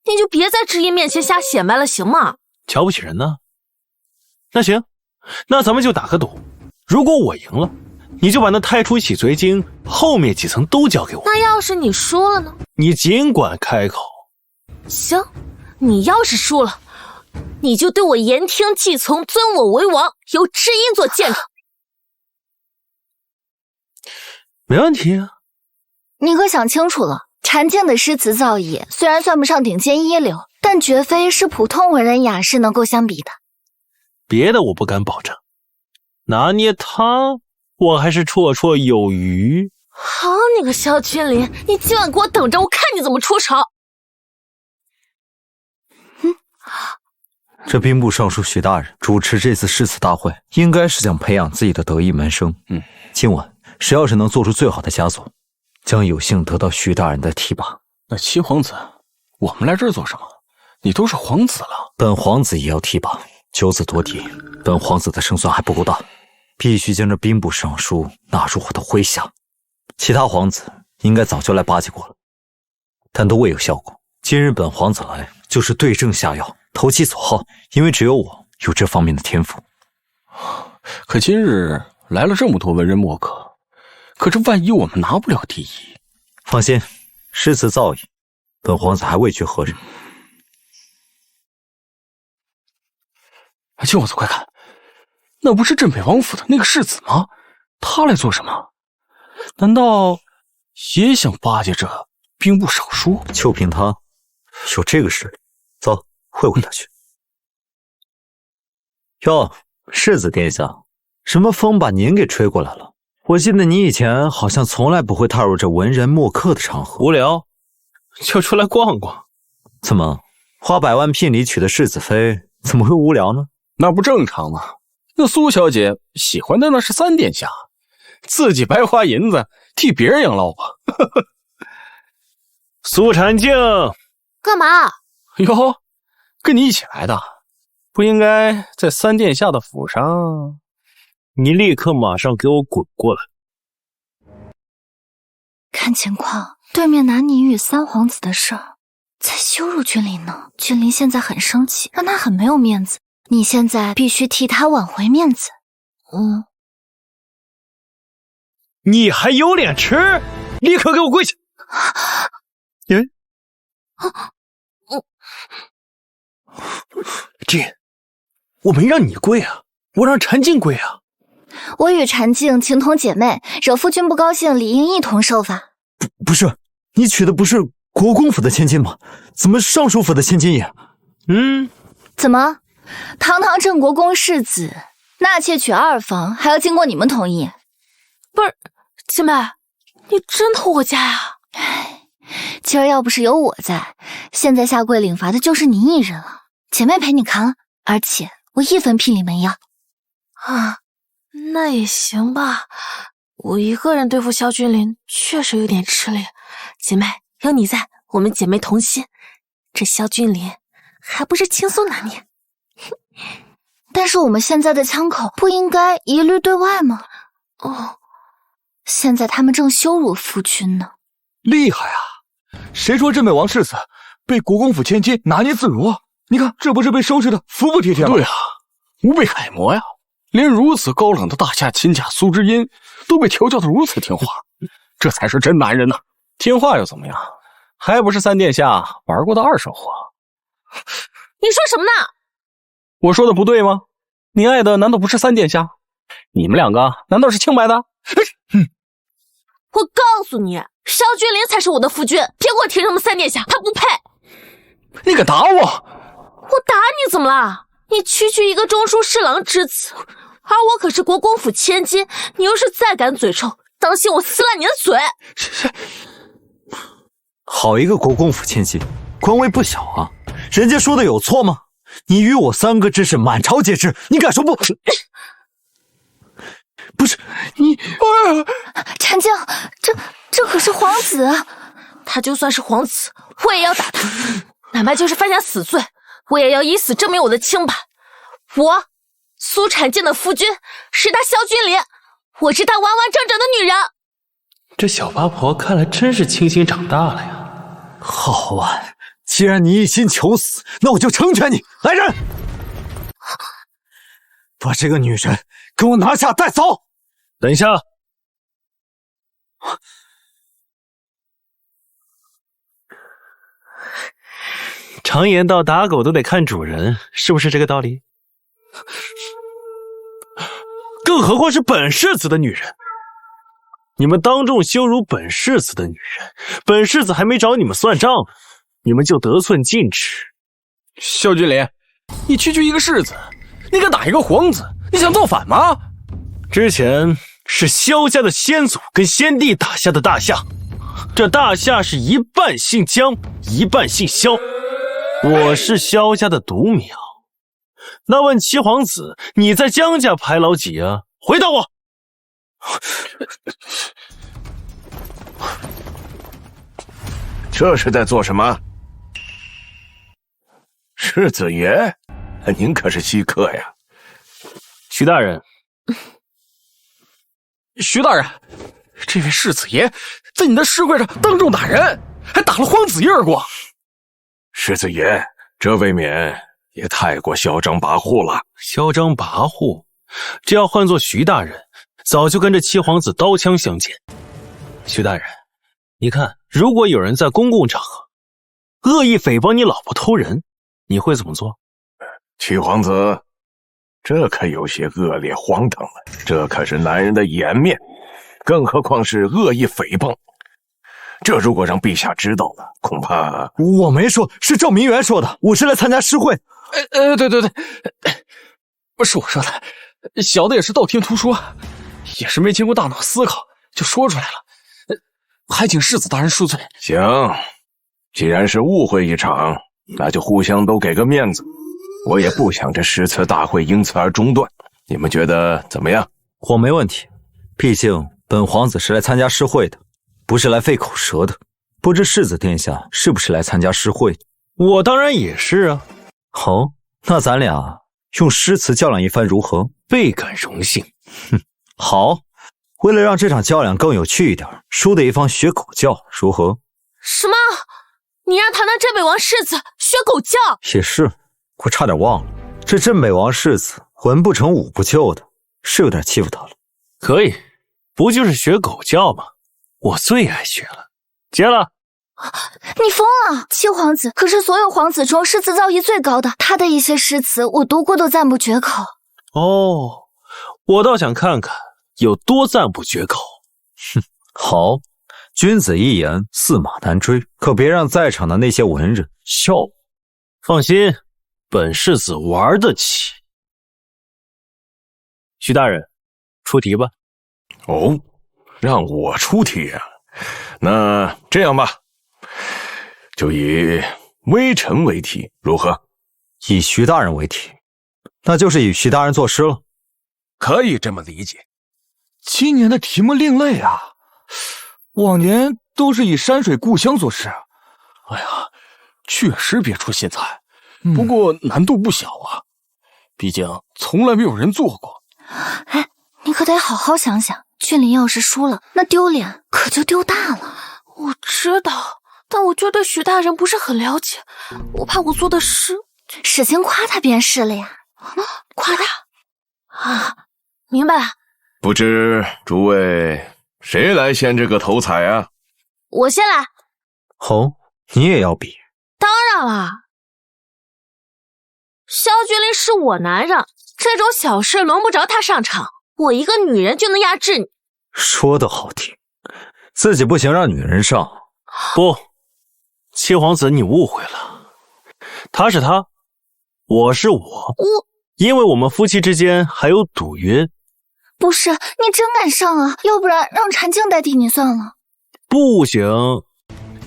Speaker 1: 你就别在知音面前瞎显摆了，行吗？
Speaker 11: 瞧不起人呢？那行，那咱们就打个赌，如果我赢了，你就把那太初洗髓经后面几层都交给我。
Speaker 1: 那要是你输了呢？
Speaker 11: 你尽管开口，
Speaker 1: 行，你要是输了，你就对我言听计从，尊我为王，有知音做见证。
Speaker 2: 没问题啊。
Speaker 4: 你可想清楚了，禅境的诗词造诣虽然算不上顶尖一流，但绝非是普通文人雅士能够相比的。
Speaker 2: 别的我不敢保证，拿捏他，我还是绰绰有余。
Speaker 1: 好你个萧君临，你今晚给我等着，我看你怎么出手。
Speaker 8: 这兵部尚书徐大人主持这次诗词大会，应该是想培养自己的得意门生。今晚谁要是能做出最好的佳作，将有幸得到徐大人的提拔。
Speaker 9: 那七皇子，我们来这儿做什么？你都是皇子了，
Speaker 8: 本皇子也要提拔。九子夺嫡，本皇子的胜算还不够大，必须将这兵部尚书纳入我的麾下。其他皇子应该早就来巴结过了，但都未有效果。今日本皇子来，就是对症下药，投其所好，因为只有我有这方面的天赋。
Speaker 9: 可今日来了这么多文人墨客，可这万一我们拿不了第一？
Speaker 8: 放心，诗词造诣，本皇子还未缺何人。
Speaker 9: 七皇子，快看，那不是镇北王府的那个世子吗？他来做什么？难道也想巴结这兵部尚书？
Speaker 8: 就凭他有这个实力，走，会会他去。哟，世子殿下，什么风把您给吹过来了？我记得你以前好像从来不会踏入这文人墨客的场合。
Speaker 2: 无聊，就出来逛逛。
Speaker 8: 怎么，花百万聘礼娶的世子妃，怎么会无聊呢？
Speaker 9: 那不正常吗？那苏小姐喜欢的那是三殿下，自己白花银子替别人养老婆。
Speaker 2: 苏婵静，
Speaker 1: 干嘛？
Speaker 9: 哟，跟你一起来的，不应该在三殿下的府上？
Speaker 2: 你立刻马上给我滚过来！
Speaker 4: 看情况，对面拿你与三皇子的事儿，在羞辱君临呢。君临现在很生气，让他很没有面子。你现在必须替他挽回面子。
Speaker 2: 你还有脸吃？立刻给我跪下！朕，我没让你跪啊，我让婵静跪啊。
Speaker 4: 我与婵静情同姐妹，惹夫君不高兴，理应一同受罚。
Speaker 8: 不是，你娶的不是国公府的千金吗？怎么尚书府的千金也？
Speaker 4: 怎么？堂堂镇国公世子，纳妾娶二房，还要经过你们同意？
Speaker 1: 不是，姐妹，你真偷我家呀？
Speaker 4: 今儿要不是有我在，现在下跪领罚的就是你一人了。姐妹陪你扛了，而且我一分聘礼没要。
Speaker 1: 啊，那也行吧。我一个人对付萧君临确实有点吃力。姐妹，有你在，我们姐妹同心。这萧君临还不是轻松拿捏？
Speaker 4: 但是我们现在的枪口不应该一律对外吗？现在他们正羞辱夫君呢。
Speaker 13: 厉害啊！谁说镇北王世子被国公府千金拿捏自如啊？你看，这不是被收拾的服服帖帖吗？
Speaker 9: 对啊，无被楷模呀！连如此高冷的大夏亲家苏之音都被调教的如此听话，这才是真男人呐！听话又怎么样？还不是三殿下玩过的二手货？
Speaker 1: 你说什么呢？
Speaker 9: 我说的不对吗？你爱的难道不是三殿下？你们两个难道是清白的？
Speaker 1: 我告诉你，萧君临才是我的夫君，别给我提什么三殿下，他不配。
Speaker 9: 你敢打我？
Speaker 1: 我打你怎么了？你区区一个中书侍郎之子，而我可是国公府千金，你要是再敢嘴臭，当心我撕烂你的嘴！
Speaker 8: 好一个国公府千金，官位不小啊！人家说的有错吗？你与我三哥之事满朝皆知，你敢说不？不是你，
Speaker 4: 婵静，这可是皇子，
Speaker 1: 他就算是皇子，我也要打他，哪怕就是犯下死罪，我也要以死证明我的清白。我苏婵静的夫君是他萧君临，我是他完完整整的女人。
Speaker 2: 这小八婆看来真是清醒长大了呀。
Speaker 8: 好啊，既然你一心求死，那我就成全你。来人，把这个女人给我拿下带走。
Speaker 2: 等一下，
Speaker 11: 常言道，打狗都得看主人，是不是这个道理？更何况是本世子的女人，你们当众羞辱本世子的女人，本世子还没找你们算账，你们就得寸进尺。
Speaker 9: 萧君临，你区区一个世子，你敢打一个皇子，你想造反吗？
Speaker 11: 之前是萧家的先祖跟先帝打下的大夏，这大夏是一半姓姜，一半姓萧，我是萧家的独苗。那问七皇子，你在姜家排老几啊？回答我！
Speaker 6: 这是在做什么？世子爷，您可是稀客呀！
Speaker 11: 徐大人，
Speaker 9: 徐大人，这位世子爷在你的尸柜上当众打人，还打了皇子一耳光。
Speaker 6: 世子爷，这未免也太过嚣张跋扈了。
Speaker 11: 嚣张跋扈，这要换作徐大人，早就跟这七皇子刀枪相见。徐大人，你看，如果有人在公共场合恶意诽谤你老婆偷人，你会怎么做？
Speaker 6: 七皇子，这可有些恶劣荒唐了。这可是男人的颜面，更何况是恶意诽谤。这如果让陛下知道了，恐怕……
Speaker 8: 我没说，是赵明远说的。我是来参加诗会。
Speaker 9: 对，不是我说的，小的也是道听途说，也是没经过大脑思考就说出来了，还请世子大人恕罪。
Speaker 6: 行，既然是误会一场，那就互相都给个面子。我也不想这诗词大会因此而中断，你们觉得怎么样？
Speaker 14: 我没问题，毕竟本皇子是来参加诗会的，不是来费口舌的。不知世子殿下是不是来参加诗会的？
Speaker 11: 我当然也是啊。
Speaker 14: 好，那咱俩用诗词较量一番如何？
Speaker 11: 倍感荣幸。
Speaker 14: 哼，好，为了让这场较量更有趣一点，输的一方学狗叫，如何？
Speaker 1: 什么？你让唐南镇北王世子学狗叫？
Speaker 14: 也是，我差点忘了，这镇北王世子文不成武不就的，是有点欺负他了。
Speaker 11: 可以，不就是学狗叫吗？我最爱学了。接了。
Speaker 4: 你疯了！七皇子可是所有皇子中诗词造诣最高的，他的一些诗词我读过都赞不绝口。
Speaker 11: 哦，我倒想看看有多赞不绝口。
Speaker 14: 哼，好，君子一言，驷马难追，可别让在场的那些文人笑。
Speaker 11: 放心，本世子玩得起。徐大人，出题吧。
Speaker 6: 哦，让我出题啊？那这样吧，就以微臣为题，如何？
Speaker 14: 以徐大人为题，那就是以徐大人作诗了。
Speaker 13: 可以这么理解。今年的题目另类啊，往年都是以山水故乡作诗。哎呀，确实别出心裁，不过难度不小啊，毕竟从来没有人做过。
Speaker 4: 哎，你可得好好想想，俊林要是输了，那丢脸可就丢大了。
Speaker 1: 我知道，但我觉得许大人不是很了解，我怕我做的诗，
Speaker 4: 使劲夸他便是了呀。
Speaker 1: 夸他啊，明白了。
Speaker 6: 不知诸位谁来献这个头彩啊？
Speaker 1: 我先来。
Speaker 14: 好，你也要比？
Speaker 1: 当然啦，萧君临是我男人，这种小事轮不着他上场，我一个女人就能压制你。
Speaker 14: 说得好听，自己不行让女人上。
Speaker 11: 不，七皇子你误会了，他是他，我是我，因为我们夫妻之间还有赌约。
Speaker 4: 不是，你真敢上啊？要不然让禅静代替你算了。
Speaker 11: 不行，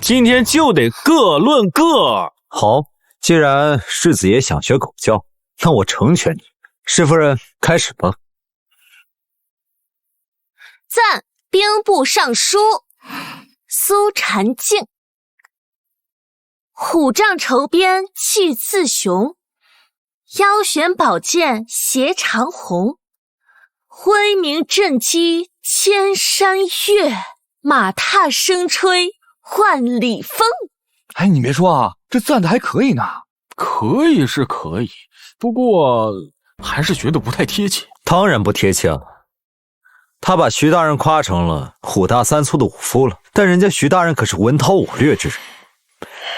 Speaker 11: 今天就得各论各。
Speaker 14: 好，既然世子爷想学狗叫，那我成全你。施夫人，开始吧。
Speaker 1: 赞兵部尚书苏禅静，虎杖筹鞭气自雄，腰悬宝剑斜长虹，辉明震击千山岳，马踏声吹万里风。
Speaker 13: 哎，你别说啊，这赞的还可以呢。可以是可以，不过还是觉得不太贴切。
Speaker 14: 当然不贴切了，他把徐大人夸成了虎大三粗的武夫了，但人家徐大人可是文韬武略之人。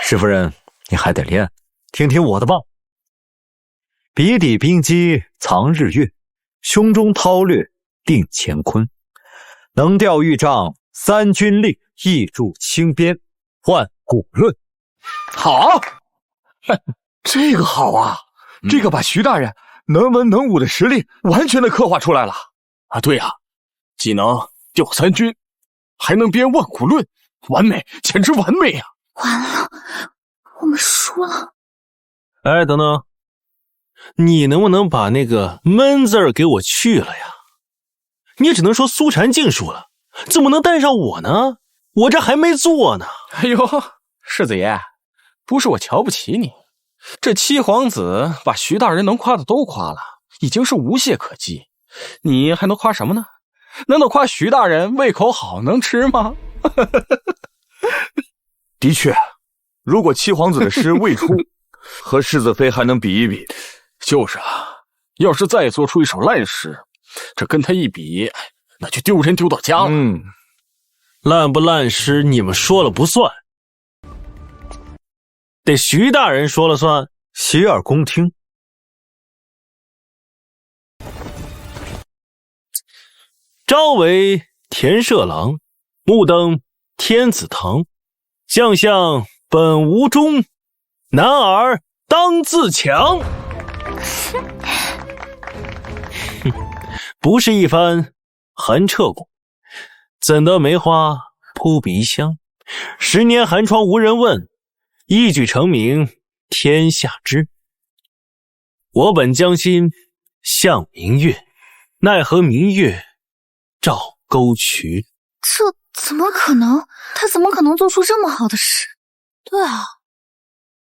Speaker 14: 施夫人，你还得练。听听我的吧。笔底冰肌藏日月，胸中韬略定乾坤。能调豫章三军令，意助轻鞭万古论。
Speaker 9: 好，这个好啊，这个把徐大人能文能武的实力完全的刻画出来了啊！对啊，既能调三军，还能编万古论，完美，简直完美啊！
Speaker 1: 完了，我们输了。
Speaker 11: 哎，等等，你能不能把那个闷字儿给我去了呀？你只能说苏禅静输了，怎么能带上我呢？我这还没做呢。
Speaker 15: 哎呦，世子爷，不是我瞧不起你，这七皇子把徐大人能夸的都夸了，已经是无懈可击，你还能夸什么呢？难道夸徐大人胃口好能吃吗？
Speaker 13: 的确，如果七皇子的诗未出，和世子妃还能比一比。
Speaker 15: 就是啊，要是再做出一首烂诗，这跟他一比，那就丢人丢到家了。
Speaker 11: 烂不烂诗你们说了不算，得徐大人说了算。
Speaker 14: 洗耳恭听。
Speaker 11: 朝为田舍郎，暮登天子堂。将相本无忠，男儿当自强。不是一番寒彻骨，怎得梅花扑鼻香？10年寒窗无人问，一举成名天下知。我本将心向明月，奈何明月照沟渠。
Speaker 1: 这怎么可能？他怎么可能做出这么好的诗？对啊，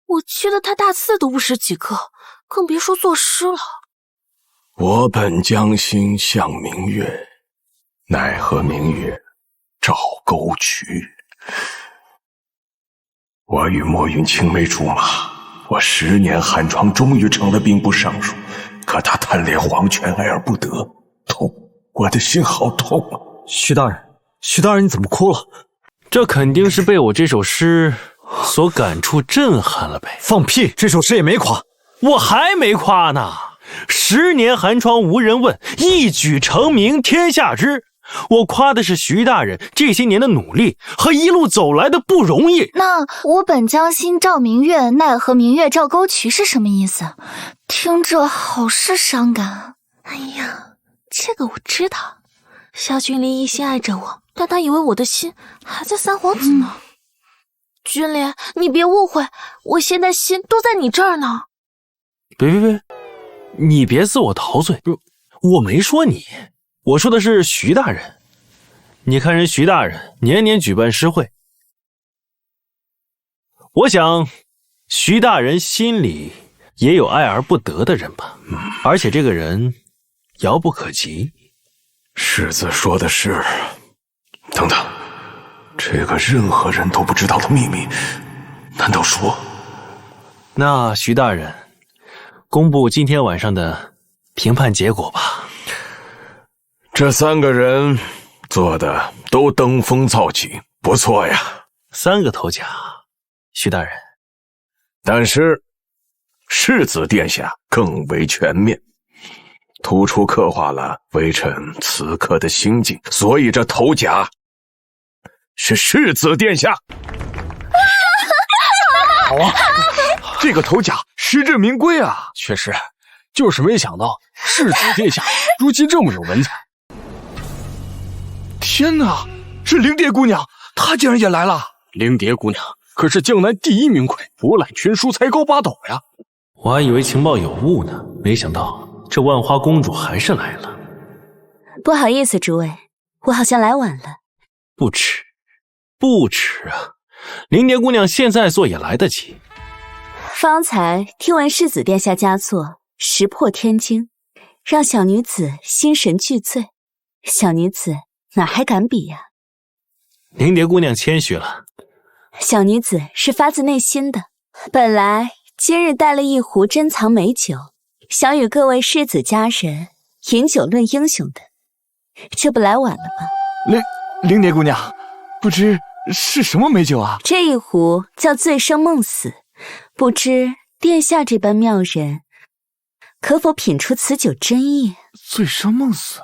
Speaker 1: 我觉得他大字都不识几个，更别说作诗了。
Speaker 6: 我本将心向明月，奈何明月照沟渠。我与墨云青梅竹马，我10年寒窗终于成了兵部尚书，可他贪恋皇权爱而不得，痛，我的心好痛啊！
Speaker 14: 徐大人你怎么哭了？
Speaker 11: 这肯定是被我这首诗所感触震撼了呗。
Speaker 14: 放屁，这首诗也没夸。
Speaker 11: 我还没夸呢。10年寒窗无人问，一举成名天下知。我夸的是徐大人这些年的努力和一路走来的不容易。
Speaker 1: 那我本将心照明月，奈何明月照沟渠是什么意思？听着好是伤感。哎呀，这个我知道。萧君离一心爱着我，但他以为我的心还在三皇子呢。君离，你别误会，我现在心都在你这儿呢。
Speaker 11: 别，你别自我陶醉，我没说你，我说的是徐大人。你看人徐大人年年举办诗会，我想徐大人心里也有爱而不得的人吧，而且这个人遥不可及。
Speaker 6: 世子说的是，等等，这个任何人都不知道的秘密，难道说……
Speaker 11: 那徐大人公布今天晚上的评判结果吧。
Speaker 6: 这3个人做的都登峰造极，不错呀
Speaker 11: ，3个头奖，徐大人。
Speaker 6: 但是世子殿下更为全面，突出刻画了微臣此刻的心境，所以这头甲是世子殿下。
Speaker 9: 好啊，这个头甲实至名归啊！确实，就是没想到世子殿下如今这么有文采。天哪，是灵蝶姑娘，她竟然也来了！灵蝶姑娘可是江南第1名魁，博览群书，才高8斗呀！
Speaker 11: 我还以为情报有误呢，没想到这万花公主还是来了。
Speaker 7: 不好意思，诸位，我好像来晚了。
Speaker 11: 不迟啊！灵蝶姑娘现在做也来得及。
Speaker 7: 方才听闻世子殿下佳作石破天惊，让小女子心神俱醉。小女子哪还敢比呀？
Speaker 11: 灵蝶姑娘谦虚了。
Speaker 7: 小女子是发自内心的。本来今日带了一壶珍藏美酒，想与各位世子佳人饮酒论英雄的，这不来晚了吗？
Speaker 9: 灵蝶姑娘，不知是什么美酒啊？
Speaker 7: 这一壶叫醉生梦死，不知殿下这般妙人，可否品出此酒真意？
Speaker 9: 醉生梦死，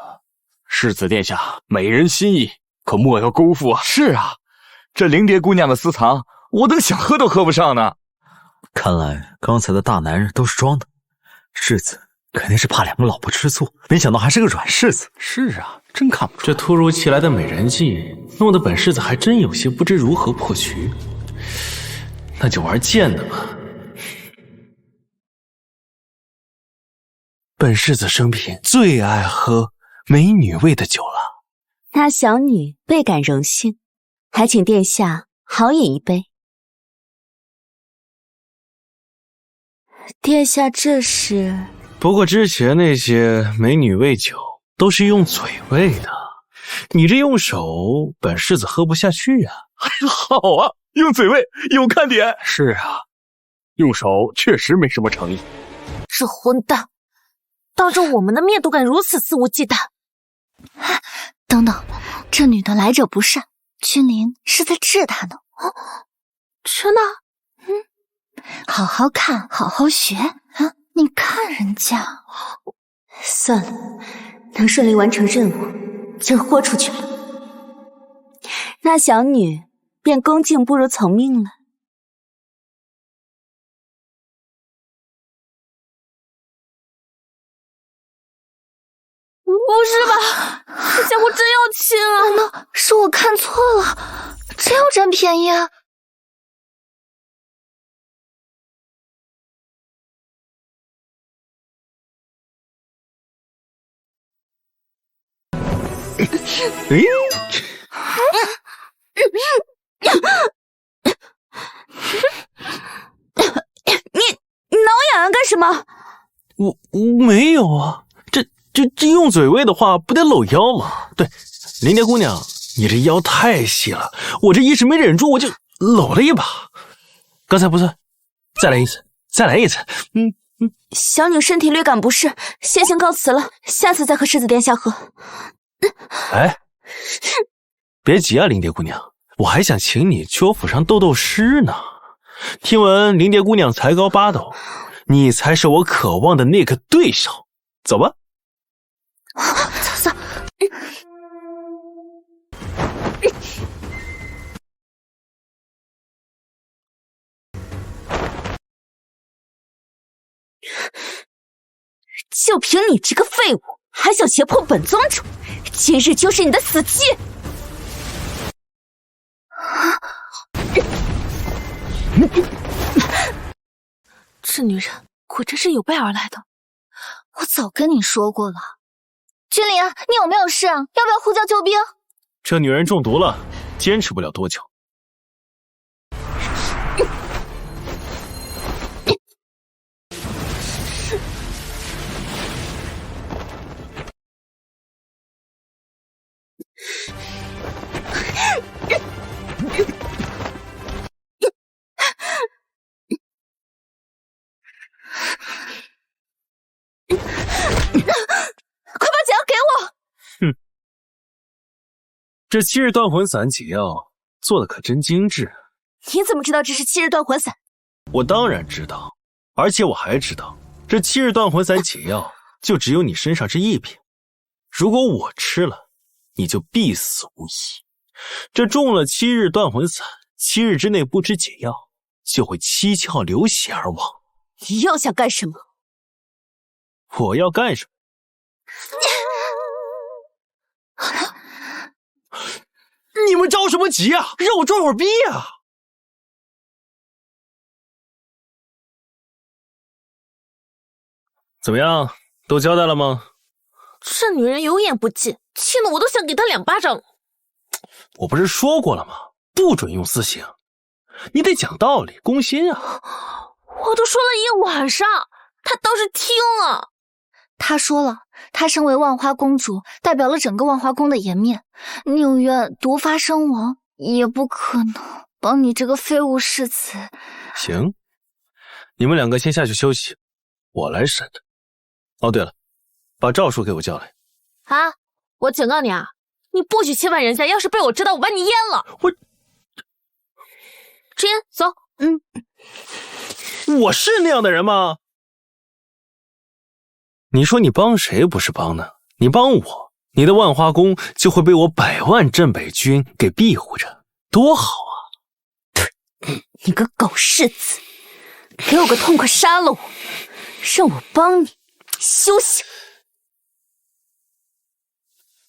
Speaker 9: 世子殿下，美人心意，可莫要辜负啊！
Speaker 13: 是啊，这灵蝶姑娘的私藏，我等想喝都喝不上呢。
Speaker 14: 看来刚才的大男人都是装的，世子肯定是怕两个老婆吃醋，没想到还是个软柿子。
Speaker 9: 是啊，真看不出。
Speaker 11: 这突如其来的美人计，弄得本世子还真有些不知如何破局。那就玩贱的吧。本世子生平最爱喝美女味的酒了。
Speaker 7: 那小女倍感荣幸，还请殿下好饮一杯。殿下这是……
Speaker 11: 不过之前那些美女味酒都是用嘴喂的，你这用手，本世子喝不下去啊。
Speaker 13: 好啊，用嘴喂有看点。
Speaker 9: 是啊，用手确实没什么诚意。
Speaker 1: 这混蛋，当着我们的面都敢如此肆无忌惮。
Speaker 12: 等等，这女的来者不善，君临是在治她呢。
Speaker 1: 真的？
Speaker 12: 好好看，好好学啊！你看人家，
Speaker 7: 算了，能顺利完成任务就豁出去了。那小女便恭敬不如从命了。
Speaker 1: 不是吧？这家伙真要亲啊？
Speaker 12: 难道是我看错了？真要占便宜啊？
Speaker 1: 你挠痒痒干什么？
Speaker 11: 我没有啊，这用嘴喂的话，不得搂腰吗？对，灵蝶姑娘，你这腰太细了，我这一时没忍住，我就搂了一把。刚才不算，再来一次，再来一次。
Speaker 7: 小女身体略感不适，先行告辞了，下次再和世子殿下喝。
Speaker 11: 哎，别急啊，灵蝶姑娘，我还想请你去我府上斗斗诗呢。听闻灵蝶姑娘才高8斗，你才是我渴望的那个对手。走吧。
Speaker 12: 走。
Speaker 7: 就凭你这个废物，还想胁迫本宗主，今日就是你的死期！
Speaker 1: 这女人果真是有备而来的。
Speaker 12: 我早跟你说过了。君临，你有没有事啊？要不要呼叫救兵？
Speaker 11: 这女人中毒了，坚持不了多久。
Speaker 1: 快把解药给我！
Speaker 11: 这7日断魂散解药做的可真精致。
Speaker 1: 你怎么知道这是7日断魂散？
Speaker 11: 我当然知道，而且我还知道，这7日断魂散解药就只有你身上这一瓶。如果我吃了，你就必死无疑。这中了7日断魂散，7日之内不吃解药，就会七窍流血而亡。
Speaker 1: 你又想干什么？
Speaker 11: 我要干什么？你们着什么急啊？让我装会儿逼啊！怎么样，都交代了吗？
Speaker 1: 这女人有眼不进，气得我都想给她2巴掌了。
Speaker 11: 我不是说过了吗？不准用私刑，你得讲道理，攻心啊！
Speaker 1: 我都说了一晚上，她倒是听啊！
Speaker 12: 她说了，她身为万花公主，代表了整个万花宫的颜面，宁愿毒发身亡，也不可能帮你这个废物世子。
Speaker 11: 行，你们2个先下去休息，我来审。哦，对了，把赵叔给我叫来。
Speaker 1: 啊！我警告你啊，你不许侵犯人家，要是被我知道，我把你阉了。
Speaker 11: 我，
Speaker 1: 吃烟，走。
Speaker 2: 我是那样的人吗？你说你帮谁不是帮呢？你帮我，你的万花宫就会被我100万镇北军给庇护着，多好啊！
Speaker 12: 你个狗世子，给我个痛快杀了我，让我帮你休息。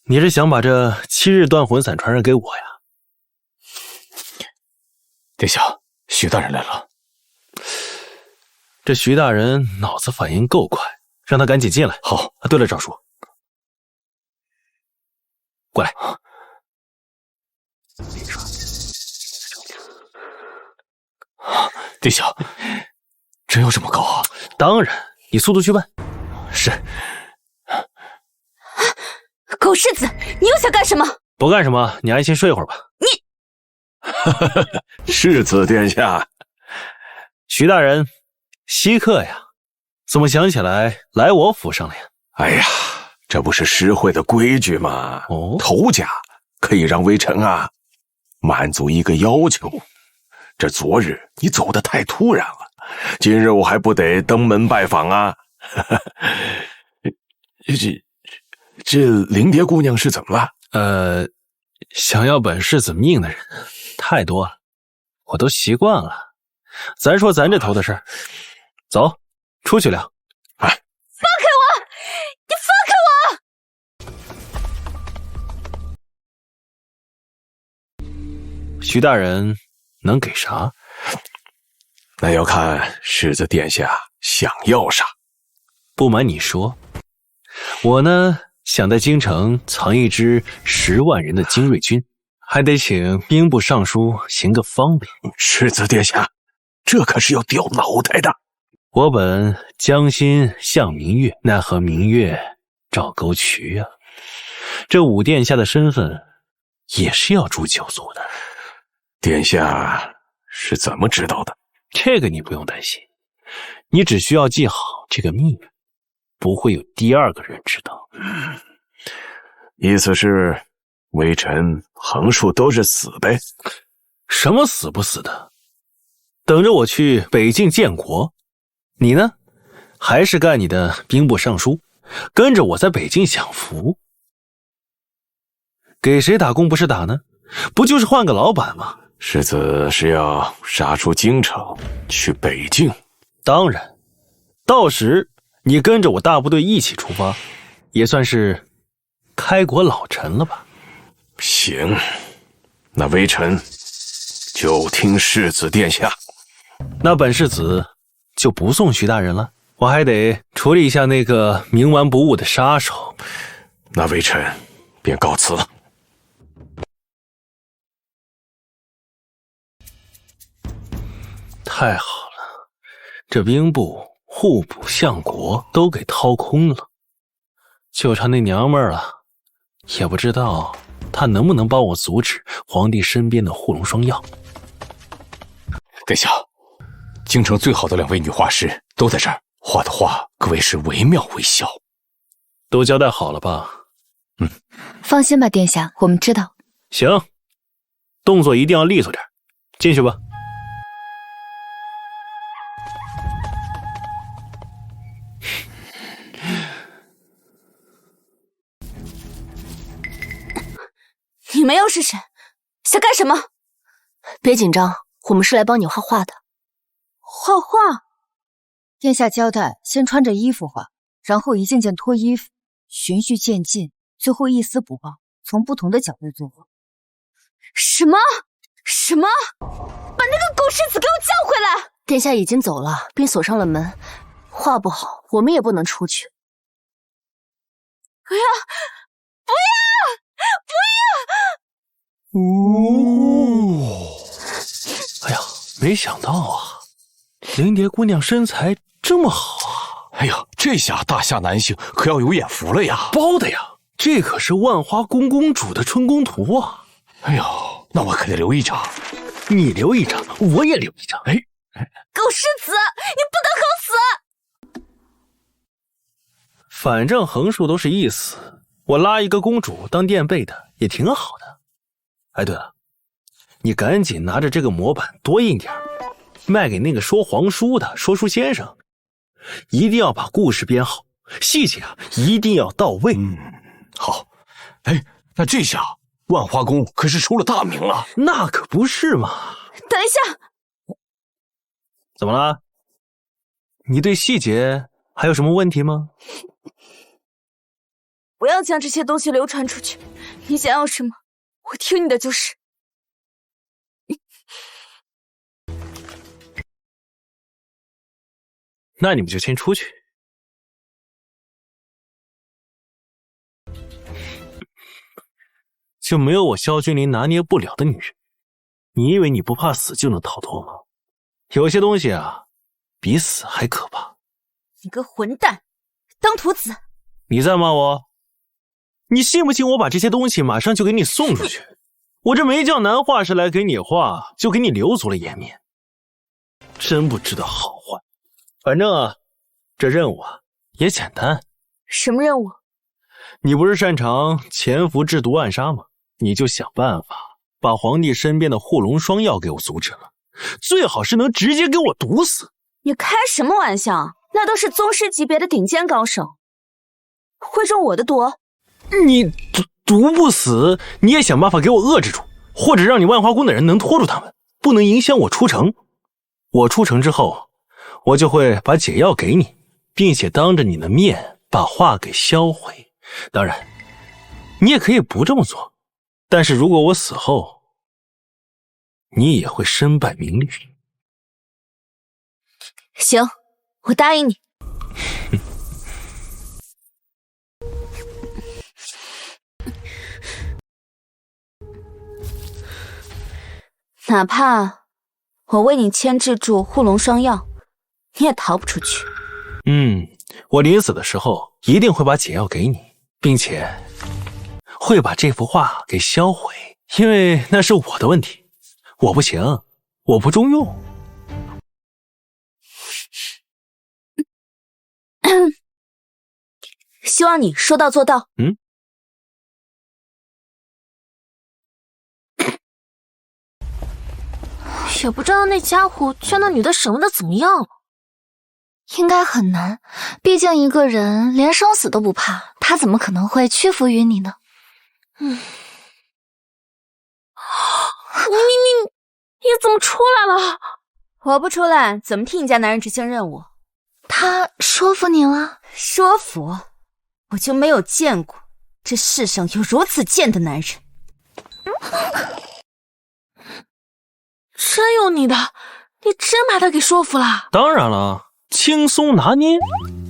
Speaker 2: 你是想把这7日断魂伞传染给我呀？
Speaker 5: 殿下，徐大人来了。
Speaker 2: 这徐大人脑子反应够快，让他赶紧进来。
Speaker 5: 好。
Speaker 2: 对了，赵叔，过来。
Speaker 5: 殿下，真有这么高啊？
Speaker 2: 当然，你速度去办。
Speaker 5: 是。
Speaker 12: 狗世子，你又想干什么？
Speaker 2: 不干什么，你安心睡会儿吧。
Speaker 6: 世子殿下，
Speaker 2: 徐大人，稀客呀，怎么想起来我府上了呀？
Speaker 6: 哎呀，这不是诗会的规矩吗？
Speaker 2: 哦，
Speaker 6: 头家可以让微臣啊满足一个要求。这昨日你走得太突然了，今日我还不得登门拜访啊？这灵蝶姑娘是怎么了？
Speaker 2: 想要本世子命的人太多了，我都习惯了。咱说咱这头的事儿，走，出去聊。
Speaker 12: 放开我！你放开
Speaker 2: 我！徐大人能给啥？
Speaker 6: 那要看世子殿下想要啥。
Speaker 2: 不瞒你说，我呢想在京城藏一支10万人的精锐军，还得请兵部尚书行个方便。
Speaker 6: 世子殿下，这可是要掉脑袋的。
Speaker 2: 我本将心向明月，奈何明月照沟渠啊！这武殿下的身份也是要诛九族的。
Speaker 6: 殿下是怎么知道的？
Speaker 2: 这个你不用担心，你只需要记好这个秘密，不会有第2个人知道。
Speaker 6: 意思是微臣横竖都是死呗？
Speaker 2: 什么死不死的？等着我去北境建国，你呢，还是干你的兵部尚书，跟着我在北境享福。给谁打工不是打呢？不就是换个老板吗？
Speaker 6: 世子是要杀出京城去北境？
Speaker 2: 当然，到时你跟着我大部队一起出发，也算是开国老臣了吧？
Speaker 6: 行，那微臣就听世子殿下。
Speaker 2: 那本世子就不送徐大人了，我还得处理一下那个冥顽不悟的杀手。
Speaker 6: 那微臣便告辞了。
Speaker 2: 太好了，这兵部、户部、相国都给掏空了，就差那娘们儿了，也不知道她能不能帮我阻止皇帝身边的护龙双药。
Speaker 5: 殿下，京城最好的2位女画师都在这儿，画的画可谓是惟妙惟肖。
Speaker 2: 都交代好了吧？
Speaker 4: 放心吧，殿下，我们知道。
Speaker 2: 行，动作一定要利索点，进去吧。
Speaker 12: 你们又是谁？想干什么？别紧张，我们是来帮你画画的。
Speaker 1: 画画？
Speaker 16: 殿下交代，先穿着衣服画，然后一件件脱衣服，循序渐进，最后一丝不挂，从不同的角度作画。
Speaker 12: 什么？把那个狗世子给我叫回来！殿下已经走了，并锁上了门，画不好，我们也不能出去。
Speaker 1: 不要！
Speaker 2: 哎呀，没想到啊，灵蝶姑娘身材这么好啊！
Speaker 5: 哎呀，这下大夏男性可要有眼福了呀！
Speaker 2: 包的呀，这可是万花宫公主的春宫图啊！
Speaker 5: 哎呦，那我可得留一张。
Speaker 2: 你留一张，我也留一张。哎，
Speaker 12: 狗世子，你不得好死！
Speaker 2: 反正横竖都是一死，我拉一个公主当垫背的也挺好的。哎，对了，你赶紧拿着这个模板多印点，
Speaker 11: 卖给那个说皇叔的说书先生。一定要把故事编好，细节啊一定要到位。
Speaker 6: 好。哎，那这下万花宫可是出了大名了。
Speaker 11: 那可不是嘛。
Speaker 1: 等一下，
Speaker 11: 怎么了？你对细节还有什么问题吗？
Speaker 1: 不要将这些东西流传出去。你想要什么，我听你的就是。
Speaker 11: 那你们就先出去。就没有我萧君临拿捏不了的女人。你以为你不怕死就能逃脱吗？有些东西啊，比死还可怕。
Speaker 1: 你个混蛋，当徒子！
Speaker 11: 你在骂我？你信不信我把这些东西马上就给你送出去？我这没叫男画师来给你画，就给你留足了颜面。真不知道好坏。反正啊，这任务啊也简单。
Speaker 1: 什么任务？
Speaker 11: 你不是擅长潜伏制毒暗杀吗？你就想办法把皇帝身边的护龙霜药给我阻止了，最好是能直接给我毒死。
Speaker 1: 你开什么玩笑？那都是宗师级别的顶尖高手，会中我的毒？
Speaker 11: 你毒不死，你也想办法给我遏制住，或者让你万花宫的人能拖住他们，不能影响我出城。我出城之后，我就会把解药给你，并且当着你的面把画给销毁。当然，你也可以不这么做，但是如果我死后，你也会身败名裂。
Speaker 1: 行，我答应你。哪怕我为你牵制住护龙霜药，你也逃不出去。
Speaker 11: 我临死的时候一定会把解药给你，并且会把这幅画给销毁，因为那是我的问题，我不行，我不中用。
Speaker 1: 希望你说到做到。也不知道那家伙劝那女的什么的怎么样了。
Speaker 7: 应该很难，毕竟一个人连生死都不怕，他怎么可能会屈服于你呢？
Speaker 1: 你怎么出来了？我不出来，怎么替你家男人执行任务？
Speaker 7: 他说服你了？
Speaker 1: 说服？我就没有见过这世上有如此贱的男人。真有你的，你真把他给说服了？
Speaker 11: 当然了，轻松拿捏。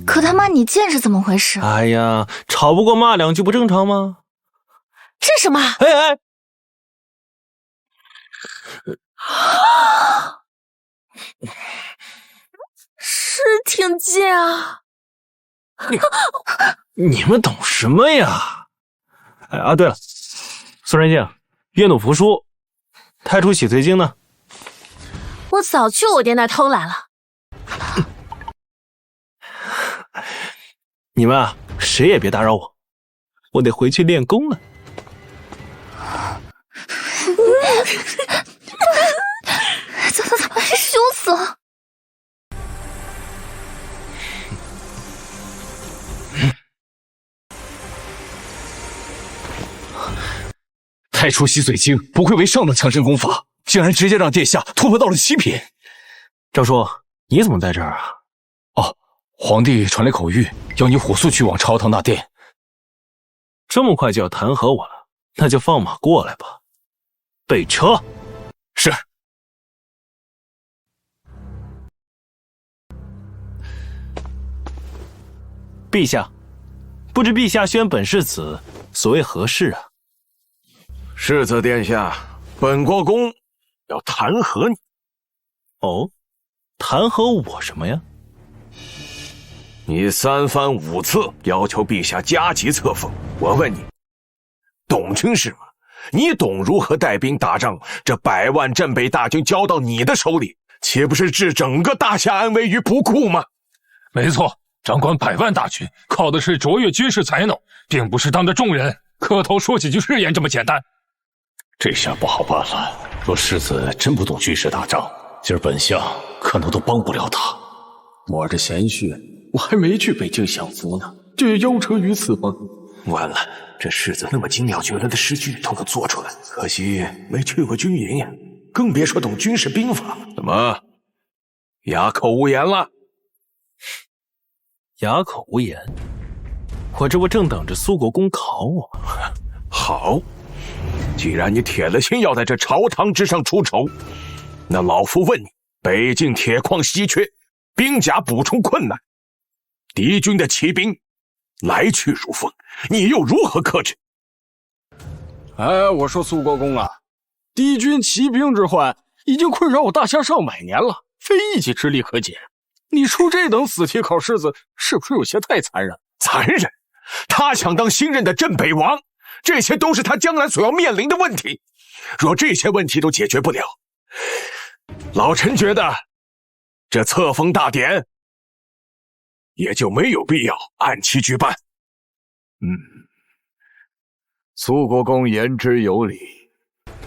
Speaker 7: 可他骂你贱是怎么回事？
Speaker 11: 哎呀，吵不过骂两句不正常吗？
Speaker 1: 这什么？
Speaker 11: 哎，
Speaker 1: 是挺贱啊！
Speaker 11: 你们懂什么呀？对了，苏然静，阅读符书，太初洗髓经呢？
Speaker 1: 我早去我爹那偷来了。
Speaker 11: 你们啊，谁也别打扰我，我得回去练功了。
Speaker 7: 走，羞死了！
Speaker 5: 太初洗髓经不愧为上等强身功法，竟然直接让殿下突破到了7品。
Speaker 11: 赵叔，你怎么在这儿啊？
Speaker 5: 皇帝传来口谕，要你火速去往朝堂纳殿。
Speaker 11: 这么快就要弹劾我了，那就放马过来吧。备车。
Speaker 5: 是。
Speaker 11: 陛下，不知陛下宣本世子所谓何事啊？
Speaker 6: 世子殿下，本国公要弹劾你。
Speaker 11: 哦，弹劾我什么呀？
Speaker 6: 你3番5次要求陛下加急册封，我问你，懂军事吗？你懂如何带兵打仗？这100万镇北大军交到你的手里，岂不是置整个大夏安危于不顾吗？
Speaker 3: 没错，掌管100万大军，靠的是卓越军事才能，并不是当着众人磕头说几句誓言这么简单。
Speaker 5: 这下不好办了，若世子真不懂军事打仗，今儿本相可能都帮不了他。
Speaker 9: 我这贤婿，我还没去北境享福呢，就要夭折于此吗？
Speaker 6: 完了，这世子那么精妙绝伦的诗句都能做出来，可惜没去过军营呀，更别说懂军事兵法。怎么，哑口无言了？
Speaker 11: 哑口无言？我这不正等着苏国公考我吗？
Speaker 6: 好，既然你铁了心要在这朝堂之上出丑，那老夫问你，北境铁矿稀缺，兵甲补充困难，敌军的骑兵来去如风，你又如何克制？
Speaker 9: 哎，我说苏国公啊，敌军骑兵之患已经困扰我大夏上百年了，非一己之力可解。你出这等死题考试子，是不是有些太残忍？
Speaker 6: 残忍？他想当新任的镇北王，这些都是他将来所要面临的问题。若这些问题都解决不了，老臣觉得这册封大典也就没有必要按期举办。
Speaker 13: 苏国公言之有理，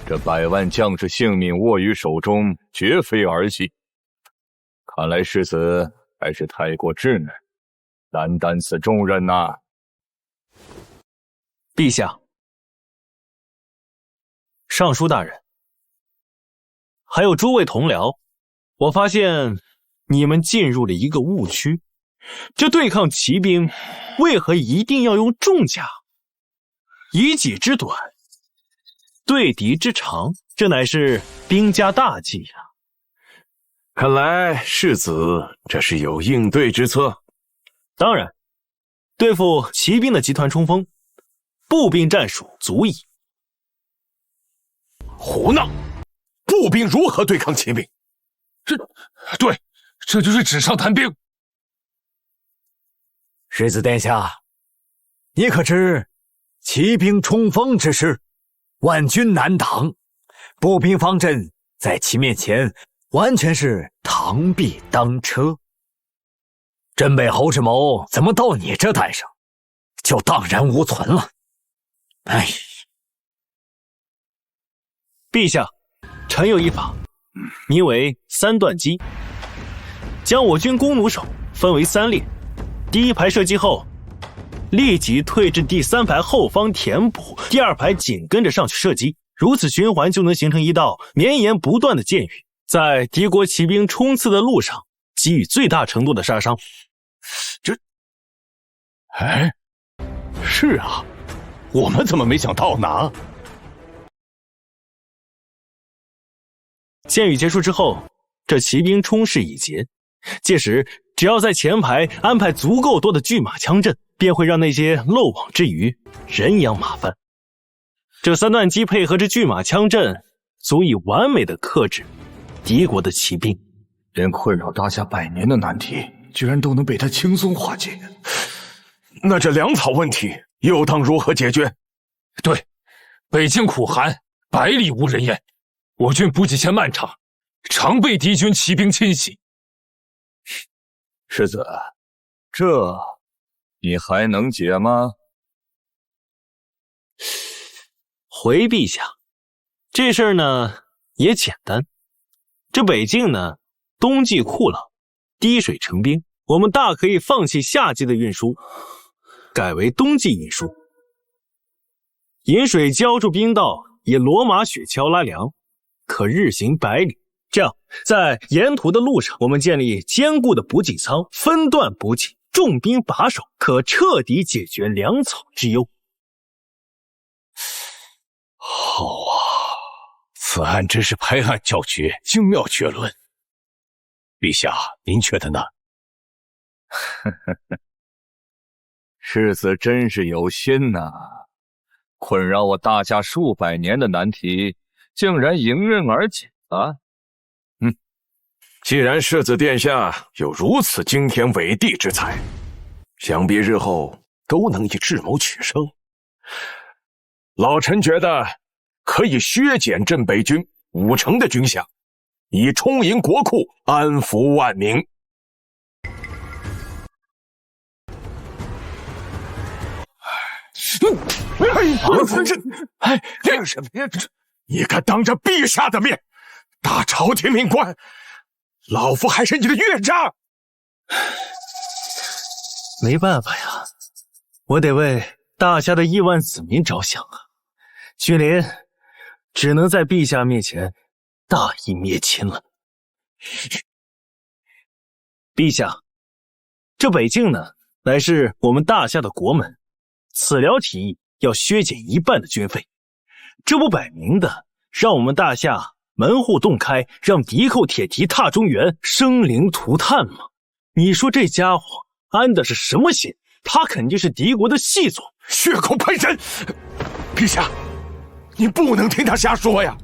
Speaker 13: 这100万将士性命握于手中，绝非儿戏。看来世子还是太过稚嫩，难担此重任呐。
Speaker 11: 陛下，尚书大人，还有诸位同僚，我发现你们进入了一个误区。这对抗骑兵，为何一定要用重甲？以己之短，对敌之长，这乃是兵家大忌呀。
Speaker 6: 看来世子这是有应对之策。
Speaker 11: 当然，对付骑兵的集团冲锋，步兵战术足矣。
Speaker 6: 胡闹！步兵如何对抗骑兵？
Speaker 3: 对，这就是纸上谈兵。
Speaker 14: 世子殿下，你可知骑兵冲锋之势，万军难挡，步兵方阵在其面前完全是螳臂当车。镇北侯之谋怎么到你这代上就荡然无存了？哎，
Speaker 11: 陛下，臣有一法，名为3段击，将我军弓弩手分为3列，第一排射击后，立即退至第3排后方填补，第2排紧跟着上去射击，如此循环就能形成一道绵延不断的箭雨，在敌国骑兵冲刺的路上给予最大程度的杀伤。
Speaker 6: 是啊，我们怎么没想到呢？
Speaker 11: 箭雨结束之后，这骑兵冲势已竭，届时只要在前排安排足够多的巨马枪阵，便会让那些漏网之鱼人仰马翻。这3段击配合着巨马枪阵，足以完美的克制敌国的骑兵。
Speaker 13: 连困扰大夏100年的难题，居然都能被他轻松化解。
Speaker 6: 那这粮草问题又当如何解决？
Speaker 3: 对，北境苦寒，百里无人烟，我军补给线漫长，常被敌军骑兵侵袭。
Speaker 13: 世子，这你还能解吗？
Speaker 11: 回陛下，这事儿呢也简单。这北境呢，冬季酷冷，滴水成冰，我们大可以放弃夏季的运输，改为冬季运输。引水浇筑冰道，以骡马雪橇拉粮，可日行100里。这样，在沿途的路上，我们建立坚固的补给仓，分段补给，重兵把守，可彻底解决粮草之忧。
Speaker 6: 好啊，此案真是拍案叫绝，精妙绝伦。陛下，您觉得呢？
Speaker 13: 世子真是有心呐，困扰我大夏数百年的难题，竟然迎刃而解了。
Speaker 6: 既然世子殿下有如此惊天伟地之才，想必日后都能以智谋取胜。老臣觉得可以削减镇北军5成的军饷，以充盈国库，安抚万民。这是什么呀？你敢当着陛下的面打朝廷命官，老夫还是你的岳丈。
Speaker 11: 没办法呀，我得为大夏的亿万子民着想啊。君临只能在陛下面前大义灭亲了。陛下，这北境呢，乃是我们大夏的国门，此辽提议要削减1半的军费，这不摆明的让我们大夏门户洞开，让敌寇铁蹄踏中原，生灵涂炭吗？你说这家伙安的是什么心？他肯定是敌国的细作，
Speaker 6: 血口喷人！陛下，你不能听他瞎说呀！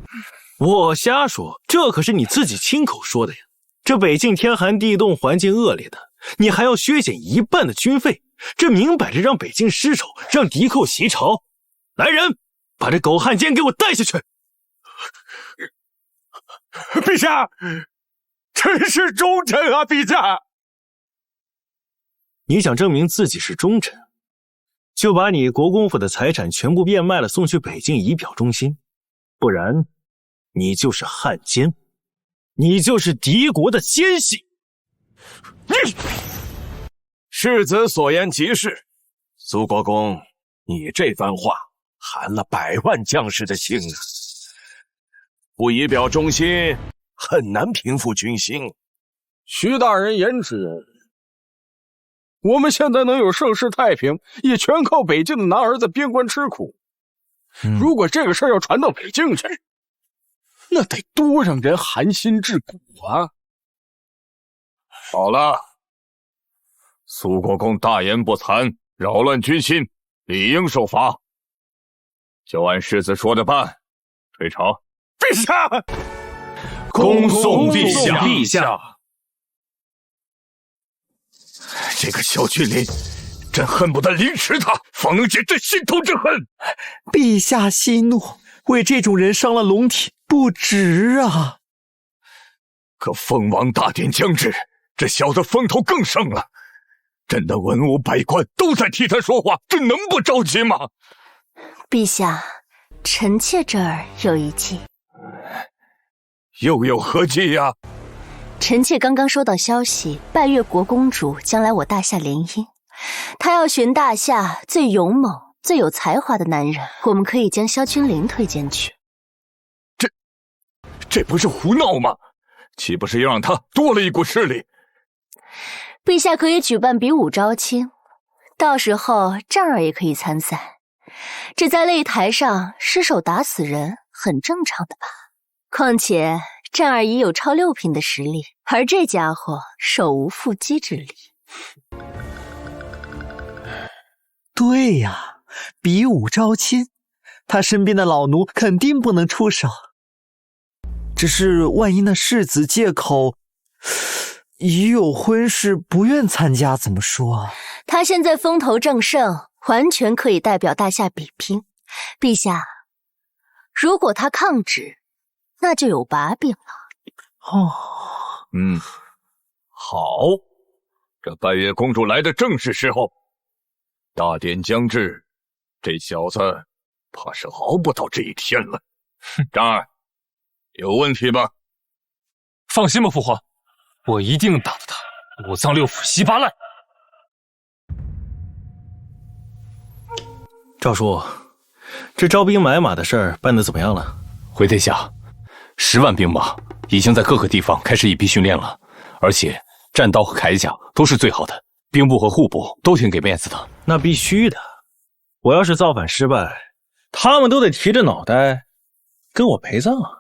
Speaker 11: 我瞎说，这可是你自己亲口说的呀。这北境天寒地冻，环境恶劣的，你还要削减1半的军费，这明摆着让北境失守，让敌寇袭朝。来人，把这狗汉奸给我带下去！
Speaker 6: 陛下，臣是忠臣啊！陛下，
Speaker 11: 你想证明自己是忠臣，就把你国公府的财产全部变卖了，送去北境以表忠心，不然你就是汉奸，你就是敌国的奸细。
Speaker 6: 世子所言极是，苏国公，你这番话寒了100万将士的心啊！不以表忠心，很难平复军心。
Speaker 9: 徐大人言之，我们现在能有盛世太平，也全靠北境的男儿在边关吃苦。如果这个事儿要传到北境去，那得多让人寒心至骨啊！
Speaker 13: 好了，苏国公大言不惭，扰乱军心，理应受罚。就按世子说的办，退朝。
Speaker 6: 陛下，
Speaker 13: 恭送陛下！
Speaker 11: 陛下，
Speaker 13: 这个萧君临，朕恨不得凌迟他，方能解朕心头之恨。
Speaker 8: 陛下息怒，为这种人伤了龙体，不值啊！
Speaker 13: 可凤王大典将至，这小子风头更盛了。朕的文武百官都在替他说话，这能不着急吗？
Speaker 12: 陛下，臣妾这儿有一计。
Speaker 13: 又有何计呀？
Speaker 12: 臣妾刚刚收到消息，拜月国公主将来我大夏联姻，她要寻大夏最勇猛、最有才华的男人，我们可以将萧君临推荐去。
Speaker 13: 这不是胡闹吗？岂不是要让他多了一股势力？
Speaker 12: 陛下可以举办比武招亲，到时候丈儿也可以参赛。这在擂台上失手打死人，很正常的吧？况且丈儿已有超6品的实力，而这家伙手无缚鸡之力。
Speaker 8: 对呀，比武招亲，他身边的老奴肯定不能出手。只是万一那世子借口已有婚事不愿参加，怎么说？
Speaker 12: 他现在风头正盛，完全可以代表大夏比拼。陛下，如果他抗旨，那就有把柄了。
Speaker 13: 好，这拜月公主来的正是时候。大典将至，这小子怕是熬不到这一天了。丈儿，有问题吧？
Speaker 3: 放心吧，父皇，我一定打得他五脏六腑稀巴烂。
Speaker 11: 赵叔，这招兵买马的事儿办得怎么样了？
Speaker 5: 回殿下，10万兵马已经在各个地方开始隐蔽训练了，而且战刀和铠甲都是最好的，兵部和户部都挺给面子的。
Speaker 11: 那必须的，我要是造反失败，他们都得提着脑袋跟我陪葬啊！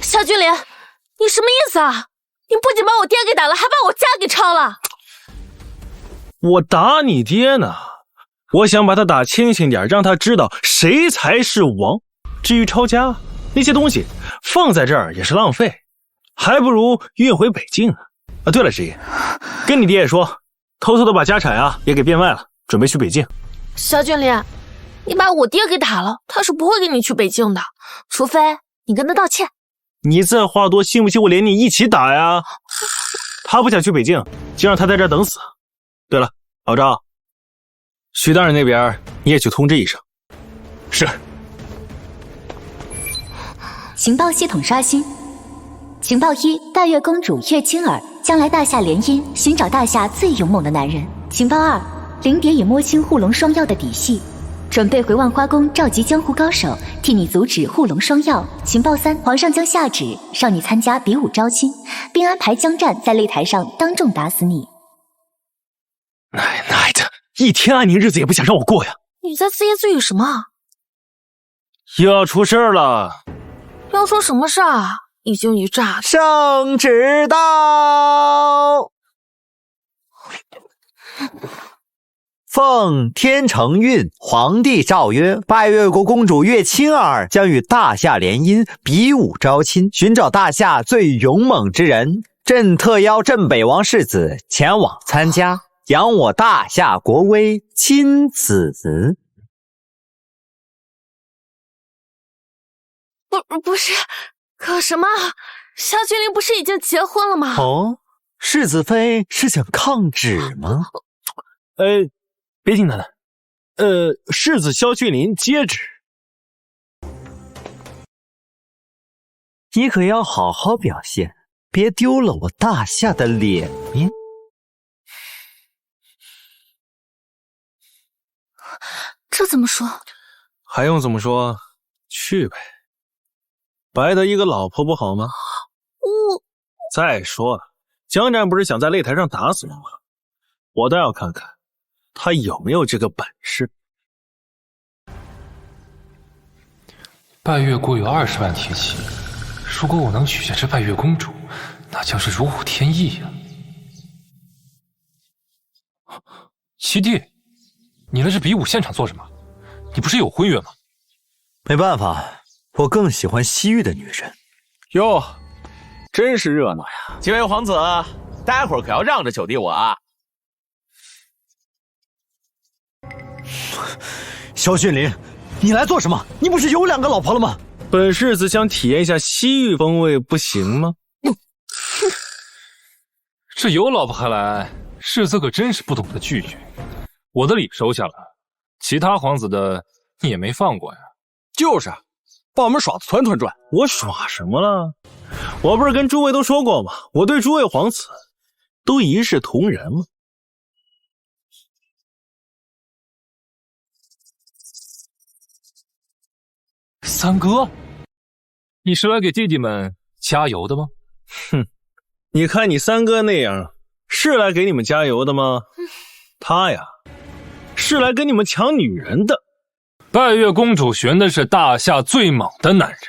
Speaker 1: 夏君临，你什么意思啊？你不仅把我爹给打了，还把我家给抄了！
Speaker 11: 我打你爹呢，我想把他打清醒点，让他知道谁才是王。至于抄家，那些东西放在这儿也是浪费，还不如运回北境啊！啊，对了，师爷，跟你爹也说，偷偷的把家产啊也给变卖了，准备去北境。
Speaker 1: 夏君临，你把我爹给打了，他是不会跟你去北境的，除非你跟他道歉。
Speaker 11: 你再话多，信不信我连你一起打呀？他不想去北境，就让他在这儿等死。对了，老赵，徐大人那边你也去通知一声。
Speaker 5: 是。
Speaker 4: 情报系统刷新。情报一：拜月公主月清儿将来大夏联姻，寻找大夏最勇猛的男人。情报二：灵蝶已摸清护龙双药的底细，准备回万花宫召集江湖高手，替你阻止护龙双药。情报三：皇上将下旨让你参加比武招亲，并安排江战在擂台上当众打死你。
Speaker 2: 奶奶的，一天安宁日子也不想让我过呀！
Speaker 1: 你在自言自语什么？
Speaker 2: 又要出事了！
Speaker 1: 要出什么事啊？已经一炸。
Speaker 8: 圣旨到！奉天承运，皇帝诏曰：拜月国公主月清儿将与大夏联姻，比武招亲，寻找大夏最勇猛之人。朕特邀镇北王世子前往参加，扬我大夏国威，亲子。
Speaker 1: 不是，可什么？夏君临不是已经结婚了吗？
Speaker 8: 哦，世子妃是想抗旨吗？
Speaker 2: 别听他的。世子萧君临接旨。
Speaker 8: 你可要好好表现，别丢了我大夏的脸面。
Speaker 1: 这怎么说？
Speaker 2: 还用怎么说？去呗。白得一个老婆不好吗？再说了，江战不是想在擂台上打死我吗？我倒要看看他有没有这个本事。
Speaker 3: 拜月国有20万铁骑，如果我能取下这拜月公主，那将是如虎添翼呀！七弟，你来这比武现场做什么？你不是有婚约吗？
Speaker 8: 没办法，我更喜欢西域的女人。
Speaker 9: 哟，真是热闹呀！
Speaker 17: 几位皇子，待会儿可要让着九弟我啊！
Speaker 8: 萧俊林，你来做什么？你不是有2个老婆了吗？
Speaker 2: 本世子想体验一下西域风味，不行吗？
Speaker 3: 这有老婆还来，世子可真是不懂得拒绝。我的礼收下了，其他皇子的你也没放过呀。
Speaker 9: 就是，把我们耍得团团转。
Speaker 2: 我耍什么了？我不是跟诸位都说过吗？我对诸位皇子都一视同仁吗？
Speaker 3: 三哥，你是来给弟弟们加油的吗？
Speaker 2: 哼，你看你三哥那样，是来给你们加油的吗？他呀，是来跟你们抢女人的。
Speaker 3: 拜月公主寻的是大夏最猛的男人，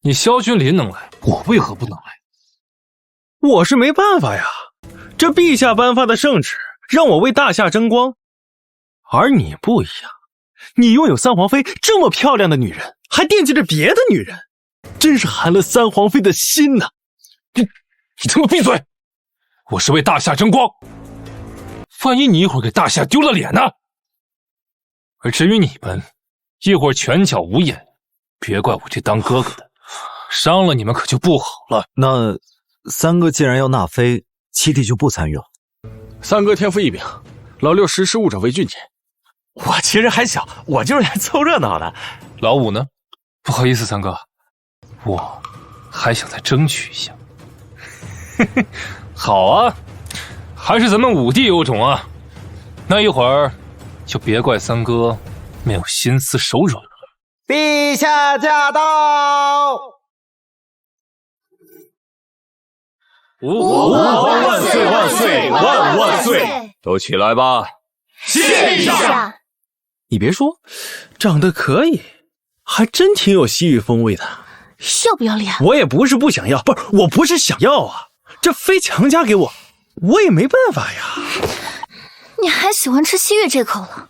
Speaker 3: 你萧君临能来，我为何不能来？
Speaker 2: 我是没办法呀，这陛下颁发的圣旨让我为大夏争光，而你不一样，你拥有三皇妃这么漂亮的女人，还惦记着别的女人，真是寒了三皇妃的心呐！
Speaker 3: 你他妈闭嘴！我是为大夏争光，万一你一会儿给大夏丢了脸呢？而至于你们，一会儿拳脚无眼，别怪我这当哥哥的，伤了你们可就不好了。
Speaker 8: 那三哥既然要纳妃，七弟就不参与了。
Speaker 9: 三哥天赋异禀，老六识时务者为俊杰。
Speaker 17: 我其实还小，我就是来凑热闹的。
Speaker 3: 老五呢？不好意思，三哥，我还想再争取一下。好啊，还是咱们五弟有种啊！那一会儿就别怪三哥没有心思手软了。
Speaker 8: 陛下驾到！
Speaker 13: 吾皇万岁万岁万万岁！都起来吧！
Speaker 10: 谢陛下。
Speaker 2: 你别说，长得可以，还真挺有西域风味的。
Speaker 1: 要不要脸？
Speaker 2: 我也不是不想要，我不是想要啊，这非强加给我，我也没办法呀。
Speaker 1: 你还喜欢吃西域这口了？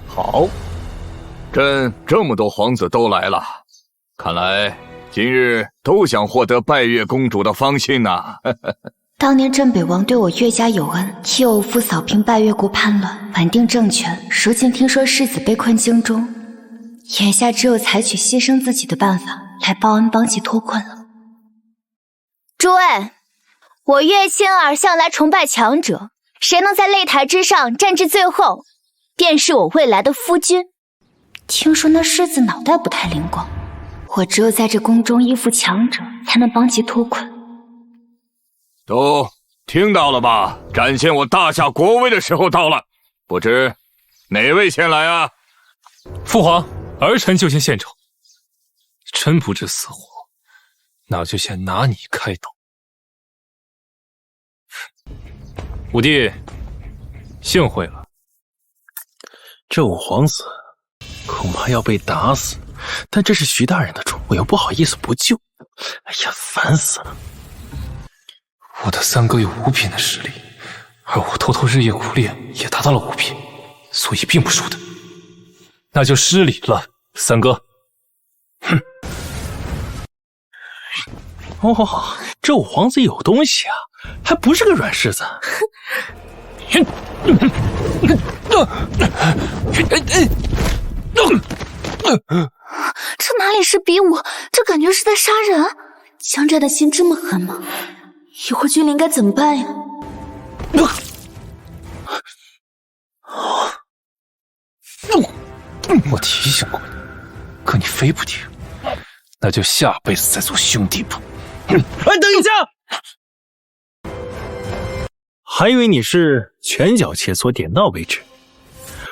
Speaker 13: 好，朕这么多皇子都来了，看来今日都想获得拜月公主的芳心呐。
Speaker 4: 当年镇北王对我岳家有恩，替我父扫平拜月国叛乱，稳定政权。如今听说世子被困京中，眼下只有采取牺牲自己的办法来报恩，帮其脱困了。诸位，我岳仙儿向来崇拜强者，谁能在擂台之上战至最后，便是我未来的夫君。听说那世子脑袋不太灵光，我只有在这宫中依附强者，才能帮其脱困。
Speaker 13: 都听到了吧？展现我大夏国威的时候到了，不知哪位先来啊？
Speaker 3: 父皇，儿臣就先献丑。真不知死活，那就先拿你开刀。五弟，幸会了。
Speaker 11: 这五皇子恐怕要被打死，但这是徐大人的主，我又不好意思不救。哎呀，烦死了！
Speaker 3: 我的三哥有5品的实力，而我偷偷日夜苦练也达到了5品，所以并不输的。那就失礼了，三哥。哼。
Speaker 11: 哦，这五皇子有东西啊，还不是个软柿子。
Speaker 7: 这哪里是比武，这感觉是在杀人。江战的心这么狠吗？一会儿君临该怎么办呀？
Speaker 3: 我提醒过你，可你非不听，那就下辈子再做兄弟吧。
Speaker 11: 哎，等一下！还以为你是拳脚切磋，点到为止，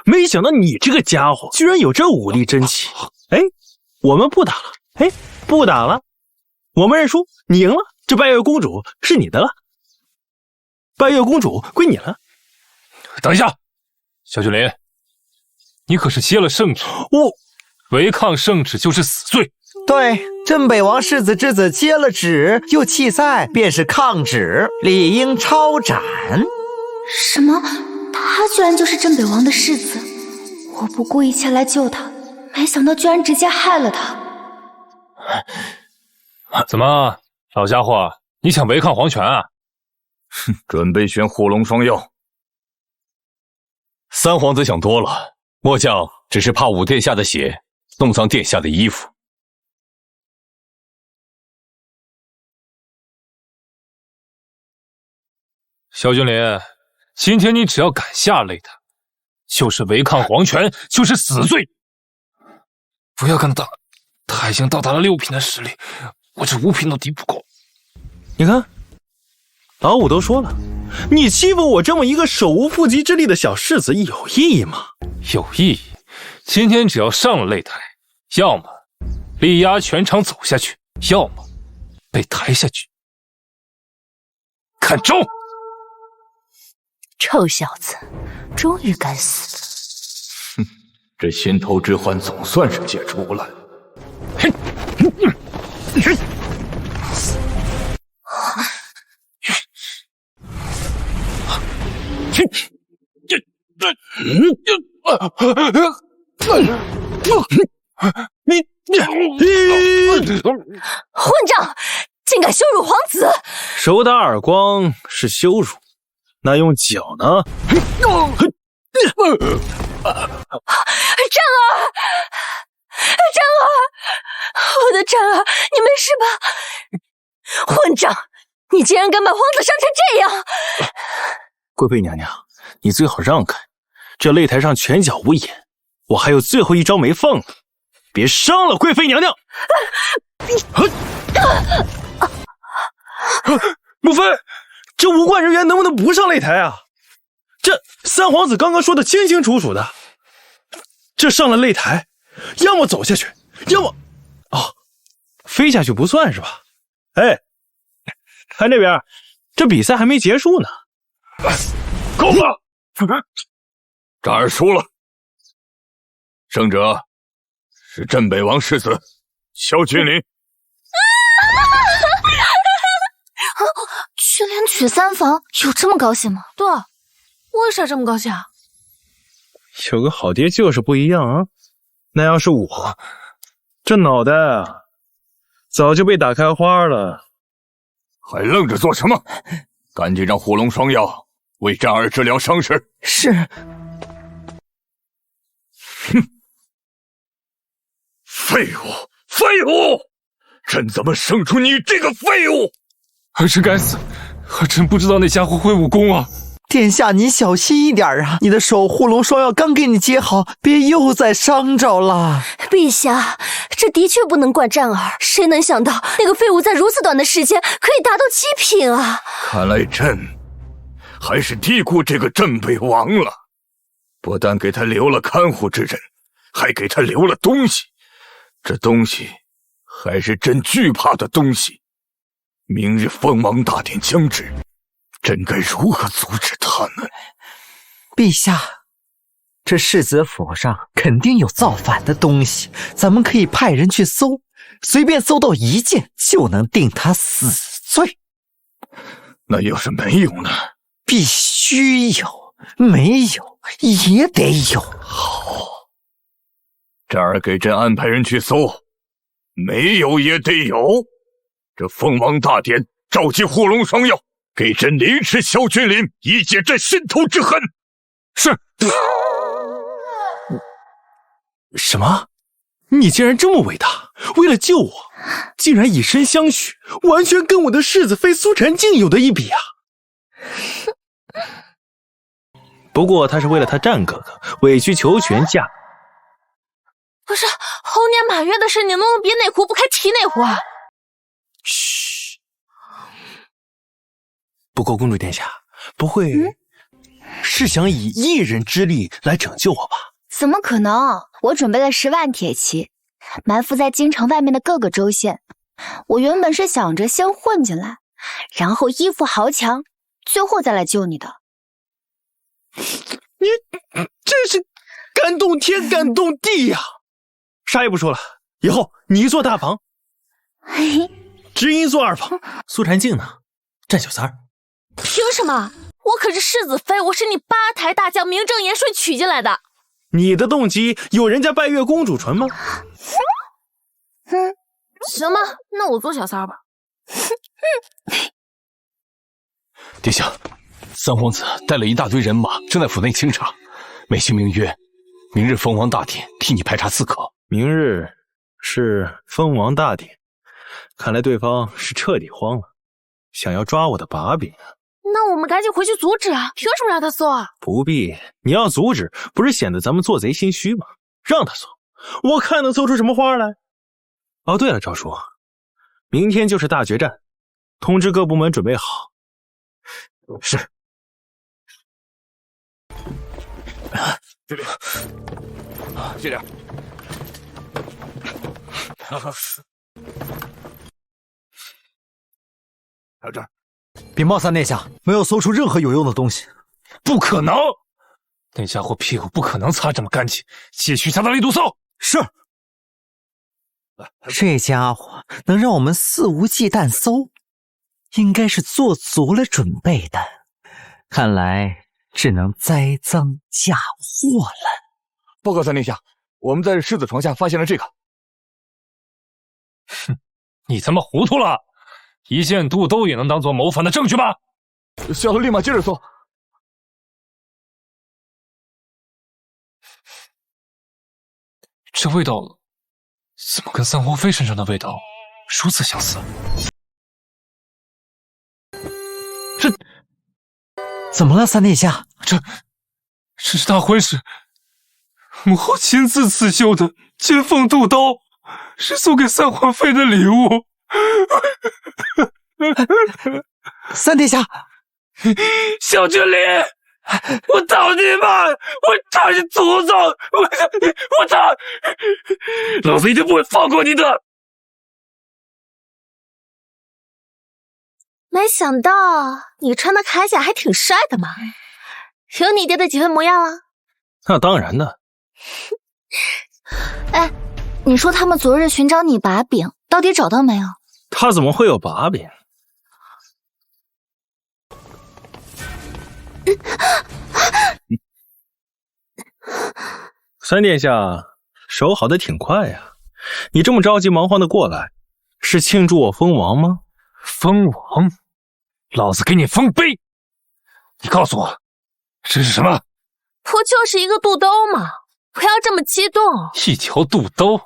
Speaker 11: 没想到你这个家伙居然有这武力真气。哎，我们不打了，哎，不打了，我们认输，你赢了，这拜月公主是你的了，拜月公主归你了。
Speaker 3: 等一下，萧君临，你可是接了圣旨，违抗圣旨就是死罪。
Speaker 8: 对，镇北王世子之子接了旨又弃赛，便是抗旨，理应抄斩。
Speaker 7: 什么？他居然就是镇北王的世子？我不顾一切来救他，没想到居然直接害了他。
Speaker 3: 怎么，老家伙，你想违抗皇权啊？
Speaker 13: 哼，准备选护龙双药。
Speaker 5: 三皇子想多了，末将只是怕武殿下的血弄脏殿下的衣服。
Speaker 3: 萧君临，今天你只要敢下擂台，就是违抗皇权，就是死罪。不要跟他打，他已经到达了6品的实力，我这5品都敌不过。
Speaker 11: 你看，老五都说了，你欺负我这么一个手无缚鸡之力的小世子，有意义吗？
Speaker 3: 有意义。今天只要上了擂台，要么力压全场走下去，要么被抬下去。看招！
Speaker 12: 臭小子，终于该死了！
Speaker 13: 哼，这心头之患总算是解除了。
Speaker 12: 混账，竟敢羞辱皇子！
Speaker 11: 手打耳光是羞辱，那用脚呢？
Speaker 12: 战儿，战儿，我的战儿，你没事吧？混账，你竟然敢把皇子伤成这样！
Speaker 11: 贵妃娘娘，你最好让开，这擂台上拳脚无眼，我还有最后一招没放呢，别伤了贵妃娘娘！母妃，这无冠人员能不能不上擂台啊？这三皇子刚刚说的清清楚楚的，这上了擂台，要么走下去，要么飞下去不算是吧？哎，看这边，这比赛还没结束呢。
Speaker 13: 够了！战儿输了，胜者是镇北王世子萧君临。
Speaker 7: 君临取3房，有这么高兴吗？
Speaker 1: 对，为啥这么高兴啊？
Speaker 11: 有个好爹就是不一样啊！那要是我，这脑袋啊，早就被打开花了。
Speaker 13: 还愣着做什么？赶紧让护龙双药为战儿治疗伤势。
Speaker 8: 是。
Speaker 13: 哼，废物，废物！朕怎么生出你这个废物？
Speaker 3: 儿臣该死，儿臣不知道那家伙会武功啊！
Speaker 8: 殿下，你小心一点啊！你的守护龙双药刚给你接好，别又再伤着了。
Speaker 12: 陛下，这的确不能怪战儿，谁能想到那个废物在如此短的时间可以达到7品啊！
Speaker 13: 看来朕还是低估这个镇北王了，不但给他留了看护之人，还给他留了东西。这东西还是朕惧怕的东西。明日封王大典将至，朕该如何阻止他呢？
Speaker 8: 陛下，这世子府上肯定有造反的东西，咱们可以派人去搜，随便搜到1件就能定他死罪。
Speaker 13: 那要是没有呢？
Speaker 8: 必须有，没有也得有。
Speaker 13: 好，这儿给朕安排人去搜，没有也得有。这封王大典召集护龙双药，给朕凌迟萧君临，以解朕心头之恨。是。
Speaker 11: 什么？你竟然这么伟大，为了救我，竟然以身相许，完全跟我的世子妃苏婵静有的一比啊！不过他是为了他战哥哥委曲求全嫁。
Speaker 1: 不是，猴年马月的事，你能不能别哪壶不开提哪壶啊？
Speaker 11: 嘘。不过公主殿下，不会是想以一人之力来拯救我吧？
Speaker 16: 怎么可能？我准备了10万铁骑，埋伏在京城外面的各个州县。我原本是想着先混进来，然后依附豪强，最后再来救你的。
Speaker 11: 你真是感动天感动地呀！啥也不说了，以后你坐大房，知音坐2旁。苏婵静呢？站小三儿。
Speaker 1: 凭什么？我可是世子妃，我是你8台大将名正言顺娶进来的。
Speaker 11: 你的动机有人家拜月公主唇吗？
Speaker 1: 行吧，那我做小三儿吧。
Speaker 5: 殿下，三皇子带了一大堆人马，正在府内清查，美其名曰明日封王大典，替你排查刺客。
Speaker 11: 明日是封王大典，看来对方是彻底慌了，想要抓我的把柄。
Speaker 1: 那我们赶紧回去阻止啊！凭什么让他搜啊？
Speaker 11: 不必，你要阻止，不是显得咱们做贼心虚吗？让他搜，我看能搜出什么花来。哦，对了，赵叔，明天就是大决战，通知各部门准备好。是。
Speaker 13: 这里，这点。还有这儿。
Speaker 14: 禀报三殿下，没有搜出任何有用的东西。
Speaker 3: 不可能！殿下或屁股不可能擦这么干净，继续下大力度搜。
Speaker 14: 是。
Speaker 8: 这家伙能让我们肆无忌惮搜，应该是做足了准备的。看来只能栽赃嫁祸了。
Speaker 9: 报告三殿下，我们在狮子床下发现了这个。
Speaker 3: 哼，你他妈糊涂了！一件肚兜也能当做谋反的证据吗？
Speaker 9: 小的立马接着搜。
Speaker 3: 这味道怎么跟三皇妃身上的味道如此相似？这
Speaker 8: 怎么了，三殿下？
Speaker 3: 这是大婚时母后亲自刺绣的金凤肚兜，是送给三皇妃的礼物。
Speaker 8: 三殿下，
Speaker 3: 小君临，我讨你妈！我讨你祖宗！我讨！老子一定不会放过你的！
Speaker 1: 没想到你穿的铠甲还挺帅的嘛，有你爹的几分模样啊？
Speaker 11: 那当然的。
Speaker 16: 哎，你说他们昨日寻找你把柄，到底找到没有？
Speaker 11: 他怎么会有把柄？三殿下手好的挺快呀，你这么着急忙慌的过来，是庆祝我封王吗？
Speaker 3: 封王？老子给你封碑！你告诉我，这是什么？
Speaker 1: 不就是一个肚兜吗？不要这么激动。
Speaker 3: 一条肚兜？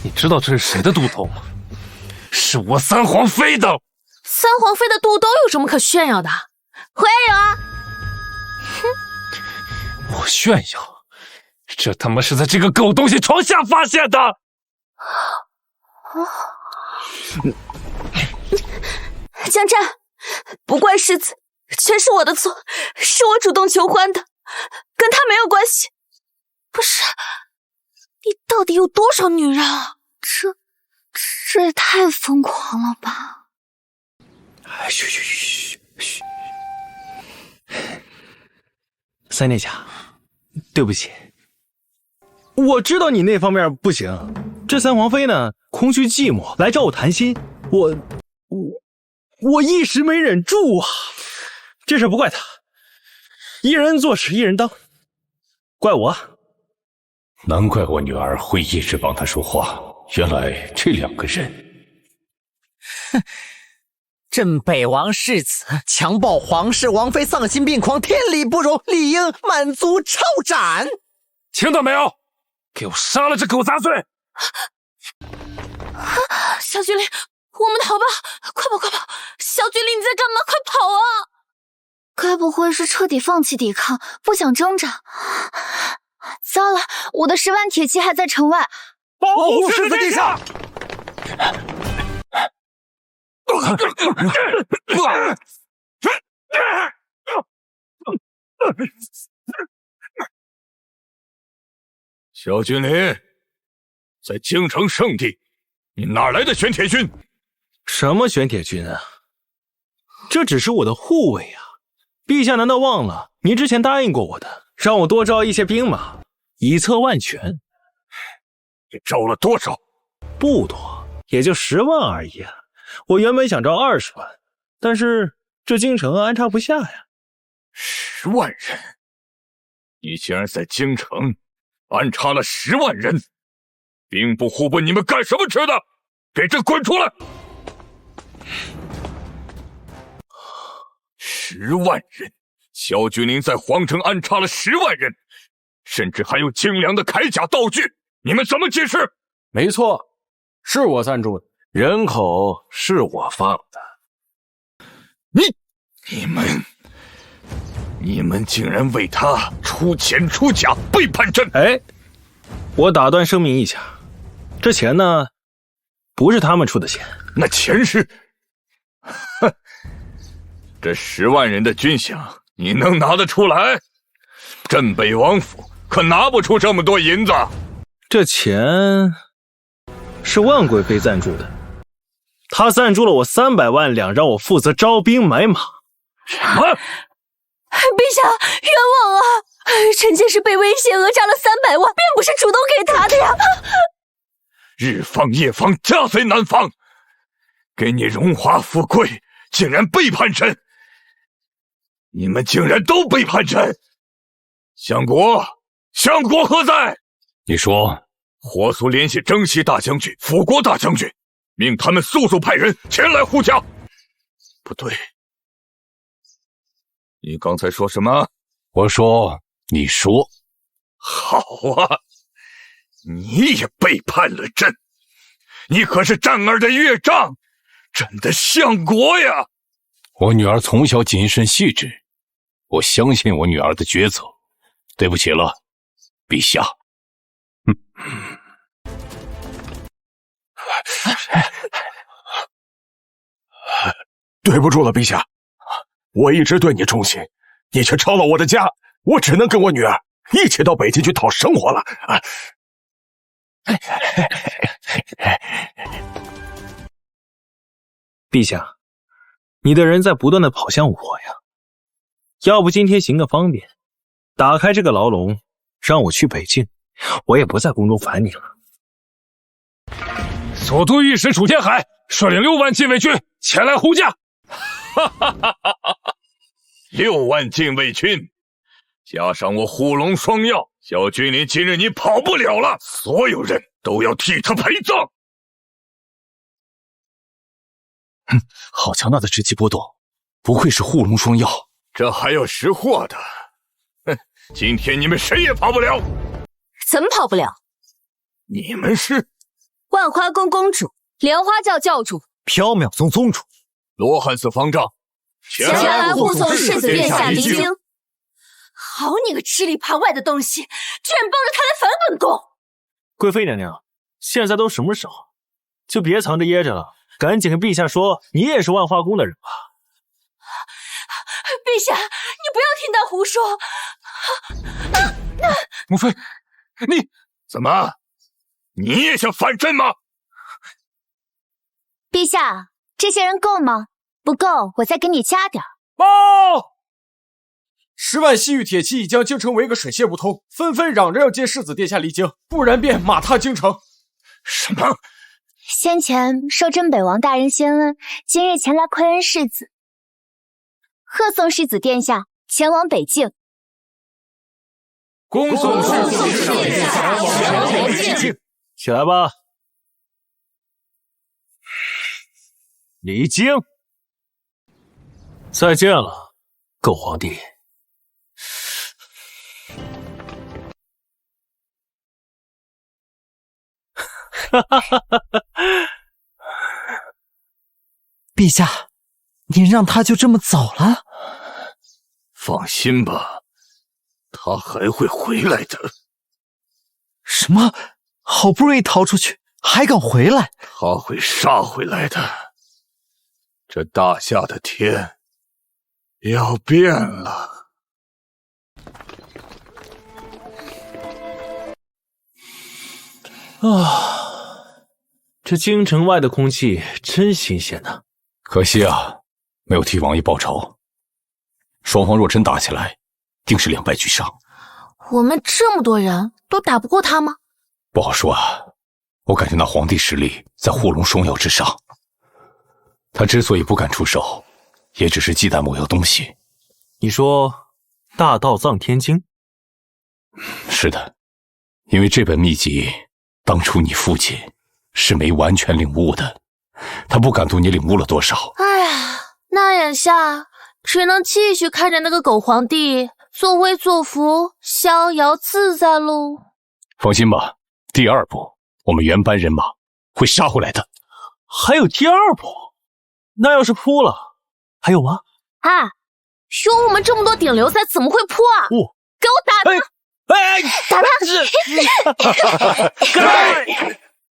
Speaker 3: 你知道这是谁的肚兜吗？是我三皇妃的。
Speaker 1: 三皇妃的肚兜有什么可炫耀的？我也有啊。
Speaker 3: 炫耀，这他妈是在这个狗东西床下发现的。
Speaker 7: 江战，不怪世子，全是我的错，是我主动求欢的，跟他没有关系。
Speaker 1: 不是，你到底有多少女人啊？
Speaker 16: 这也太疯狂了吧！
Speaker 11: 嘘嘘嘘嘘。三殿下，对不起，我知道你那方面不行。这三皇妃呢，空虚寂寞，来找我谈心，我一时没忍住啊。这事不怪他，一人做事一人当，怪我。
Speaker 5: 难怪我女儿会一直帮他说话，原来这两个人……
Speaker 8: 哼，镇北王世子强暴皇室王妃，丧心病狂，天理不容，理应满足抄斩。
Speaker 3: 听到没有？给我杀了这狗杂碎！
Speaker 1: 小君临，我们逃吧！快跑快跑！小君临，你在干嘛？快跑啊！
Speaker 16: 该不会是彻底放弃抵抗，不想挣扎？糟了，我的10万铁骑还在城外，
Speaker 3: 保护世子殿下！
Speaker 13: 小君临，在京城圣地，你哪来的玄铁军？
Speaker 11: 什么玄铁军啊？这只是我的护卫啊！陛下难道忘了您之前答应过我的，让我多招一些兵马，以策万全？
Speaker 13: 你招了多少？
Speaker 11: 不多，也就10万而已啊！我原本想招20万，但是这京城安插不下呀。
Speaker 13: 10万人？你竟然在京城安插了10万人？兵部、户部，你们干什么吃的？给朕滚出来！10万人，萧君临在皇城安插了10万人，甚至还有精良的铠甲道具，你们怎么解释？
Speaker 15: 没错，是我赞助的，人口是我放的。
Speaker 13: 你们竟然为他出钱出甲，背叛朕！
Speaker 11: 哎，我打断声明一下，这钱呢，不是他们出的钱，
Speaker 13: 那钱是……哼。这10万人的军饷，你能拿得出来？镇北王府可拿不出这么多银子。
Speaker 11: 这钱是万贵妃赞助的，她赞助了我300万两，让我负责招兵买马。
Speaker 13: 什么？
Speaker 7: 陛下冤枉啊！臣妾是被威胁讹诈了300万，并不是主动给他的呀！
Speaker 13: 日放夜放，家贼难防，给你荣华富贵，竟然背叛朕！你们竟然都背叛朕！相国何在？
Speaker 5: 你说，
Speaker 13: 火速联系征西大将军、辅国大将军，命他们速速派人前来护驾。不对，你刚才说什么？
Speaker 5: 我说，你说。
Speaker 13: 好啊，你也背叛了朕，你可是战儿的岳丈，朕的相国呀！
Speaker 5: 我女儿从小谨慎细致，我相信我女儿的抉择。对不起了，陛下。
Speaker 6: 对不住了，陛下，我一直对你忠心，你却抄了我的家，我只能跟我女儿一起到北京去讨生活了。
Speaker 11: 陛下，你的人在不断的跑向我呀，要不今天行个方便，打开这个牢笼，让我去北京，我也不在宫中烦你了。
Speaker 3: 左都御史楚天海率领6万禁卫军前来护驾。
Speaker 13: 6万禁卫军，加上我护龙双药，小君临今日你跑不了了，所有人都要替他陪葬。
Speaker 5: 哼，好强大的直击波动，不愧是护龙双药，
Speaker 13: 这还要识货的。哼，今天你们谁也跑不了。
Speaker 12: 怎么跑不了？
Speaker 13: 你们是
Speaker 12: 万花宫公主，莲花教教主，
Speaker 14: 缥缈宗宗主，
Speaker 13: 罗汉寺方丈，
Speaker 12: 前来护送世子殿下离京。好你个吃里扒外的东西，居然帮着他来反本宫！
Speaker 2: 贵妃娘娘，现在都什么时候，就别藏着掖着了，赶紧跟陛下说，你也是万花宫的人吧。
Speaker 12: 陛下，你不要听他胡说。
Speaker 3: 母妃，你
Speaker 13: 怎么，你也想反朕吗？
Speaker 16: 陛下，这些人够吗？不够，我再给你加点。
Speaker 15: 报！10万西域铁骑已将京城围个水泄不通，纷纷嚷着要接世子殿下离京，不然便马踏京城。
Speaker 13: 什么？
Speaker 16: 先前受真北王大人先恩，今日前来亏恩世子，贺送世子殿下前往北境。
Speaker 13: 恭送世子殿下前往北境。
Speaker 2: 起来吧。离京。再见了，狗皇帝。
Speaker 8: 陛下，您让他就这么走了？
Speaker 13: 放心吧，他还会回来的。
Speaker 8: 什么？好不容易逃出去，还敢回来？
Speaker 13: 他会杀回来的。这大夏的天要变了。
Speaker 2: 这京城外的空气真新鲜呐！
Speaker 5: 可惜啊，没有替王爷报仇。双方若真打起来，定是两败俱伤。
Speaker 1: 我们这么多人都打不过他吗？
Speaker 5: 不好说啊，我感觉那皇帝实力在护龙双妖之上。他之所以不敢出手，也只是忌惮某样东西。
Speaker 2: 你说大道藏天经？
Speaker 5: 是的，因为这本秘籍当初你父亲是没完全领悟的，他不敢读你领悟了多少。
Speaker 1: 哎呀，那眼下只能继续看着那个狗皇帝作威作福，逍遥自在喽。
Speaker 5: 放心吧，第二步我们原班人马会杀回来的。
Speaker 2: 还有第二步？那要是扑了，还有吗？
Speaker 1: 啊，有我们这么多顶流在，怎么会扑啊？给我打他！
Speaker 2: 打他！
Speaker 1: 是。